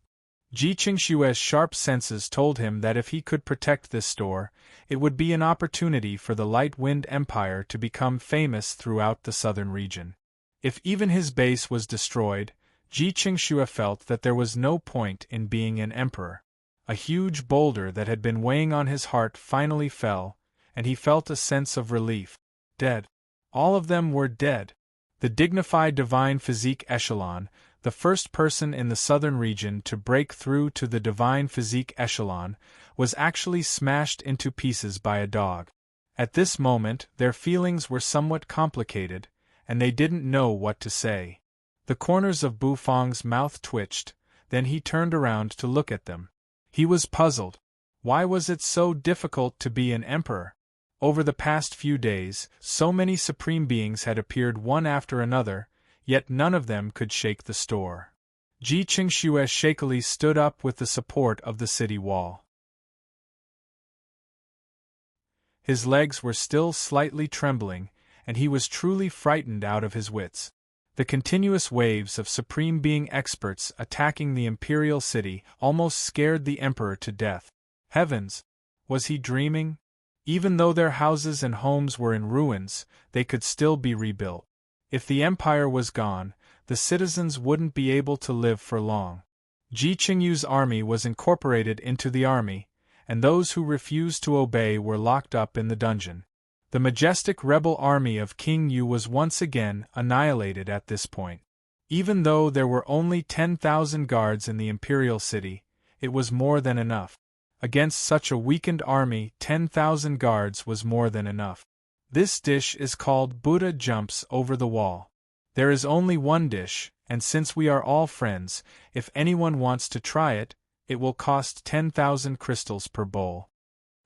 Ji Qingxue's sharp senses told him that if he could protect this store, it would be an opportunity for the Light Wind Empire to become famous throughout the southern region. If even his base was destroyed, Ji Qingxue felt that there was no point in being an emperor. A huge boulder that had been weighing on his heart finally fell, and he felt a sense of relief. Dead. All of them were dead. The dignified divine physique echelon, the first person in the southern region to break through to the divine physique echelon, was actually smashed into pieces by a dog. At this moment, their feelings were somewhat complicated, and they didn't know what to say. The corners of Bu Fong's mouth twitched, then he turned around to look at them. He was puzzled. Why was it so difficult to be an emperor? Over the past few days, so many supreme beings had appeared one after another, yet none of them could shake the store. Ji Qingxue shakily stood up with the support of the city wall. His legs were still slightly trembling, and he was truly frightened out of his wits. The continuous waves of supreme being experts attacking the imperial city almost scared the emperor to death. Heavens! Was he dreaming? Even though their houses and homes were in ruins, they could still be rebuilt. If the empire was gone, the citizens wouldn't be able to live for long. Ji Qingyu's army was incorporated into the army, and those who refused to obey were locked up in the dungeon. The majestic rebel army of King Yu was once again annihilated at this point. Even though there were only 10,000 guards in the imperial city, it was more than enough. Against such a weakened army, 10,000 guards was more than enough. This dish is called Buddha Jumps Over the Wall. There is only one dish, and since we are all friends, if anyone wants to try it, it will cost 10,000 crystals per bowl.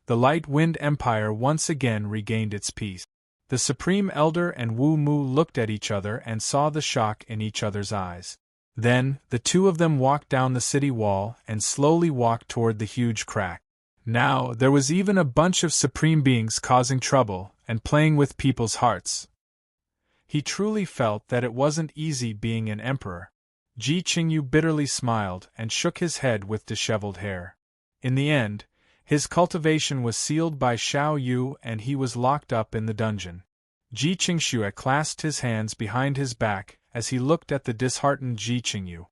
The Light Wind Empire once again regained its peace. The Supreme Elder and Wu Mu looked at each other and saw the shock in each other's eyes. Then, the two of them walked down the city wall and slowly walked toward the huge crack. Now, there was even a bunch of supreme beings causing trouble and playing with people's hearts. He truly felt that it wasn't easy being an emperor. Ji Qingyu bitterly smiled and shook his head with disheveled hair. In the end, his cultivation was sealed by Xiao Yu and he was locked up in the dungeon. Ji Qingxue clasped his hands behind his back as he looked at the disheartened Ji Qingyu.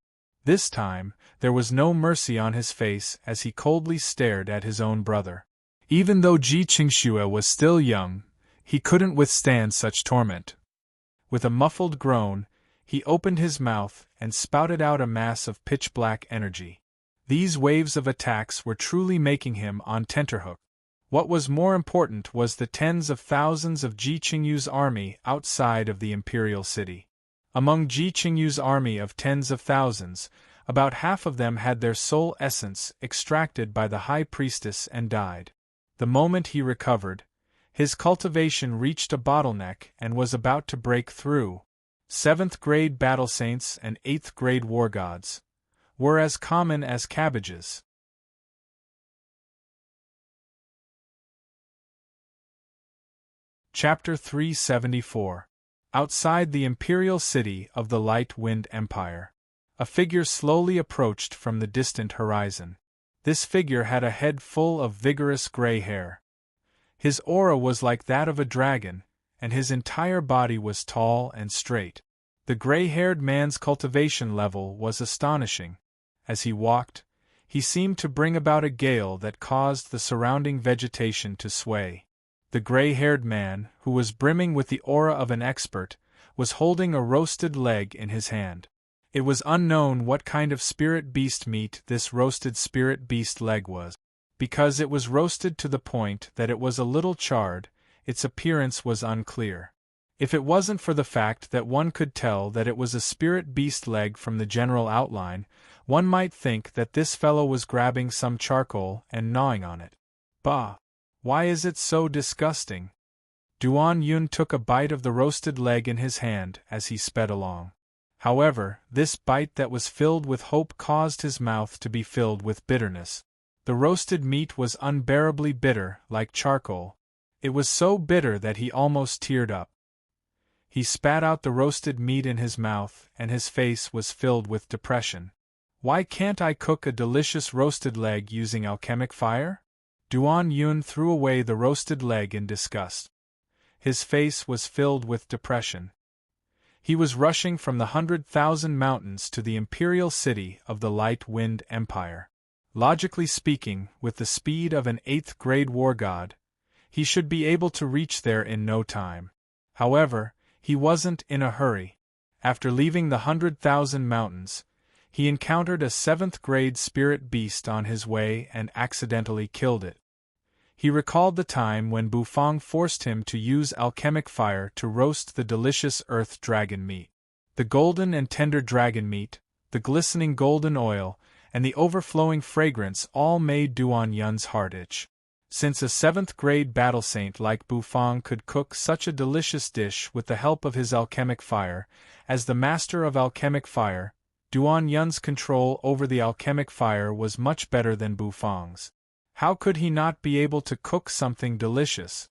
This time, there was no mercy on his face as he coldly stared at his own brother. Even though Ji Qingxue was still young, he couldn't withstand such torment. With a muffled groan, he opened his mouth and spouted out a mass of pitch-black energy. These waves of attacks were truly making him on tenterhook. What was more important was the tens of thousands of Ji Qingyu's army outside of the imperial city. Among Ji Qingyu's army of tens of thousands, about half of them had their soul essence extracted by the high priestess and died. The moment he recovered, his cultivation reached a bottleneck and was about to break through. 7th grade battle saints and 8th grade war gods were as common as cabbages. Chapter 374. Outside the imperial city of the Light Wind Empire, a figure slowly approached from the distant horizon. This figure had a head full of vigorous gray hair. His aura was like that of a dragon, and his entire body was tall and straight. The gray-haired man's cultivation level was astonishing. As he walked, he seemed to bring about a gale that caused the surrounding vegetation to sway. The gray-haired man, who was brimming with the aura of an expert, was holding a roasted leg in his hand. It was unknown what kind of spirit beast meat this roasted spirit beast leg was. Because it was roasted to the point that it was a little charred, its appearance was unclear. If it wasn't for the fact that one could tell that it was a spirit beast leg from the general outline, one might think that this fellow was grabbing some charcoal and gnawing on it. Bah! Why is it so disgusting? Duan Yun took a bite of the roasted leg in his hand as he sped along. However, this bite that was filled with hope caused his mouth to be filled with bitterness. The roasted meat was unbearably bitter, like charcoal. It was so bitter that he almost teared up. He spat out the roasted meat in his mouth, and his face was filled with depression. Why can't I cook a delicious roasted leg using alchemic fire? Duan Yun threw away the roasted leg in disgust. His face was filled with depression. He was rushing from the 100,000 mountains to the imperial city of the Light Wind Empire. Logically speaking, with the speed of an 8th grade war god, he should be able to reach there in no time. However, he wasn't in a hurry. After leaving the 100,000 mountains, he encountered a 7th grade spirit beast on his way and accidentally killed it. He recalled the time when Bufang forced him to use alchemic fire to roast the delicious earth dragon meat. The golden and tender dragon meat, the glistening golden oil, and the overflowing fragrance all made Duan Yun's heart itch. Since a 7th grade battle saint like Bufang could cook such a delicious dish with the help of his alchemic fire, as the master of alchemic fire, Duan Yun's control over the alchemic fire was much better than Bufang's. How could he not be able to cook something delicious?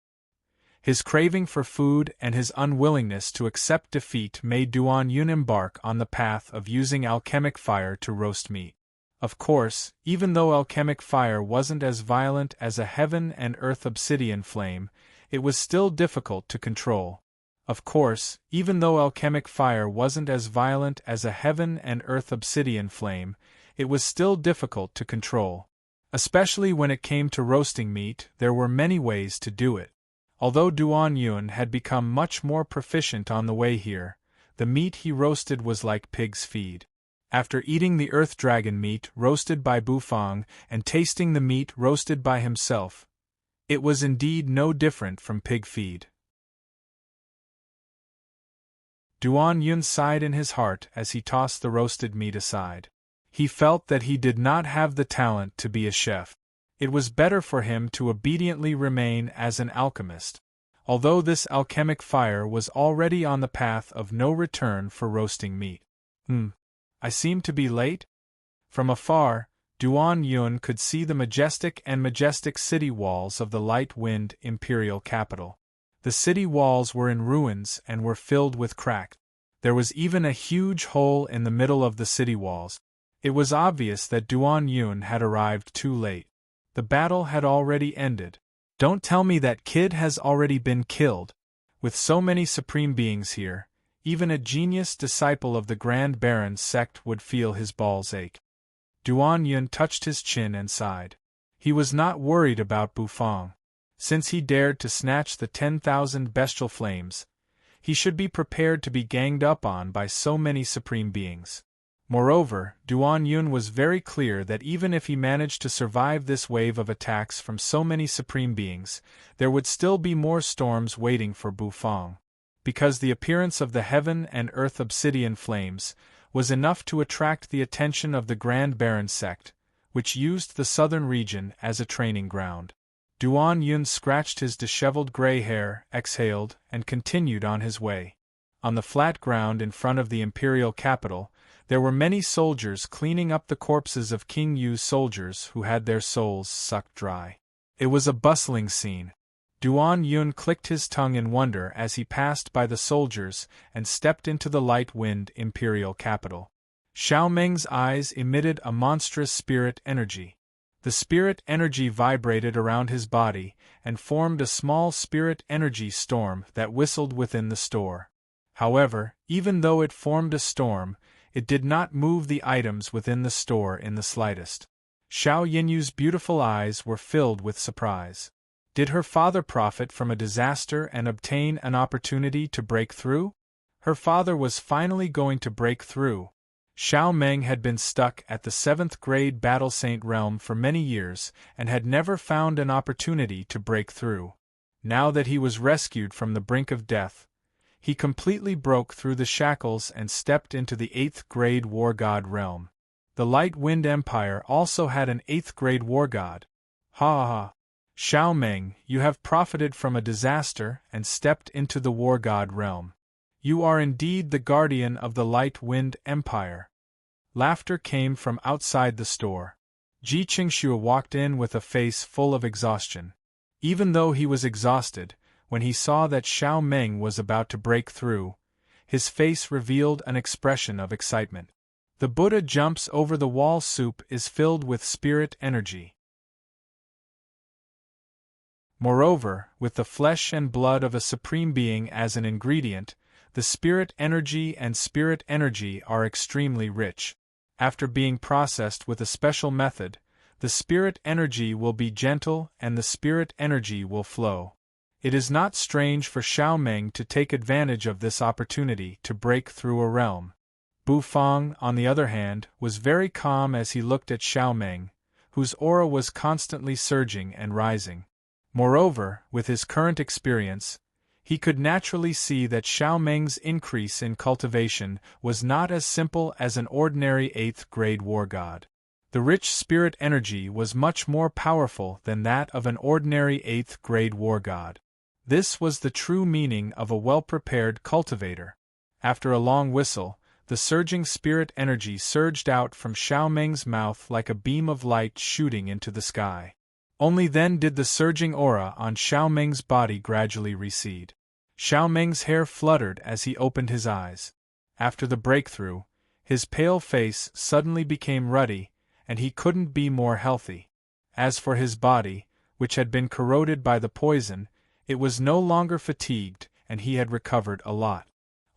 His craving for food and his unwillingness to accept defeat made Duan Yun embark on the path of using alchemic fire to roast meat. Of course, even though alchemic fire wasn't as violent as a heaven and earth obsidian flame, it was still difficult to control. Of course, even though alchemic fire wasn't as violent as a heaven and earth obsidian flame, it was still difficult to control. Especially when it came to roasting meat, there were many ways to do it. Although Duan Yun had become much more proficient on the way here, the meat he roasted was like pig's feed. After eating the earth dragon meat roasted by Bufang and tasting the meat roasted by himself, it was indeed no different from pig feed. Duan Yun sighed in his heart as he tossed the roasted meat aside. He felt that he did not have the talent to be a chef. It was better for him to obediently remain as an alchemist. Although this alchemic fire was already on the path of no return for roasting meat. I seem to be late? From afar, Duan Yun could see the majestic city walls of the Light Wind imperial capital. The city walls were in ruins and were filled with cracks. There was even a huge hole in the middle of the city walls. It was obvious that Duan Yun had arrived too late. The battle had already ended. Don't tell me that kid has already been killed. With so many supreme beings here, even a genius disciple of the Grand Baron's sect would feel his balls ache. Duan Yun touched his chin and sighed. He was not worried about Bufang. Since he dared to snatch the 10,000 bestial flames, he should be prepared to be ganged up on by so many supreme beings. Moreover, Duan Yun was very clear that even if he managed to survive this wave of attacks from so many supreme beings, there would still be more storms waiting for Bufang. Because the appearance of the heaven and earth obsidian flames was enough to attract the attention of the Grand Baron sect, which used the southern region as a training ground. Duan Yun scratched his disheveled gray hair, exhaled, and continued on his way. On the flat ground in front of the imperial capital, there were many soldiers cleaning up the corpses of King Yu's soldiers who had their souls sucked dry. It was a bustling scene. Duan Yun clicked his tongue in wonder as he passed by the soldiers and stepped into the light-wind imperial capital. Xiao Meng's eyes emitted a monstrous spirit energy. The spirit energy vibrated around his body and formed a small spirit energy storm that whistled within the store. However, even though it formed a storm, it did not move the items within the store in the slightest. Xiao Yinyu's beautiful eyes were filled with surprise. Did her father profit from a disaster and obtain an opportunity to break through? Her father was finally going to break through. Xiao Meng had been stuck at the 7th grade Battle Saint realm for many years and had never found an opportunity to break through. Now that he was rescued from the brink of death, he completely broke through the shackles and stepped into the 8th grade War God realm. The Light Wind Empire also had an 8th grade War God. Ha ha! Xiao Meng, you have profited from a disaster and stepped into the War God realm. You are indeed the guardian of the Light Wind Empire. Laughter came from outside the store. Ji Qingxue walked in with a face full of exhaustion. Even though he was exhausted, when he saw that Xiao Meng was about to break through, his face revealed an expression of excitement. The Buddha jumps over the wall soup is filled with spirit energy. Moreover, with the flesh and blood of a supreme being as an ingredient, the spirit energy are extremely rich. After being processed with a special method, the spirit energy will be gentle and the spirit energy will flow. It is not strange for Xiao Meng to take advantage of this opportunity to break through a realm. Bu Fang, on the other hand, was very calm as he looked at Xiao Meng, whose aura was constantly surging and rising. Moreover, with his current experience, he could naturally see that Xiao Meng's increase in cultivation was not as simple as an ordinary 8th grade war god. The rich spirit energy was much more powerful than that of an ordinary 8th grade war god. This was the true meaning of a well-prepared cultivator. After a long whistle, the surging spirit energy surged out from Xiao Meng's mouth like a beam of light shooting into the sky. Only then did the surging aura on Xiao Meng's body gradually recede. Xiao Meng's hair fluttered as he opened his eyes. After the breakthrough, his pale face suddenly became ruddy, and he couldn't be more healthy. As for his body, which had been corroded by the poison, it was no longer fatigued, and he had recovered a lot.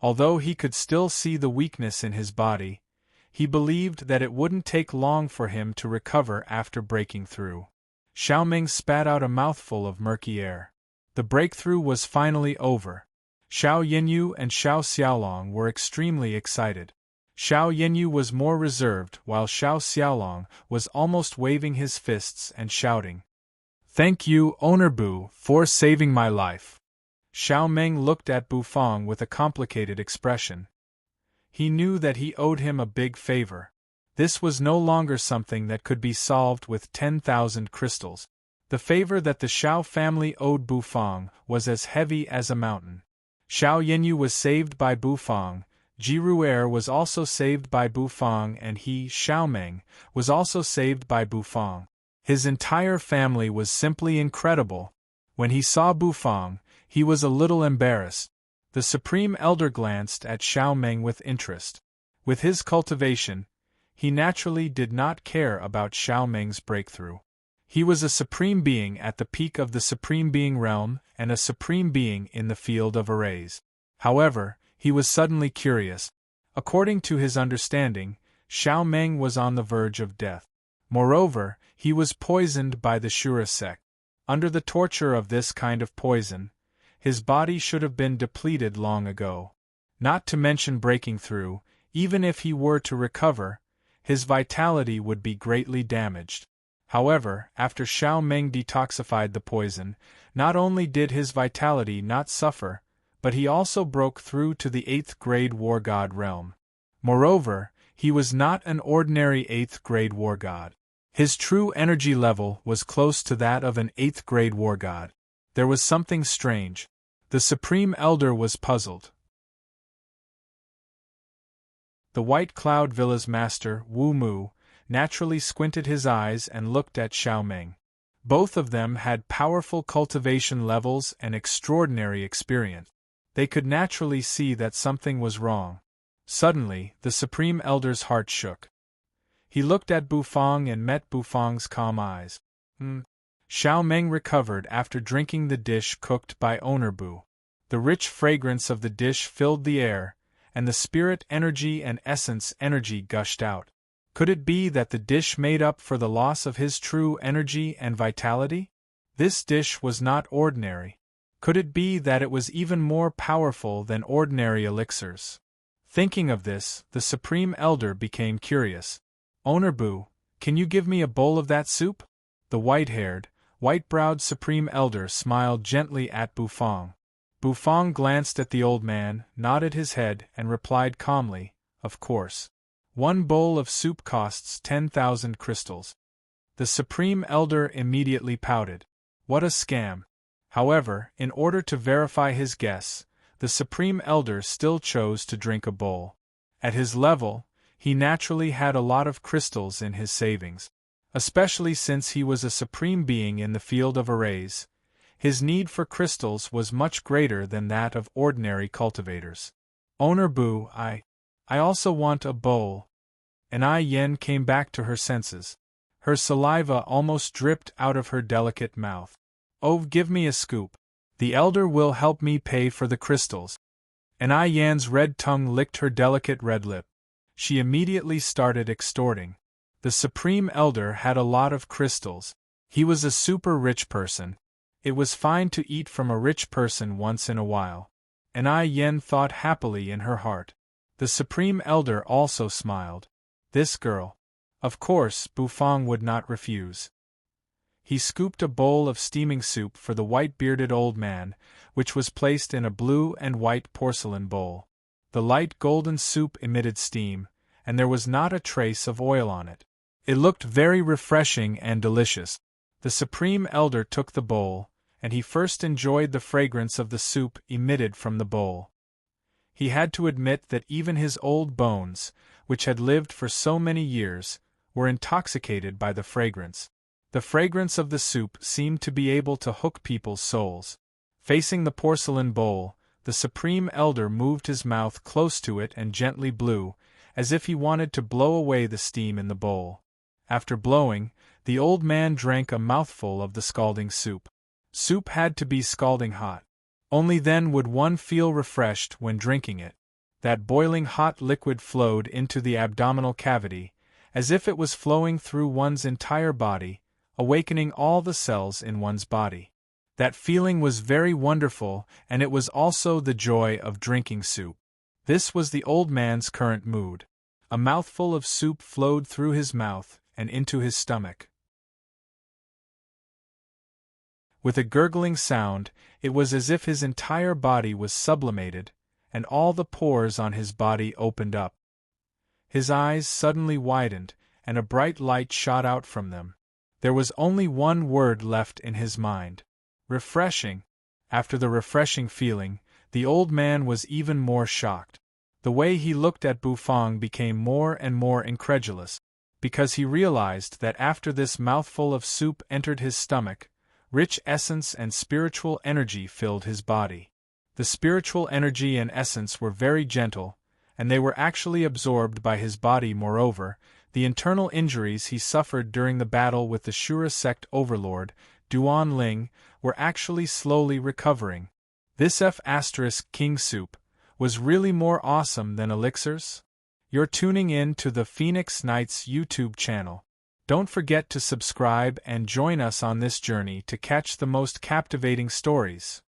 Although he could still see the weakness in his body, he believed that it wouldn't take long for him to recover after breaking through. Xiao Meng spat out a mouthful of murky air. The breakthrough was finally over. Xiao Yinyu and Xiao Xiaolong were extremely excited. Xiao Yinyu was more reserved while Xiao Xiaolong was almost waving his fists and shouting, "Thank you, Owner Bu, for saving my life." Xiao Meng looked at Bu Fang with a complicated expression. He knew that he owed him a big favor. This was no longer something that could be solved with 10,000 crystals. The favor that the Xiao family owed Bu Fang was as heavy as a mountain. Xiao Yinyu was saved by Bu Fang, Ji Ru'er was also saved by Bu Fang, and he, Xiao Meng, was also saved by Bu Fang. His entire family was simply incredible. When he saw Bu Fang, he was a little embarrassed. The Supreme Elder glanced at Xiao Meng with interest. With his cultivation, he naturally did not care about Xiao Meng's breakthrough. He was a supreme being at the peak of the supreme being realm and a supreme being in the field of arrays. However, he was suddenly curious. According to his understanding, Xiao Meng was on the verge of death. Moreover, he was poisoned by the Shura sect. Under the torture of this kind of poison, his body should have been depleted long ago. Not to mention breaking through, even if he were to recover, his vitality would be greatly damaged. However, after Xiao Meng detoxified the poison, not only did his vitality not suffer, but he also broke through to the 8th grade war god realm. Moreover, he was not an ordinary 8th grade war god. His true energy level was close to that of an 8th grade war god. There was something strange. The Supreme Elder was puzzled. The White Cloud Villa's master, Wu Mu, naturally squinted his eyes and looked at Xiao Meng. Both of them had powerful cultivation levels and extraordinary experience. They could naturally see that something was wrong. Suddenly, the Supreme Elder's heart shook. He looked at Bufang and met Bufang's calm eyes. Xiao Meng recovered after drinking the dish cooked by Owner Bu. The rich fragrance of the dish filled the air, and the spirit energy and essence energy gushed out. Could it be that the dish made up for the loss of his true energy and vitality? This dish was not ordinary. Could it be that it was even more powerful than ordinary elixirs? Thinking of this, the Supreme Elder became curious. Owner Bu, can you give me a bowl of that soup? The white-haired, white-browed Supreme Elder smiled gently at Bufang. Bufang glanced at the old man, nodded his head, and replied calmly, "Of course. 1 bowl of soup costs 10,000 crystals." The Supreme Elder immediately pouted. What a scam! However, in order to verify his guess, the Supreme Elder still chose to drink a bowl. At his level, he naturally had a lot of crystals in his savings. Especially since he was a supreme being in the field of arrays, his need for crystals was much greater than that of ordinary cultivators. Owner Bu, I also want a bowl. And Ai Yen came back to her senses. Her saliva almost dripped out of her delicate mouth. Oh, give me a scoop. The elder will help me pay for the crystals. And Ai Yan's red tongue licked her delicate red lip. She immediately started extorting. The Supreme Elder had a lot of crystals. He was a super rich person. It was fine to eat from a rich person once in a while. And Ai Yen thought happily in her heart. The Supreme Elder also smiled. This girl. Of course, Bufang would not refuse. He scooped a bowl of steaming soup for the white-bearded old man, which was placed in a blue and white porcelain bowl. The light golden soup emitted steam, and there was not a trace of oil on it. It looked very refreshing and delicious. The Supreme Elder took the bowl, and he first enjoyed the fragrance of the soup emitted from the bowl. He had to admit that even his old bones, which had lived for so many years, were intoxicated by the fragrance. The fragrance of the soup seemed to be able to hook people's souls. Facing the porcelain bowl, the Supreme Elder moved his mouth close to it and gently blew, as if he wanted to blow away the steam in the bowl. After blowing, the old man drank a mouthful of the scalding soup. Soup had to be scalding hot. Only then would one feel refreshed when drinking it. That boiling hot liquid flowed into the abdominal cavity, as if it was flowing through one's entire body, awakening all the cells in one's body. That feeling was very wonderful, and it was also the joy of drinking soup. This was the old man's current mood. A mouthful of soup flowed through his mouth and into his stomach. With a gurgling sound, it was as if his entire body was sublimated, and all the pores on his body opened up. His eyes suddenly widened, and a bright light shot out from them. There was only one word left in his mind. Refreshing. After the refreshing feeling, the old man was even more shocked. The way he looked at Bufang became more and more incredulous, because he realized that after this mouthful of soup entered his stomach, rich essence and spiritual energy filled his body. The spiritual energy and essence were very gentle, and they were actually absorbed by his body. Moreover, the internal injuries he suffered during the battle with the Shura sect overlord, Duan Ling, were actually slowly recovering. This King soup was really more awesome than elixirs? You're tuning in to the Phoenix Knights YouTube channel. Don't forget to subscribe and join us on this journey to catch the most captivating stories.